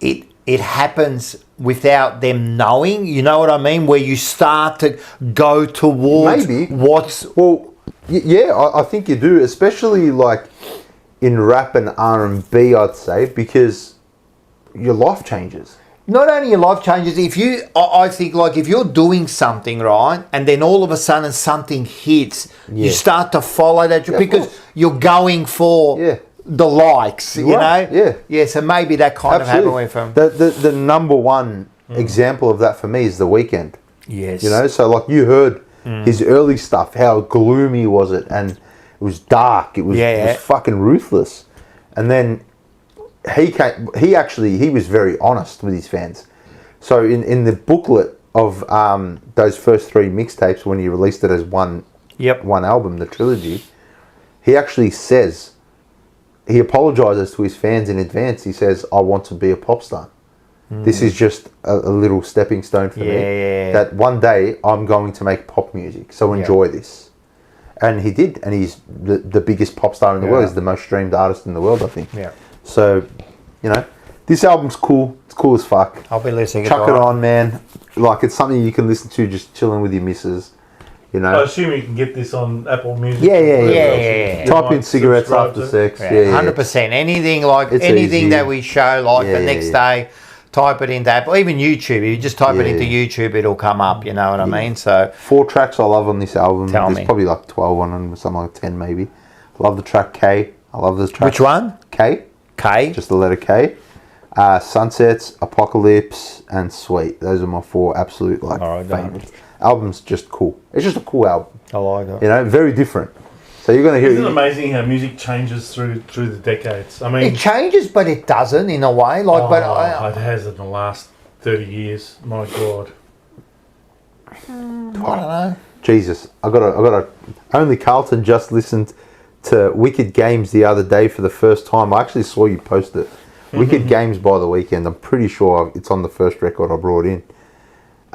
it happens without them knowing? You know what I mean? Where you start to go towards maybe what's I think you do, especially like in rap and R&B, I'd say, because your life changes. not only your life changes. If you, I think like if you're doing something right, and then all of a sudden something hits, you start to follow that because you're going for the likes. You know, So maybe that kind of happened with him. The number one example of that for me is The Weeknd. Yes, You know, so like you heard his early stuff, how gloomy was it, and it was dark. It was fucking ruthless, and then. He was very honest with his fans. So in the booklet of those first three mixtapes, when he released it as one album, the trilogy, he actually says, he apologizes to his fans in advance. He says, I want to be a pop star. This is just a little stepping stone for me. That one day I'm going to make pop music. So enjoy this. And he did. And he's the biggest pop star in the world. He's the most streamed artist in the world, I think. Yeah. So, you know, this album's cool. It's cool as fuck. I'll be listening. Chuck it on, man. Like, it's something you can listen to just chilling with your missus. You know. I assume you can get this on Apple Music. Yeah. Type in cigarettes after sex. Yeah, 100%. Anything like It's anything easy. that we show, like the next day, type it into Apple. Even YouTube. If you just type it into YouTube, it'll come up. You know what I mean? So 4 tracks I love on this album. Tell There's me. probably like 12 on them, something like 10 maybe. I love the track K. I love this track. which one? K. K. Just the letter K. Sunsets, Apocalypse, and Sweet. Those are my 4 absolute favorites. Album's just cool. It's just a cool album. I like it. You know, very different. So you're going to hear. Isn't it amazing how music changes through the decades? I mean, It changes, but it doesn't in a way. Like, it has in the last 30 years. My God. I don't know. Jesus, I got. Only Carlton just listened to Wicked Games the other day for the first time. I actually saw you post it. Wicked Games by The Weeknd. I'm pretty sure it's on the first record I brought in.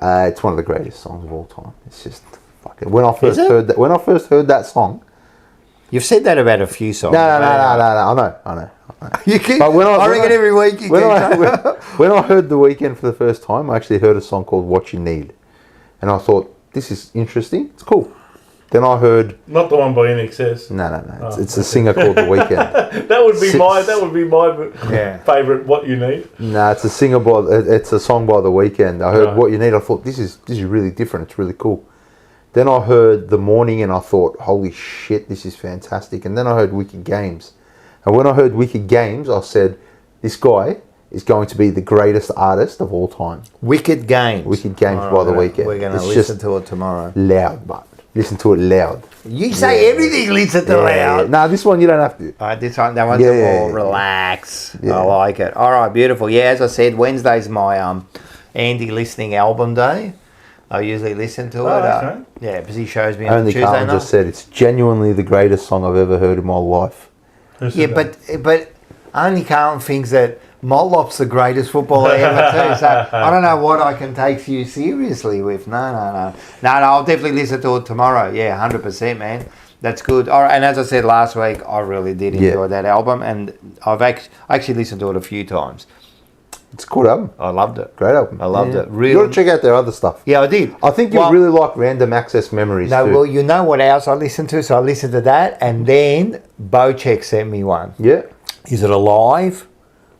It's one of the greatest songs of all time. It's just fucking. When I first heard that song. You've said that about a few songs. No. I know. You keep, But I reckon every week you when keep when I heard The Weeknd for the first time, I actually heard a song called What You Need. And I thought, this is interesting. It's cool. Then I heard... Not the one by NXS. No. It's a singer called The Weeknd. That would be my favourite What You Need. No, it's a singer it's a song by The Weeknd. I heard What You Need. I thought, this is really different. It's really cool. Then I heard The Morning and I thought, holy shit, this is fantastic. And then I heard Wicked Games. And when I heard Wicked Games, I said, this guy is going to be the greatest artist of all time. Wicked Games. Wicked Games by The Weeknd. We're going to It's listen just to it tomorrow. loud, but listen to it loud. You say everything listen to loud. No, this one you don't have to. This one, that one's more relax. Yeah. I like it. All right, beautiful. Yeah, as I said, Wednesday's my Andy listening album day. I usually listen to it. Okay. Yeah, because he shows me on Only Tuesday Carlin night. just said it's genuinely the greatest song I've ever heard in my life. Who said Yeah, that? but only Carlin thinks that Mollop's the greatest footballer ever too. So I don't know what I can take you seriously with. No. I'll definitely listen to it tomorrow. Yeah, 100%, man. That's good. All right, and as I said last week, I really did enjoy that album, and I've actually listened to it a few times. It's a good album. I loved it. Great album. I loved it. Really. You got to check out their other stuff. Yeah, I did. I think you'll really like Random Access Memories No, too. well, you know what else I listened to? So I listened to that, and then Bocheck sent me one. Yeah. Is it Alive?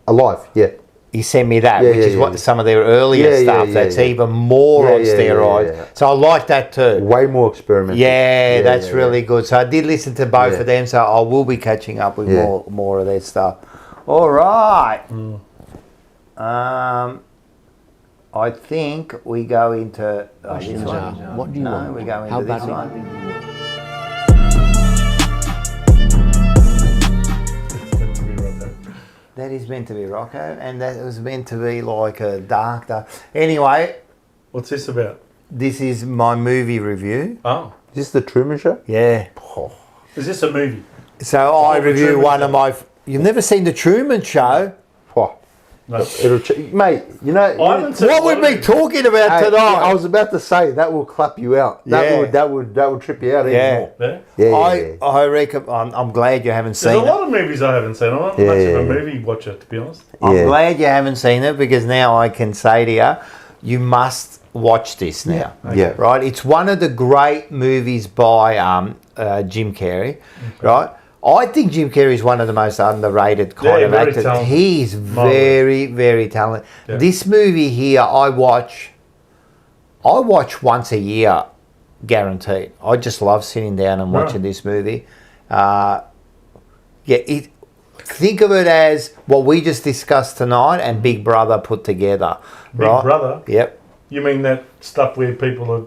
Alive, yeah. He sent me that, Yeah, which is what some of their earlier stuff that's even more on steroids. yeah. So I like that too. Way more experimental. Yeah, that's really good. So I did listen to both of them, so I will be catching up with more of their stuff. All right. I think we go into this one. What do you want? We go into How this badly? one. That is meant to be Rocco, and that was meant to be like a dark. Anyway, What's this about? this is my movie review. Oh, Is this the Truman Show? Yeah. is this a movie? So I the review Truman one Show. of my. You've never seen the Truman Show? Oh, No. mate, you know... I haven't seen What a lot we've been of it. talking about Hey, tonight? I was about to say, that will clap you out. Yeah. That would trip you out even Yeah. more. Yeah. Yeah. I reckon. I'm glad you haven't There's seen a it. lot of movies I haven't seen. I'm not Yeah, much of yeah, a yeah. movie watcher, to be honest. I'm Yeah. glad you haven't seen it because now I can say to you, you must watch this now. Yeah. Right? It's one of the great movies by Jim Carrey. Right? I think Jim Carrey is one of the most underrated kind Yeah, of very actors. talented. He's very, very talented. Yeah. This movie here, I watch once a year, guaranteed. I just love sitting down and watching this movie. Think of it as what we just discussed tonight and Big Brother put together. Big right? Brother? Yep. You mean that stuff where people are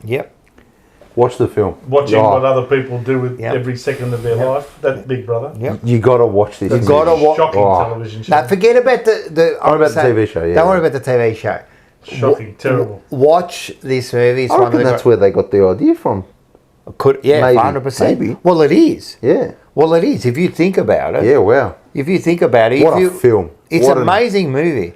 Yep. Watch the film. watching Oh, what other people do with Yep. every second of their life? That's Big Brother. Yep. You got to watch this. You It's gotta wa- Shocking Oh. television show. Now forget about the Don't worry about the TV show, yeah. Don't worry about the TV show. Shocking, terrible. Watch this movie. It's I one of reckon the that's where they got the idea from. yeah, Maybe. 100%. Maybe. Well, it is. Yeah. Well, it is. If you think about it. Yeah, wow. If you think about it. What if a you, film. It's What an amazing movie.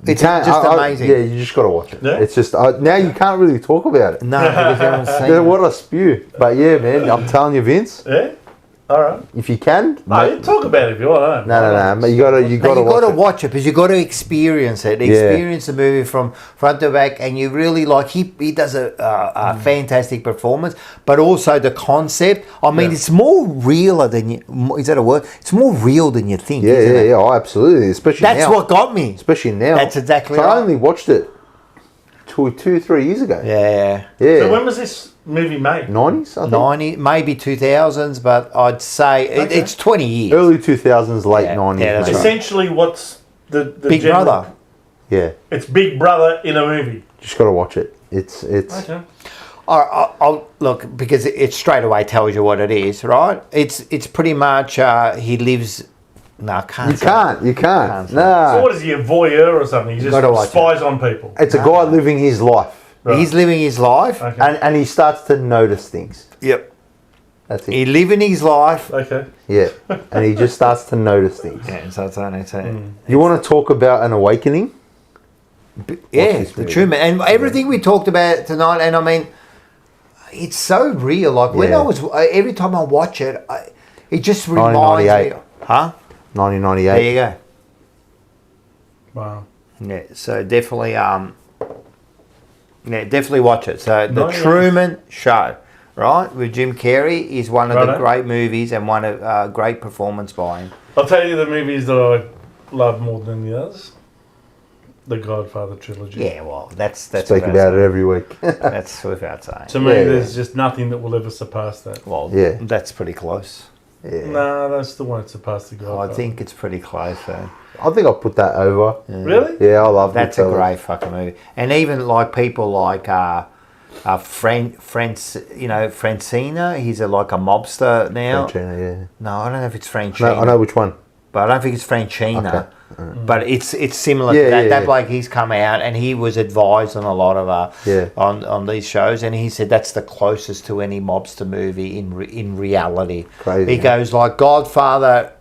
It's Can't- just amazing. Yeah, you just got to watch it. Yeah? It's just, now you can't really talk about it. No, because you haven't seen Yeah, it. what a spew. But yeah, man, I'm telling you, Vince, Yeah? All right. if you can, No, you talk about it if you want. no, mate, you gotta You watch gotta it. watch it because you got to experience it. Experience the movie from front to back, and you really like. He does a fantastic performance, but also the concept. I mean, Yeah. it's more realer than you. Is that a word? It's more real than you think. Yeah, isn't yeah, it? yeah. Oh, absolutely. Especially That's now. what got me. Especially now. That's exactly so right. I only watched it 3 years ago. Yeah, Yeah. So when was this movie made? 90s, I think. 90, maybe 2000s, but I'd say Okay. it's 20 years. Early 2000s, late Yeah. 90s. Yeah, that's maybe. right. Essentially, what's the Big general- Brother. Yeah, It's Big Brother in a movie. just got to watch it. It's Okay. I'll look because it straight away tells you what it is, right? It's pretty much he lives. No, I can't. you say can't. You can't. Can't say. So Nah. what is he, a voyeur or something? He just Gotta watch spies on people. It's a guy living his life. Right. He's living his life. Okay. And he starts to notice things. Yep. That's it. He living his life. Okay. Yeah. And he just starts to notice things. Yeah, so it's only You want to talk about an awakening? yeah, this the movie. Truman and everything we talked about tonight. And I mean, it's so real. Like when Yeah. I was every time I watch it, it just reminds me. 1998. Huh? 1998. There you go. Wow. Yeah, so definitely, definitely watch it. So the 98. Truman Show, right, with Jim Carrey is one of the Righto. great movies and one of great performance by him. I'll tell you the movies that I love more than the others. The Godfather trilogy. Yeah, well, that's Speak without about it saying. every week. That's without saying. To me, Yeah, there's just nothing that will ever surpass that. Well, Yeah. that's pretty close. Yeah. No, that's the one that surpassed the Godfather. I think it's pretty close. I think I'll put that over. Really? Yeah, I love That's a Goodfellas. great fucking movie. And even like people like Francina. He's like a mobster now. Francina, yeah. No, I don't know if it's Francina. No, I know which one. But I don't think it's Francina. Okay. But it's similar to that. That bloke, he's come out and he was advised on a lot of on these shows, and he said that's the closest to any mobster movie in reality. Crazy. He goes like Godfather.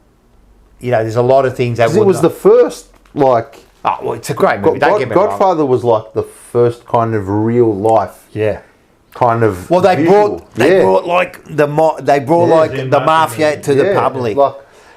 There's a lot of things that It was the first like. Oh, well, it's a great movie. Don't get me wrong. Godfather was like the first kind of real life. Yeah. Kind of. Well, they visual. brought like the mafia to the public.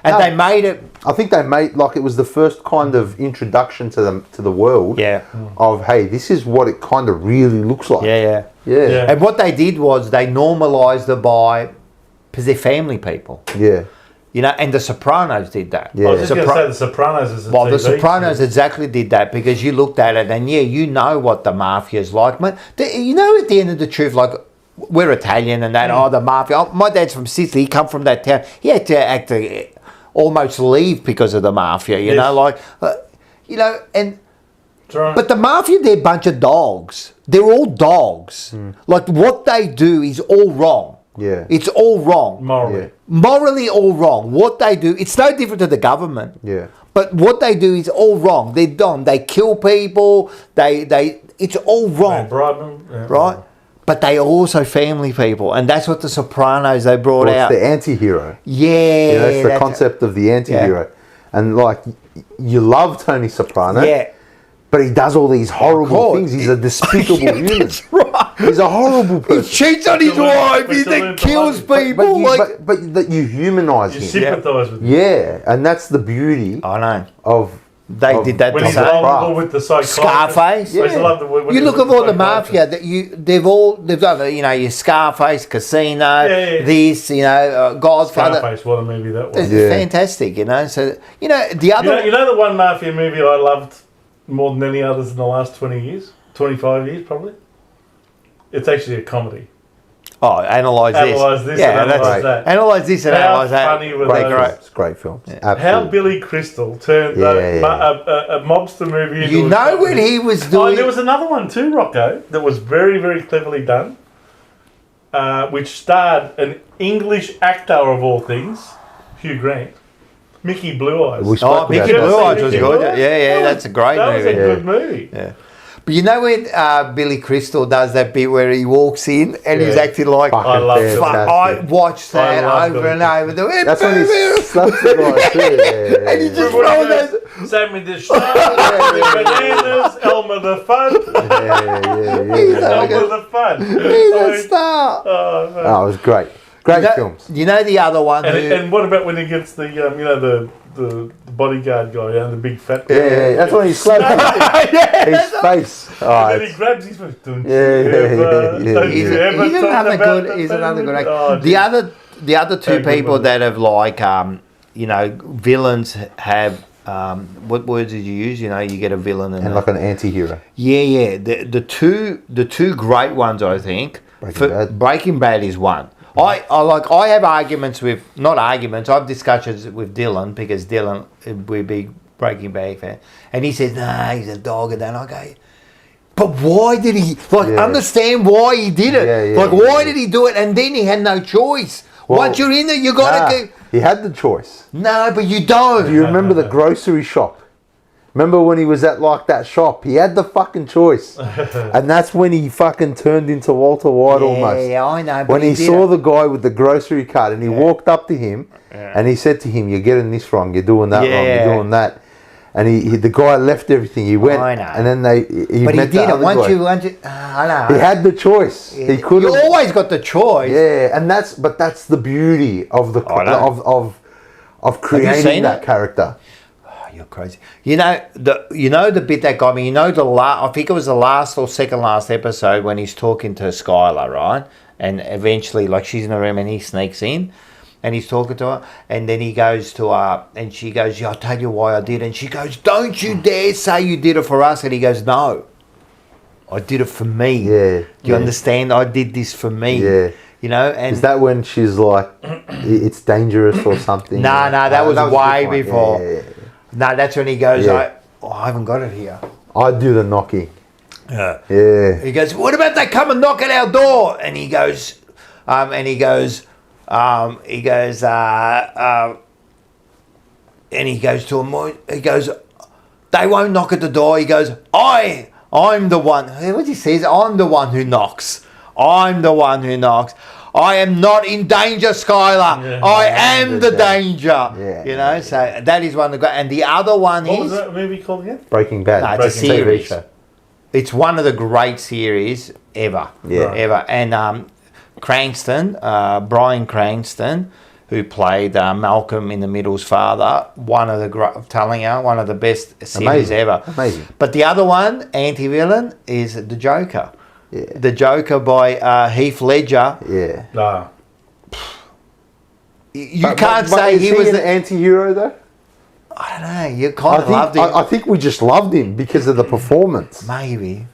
They made it. I think they made it was the first kind of introduction to the world. Yeah. Of hey, this is what it kind of really looks like. Yeah. And what they did was they normalised it because they're family people. Yeah. And The Sopranos did that. Yeah. I was just going to say The Sopranos is a Well, TV The Sopranos series. exactly did that because you looked at it and you know what the mafia's like. Man, at the end of the truth, like we're Italian and that. The mafia. Oh, my dad's from Sicily. He come from that town. He had to almost leave because of the mafia. You know, and. Right. But the mafia, they're a bunch of dogs. They're all dogs. Like what they do is all wrong. Yeah. It's all wrong. Morally. Yeah. Morally all wrong. What they do, it's no different to the government. Yeah. But what they do is all wrong. They're done. They kill people. It's all wrong. They bribe them. Yeah. Right? But they are also family people. And that's what the Sopranos they brought out. It's the anti-hero. Yeah. It's the concept of the anti-hero. Yeah. And like, you love Tony Soprano. Yeah. But he does all these horrible things. He's a despicable human. That's right. He's a horrible He person. cheats on his wife. He then kills people. But that you humanise You him. sympathise with him. Yeah, and that's the beauty I know. of. They did that When the he's same. vulnerable with the psychiatrist. Scarface. I used to love the when You he look was at with all the psychiatrist. mafia that they've done. Your Scarface, Casino, Yeah. this, Godfather. Scarface, what a movie that was. It's Yeah. fantastic, So the other. You know the one mafia movie I loved more than any others in the last 20 years? 25 years, probably? It's actually a comedy. Oh, analyse this. Analyse this Yeah, and that's analyse that. Analyse this and How analyse that. funny were Great those? films. It's great films. How Absolutely. Billy Crystal turned Yeah, a mobster movie into You a know comedy. when he was Oh, doing. and there was another one too, Rocco, that was very, very cleverly done, which starred an English actor of all things, Hugh Grant, Mickey Blue Eyes. We spoke about Mickey that. Blue Eyes was Mickey good. Blue Eyes? Yeah, that's a great That was movie. a good movie. Yeah. But you know when Billy Crystal does that bit where he walks in and he's Yeah. acting like, Fucking I love fantastic. fuck, I watched that I love over and over. That's when he slaps the guy too. Yeah, And he yeah, just When he rolls goes, that. Sammy the Shark, the Bananas, Elmer the Fun, Elmer the Fun. He's a star. Oh, man. Oh, it was great. Great films. You know the other one who, And what about when he gets the the bodyguard guy, the big fat guy? Yeah, that's when he slapped his face. Oh, And then he it's- grabs his face. Don't Yeah, yeah, you ever, yeah, don't yeah. you he's ever talk another about good. the He's another good family? actor. Oh, The other two Very good people movie. that have villains have. What words did you use? You get a villain and like an anti-hero. Yeah. The two great ones, I think. Breaking Bad. Breaking Bad is one. I have arguments with, not arguments, I have discussions with Dylan because Dylan, we're big Breaking Bad fan, and he says, nah, he's a dog, and then I go, but why did he, Yeah. understand why he did it. Yeah, Why did he do it? And then he had no choice. Well, Once you're in there, you got to go. He had the choice. No, but you don't. Do you remember the grocery shop? Remember when he was at that shop? He had the fucking choice. And that's when he fucking turned into Walter White almost. Yeah, I know. But When he did saw it. the guy with the grocery cart and he walked up to him and he said to him, you're getting this wrong, you're doing that wrong, Yeah. you're doing that. And the guy left everything. He went I know. and then he But he met the did it. other Once guy. you, I know. He had the choice. He could You have. always got the choice. Yeah, and that's the beauty of the I know. of creating seen that it? character. Oh, you're crazy. You know the bit that got me. I think it was the last or second last episode when he's talking to Skylar, right? And eventually, she's in the room and he sneaks in, and he's talking to her, and then he goes to her, and she goes, "Yeah, I'll tell you why I did." And she goes, "Don't you dare say you did it for us." And he goes, "No, I did it for me." Yeah, Do you understand? I did this for me. Yeah. And Is that when she's like, it's dangerous or something? No, that was a way different one. before. Yeah. No, that's when he goes, Yeah. I haven't got it here. I'd do the knocking. Yeah. He goes, what about they come and knock at our door? And he goes, and he goes to him, he goes, they won't knock at the door. He goes, I'm the one. What he says, I'm the one who knocks. I'm the one who knocks. I am not in danger, Skylar. Yeah. I am the danger. Yeah. You know, so that is one of the great. And the other one What was is, that movie called again? Breaking Bad. No, it's a TV series. show. it's one of the great series ever. Yeah. Ever. And Cranston, Bryan Cranston, who played Malcolm in the Middle's father, one of the best series Amazing. ever. Amazing. But the other one, anti-villain, is The Joker. Yeah. The Joker by Heath Ledger. Yeah. Nah. You can't say is he was an the... anti-hero though. I don't know. You kind of loved him. I think we just loved him because of the performance. Maybe.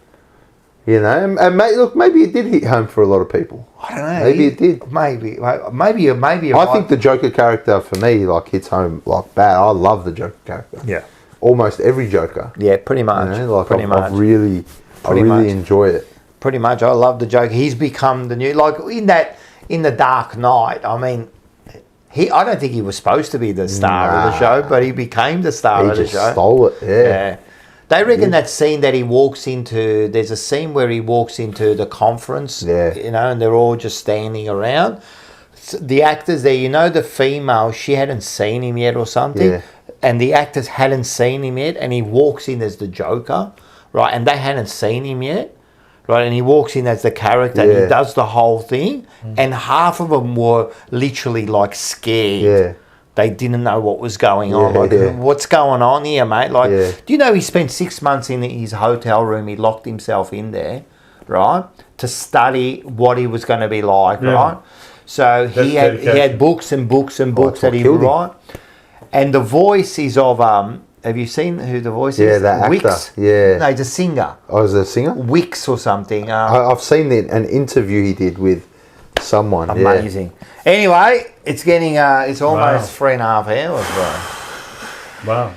You know, and maybe it did hit home for a lot of people. I don't know. Maybe it did. Maybe. I think the Joker character for me hits home bad. I love the Joker character. Yeah. Almost every Joker. Yeah, pretty much. You know, pretty I much. really enjoy it. Pretty much. I love the Joker. He's become the new, in the Dark Knight. I mean, I don't think he was supposed to be the star of the show, but he became the star of the show. He just stole it. Yeah. They reckon that scene that he walks into, there's a scene where he walks into the conference, and they're all just standing around. The actors there, the female, she hadn't seen him yet or something, and the actors hadn't seen him yet, and he walks in as the Joker, right, and they hadn't seen him yet. Right, and he walks in as the character and he does the whole thing, and half of them were literally scared. Yeah. They didn't know what was going on. What's going on here, mate? Do you know he spent 6 months in his hotel room? He locked himself in there, right, to study what he was going to be like, right? So he had books and books and books that he would write. And the voice is of have you seen who the voice is? Yeah, that actor. Wicks? Yeah. No, he's a singer. Oh, is it a singer? Wicks or something. I've seen an interview he did with someone. Amazing. Anyway, it's getting it's almost 3.5 hours, bro. Wow.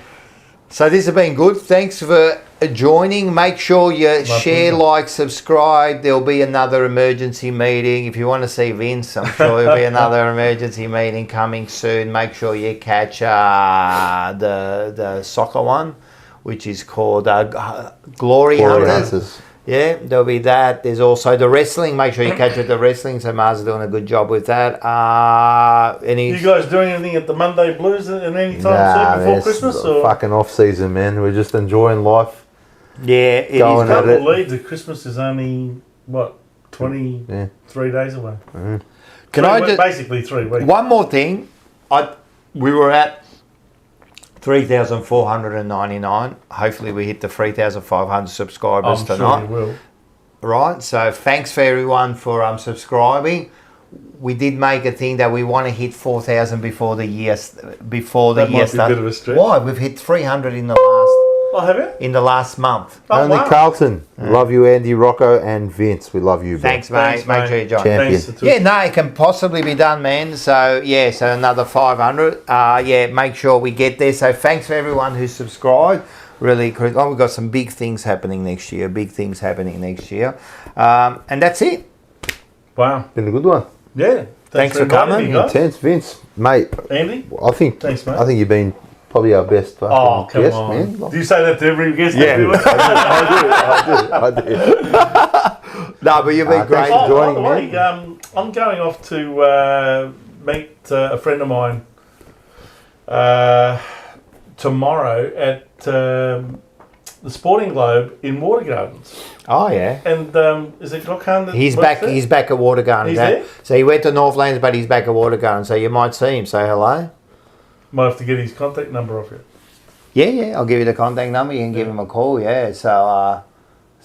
So this has been good. Thanks for joining. Make sure you share, like, subscribe. There'll be another emergency meeting. If you want to see Vince, I'm sure there'll be another emergency meeting coming soon. Make sure you catch the soccer one, which is called Glory Hunters. Yeah, there'll be that. There's also the wrestling. Make sure you catch it, the wrestling. So Mars is doing a good job with that. You guys doing anything at the Monday Blues at any time soon before Christmas? Or? Fucking off season, man. We're just enjoying life. Yeah, it Going is. at it. Can't believe that Christmas is only 23 days away. Can I just basically 3 weeks? One more thing. We were at 3,499. Hopefully we hit the 3,500 subscribers tonight. Sure you will. Right. So thanks for everyone for subscribing. We did make a thing that we want to hit 4,000 before the year starts. Might be a bit of a stretch. Why? We've hit 300 in the last. Oh, have you? In the last month. Oh, Only wow. Carlton. Love you, Andy, Rocco, and Vince. We love you, bro. Thanks, mate. Make sure you join. Champion. Thanks to Yeah, no, it can possibly be done, man. So, so another 500. Make sure we get there. So, thanks for everyone who subscribed. Really, we've got some big things happening next year. And that's it. Wow. Been a good one. Yeah. Thanks for inviting coming. me, guys. Intense, Vince. Mate, Andy? Thanks, mate. I think you've been probably our best fucking Oh, come guest, on. man. Do you say that to every guest? Yeah, I do. No, but you've been Thanks great. for joining, by the way, man. I'm going off to meet a friend of mine tomorrow at the Sporting Globe in Water Gardens. Oh, yeah. And is it Gokhan that He's works back. there? He's back at Water Gardens. He's there? So he went to Northlands, but he's back at Water Gardens. So you might see him. Say hello. Might have to get his contact number off you. Yeah. I'll give you the contact number. You can give him a call. Yeah. So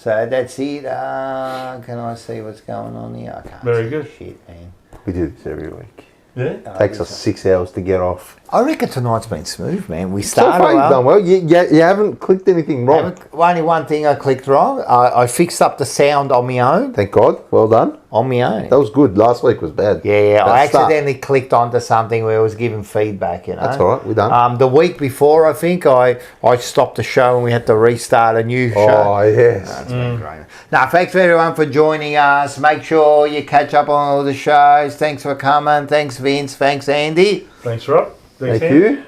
that's it. Can I see what's going on here? I can't. Very see good. Shit, man. We do this every week. Yeah? Takes us 6 hours to get off. I reckon tonight's been smooth, man. We So started far you've done well. You haven't clicked anything wrong. Only one thing I clicked wrong. I fixed up the sound on my own. Thank God. Well done. on my own. That was good. Last week was bad. Yeah, I That start. accidentally clicked onto something where I was giving feedback, you know. That's all right. We're done. The week before, I think, I stopped the show and we had to restart a new show. Oh, yes. That's been great. Now, thanks for everyone for joining us. Make sure you catch up on all the shows. Thanks for coming. Thanks, Vince. Thanks, Andy. Thanks, Rob. Thanks, Thank Andy. you.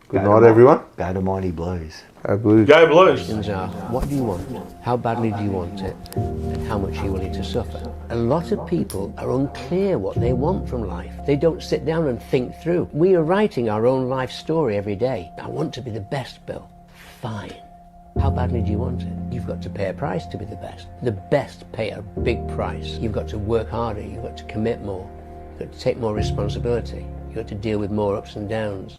Good night, everyone. Go to Mighty Blues. Go Blues. Go Blues. Questions are, what do you want? How badly do you want it? And how much are you willing to suffer? A lot of people are unclear what they want from life. They don't sit down and think through. We are writing our own life story every day. I want to be the best, Bill. Fine. How badly do you want it? You've got to pay a price to be the best. The best pay a big price. You've got to work harder. You've got to commit more. You've got to take more responsibility. You've got to deal with more ups and downs.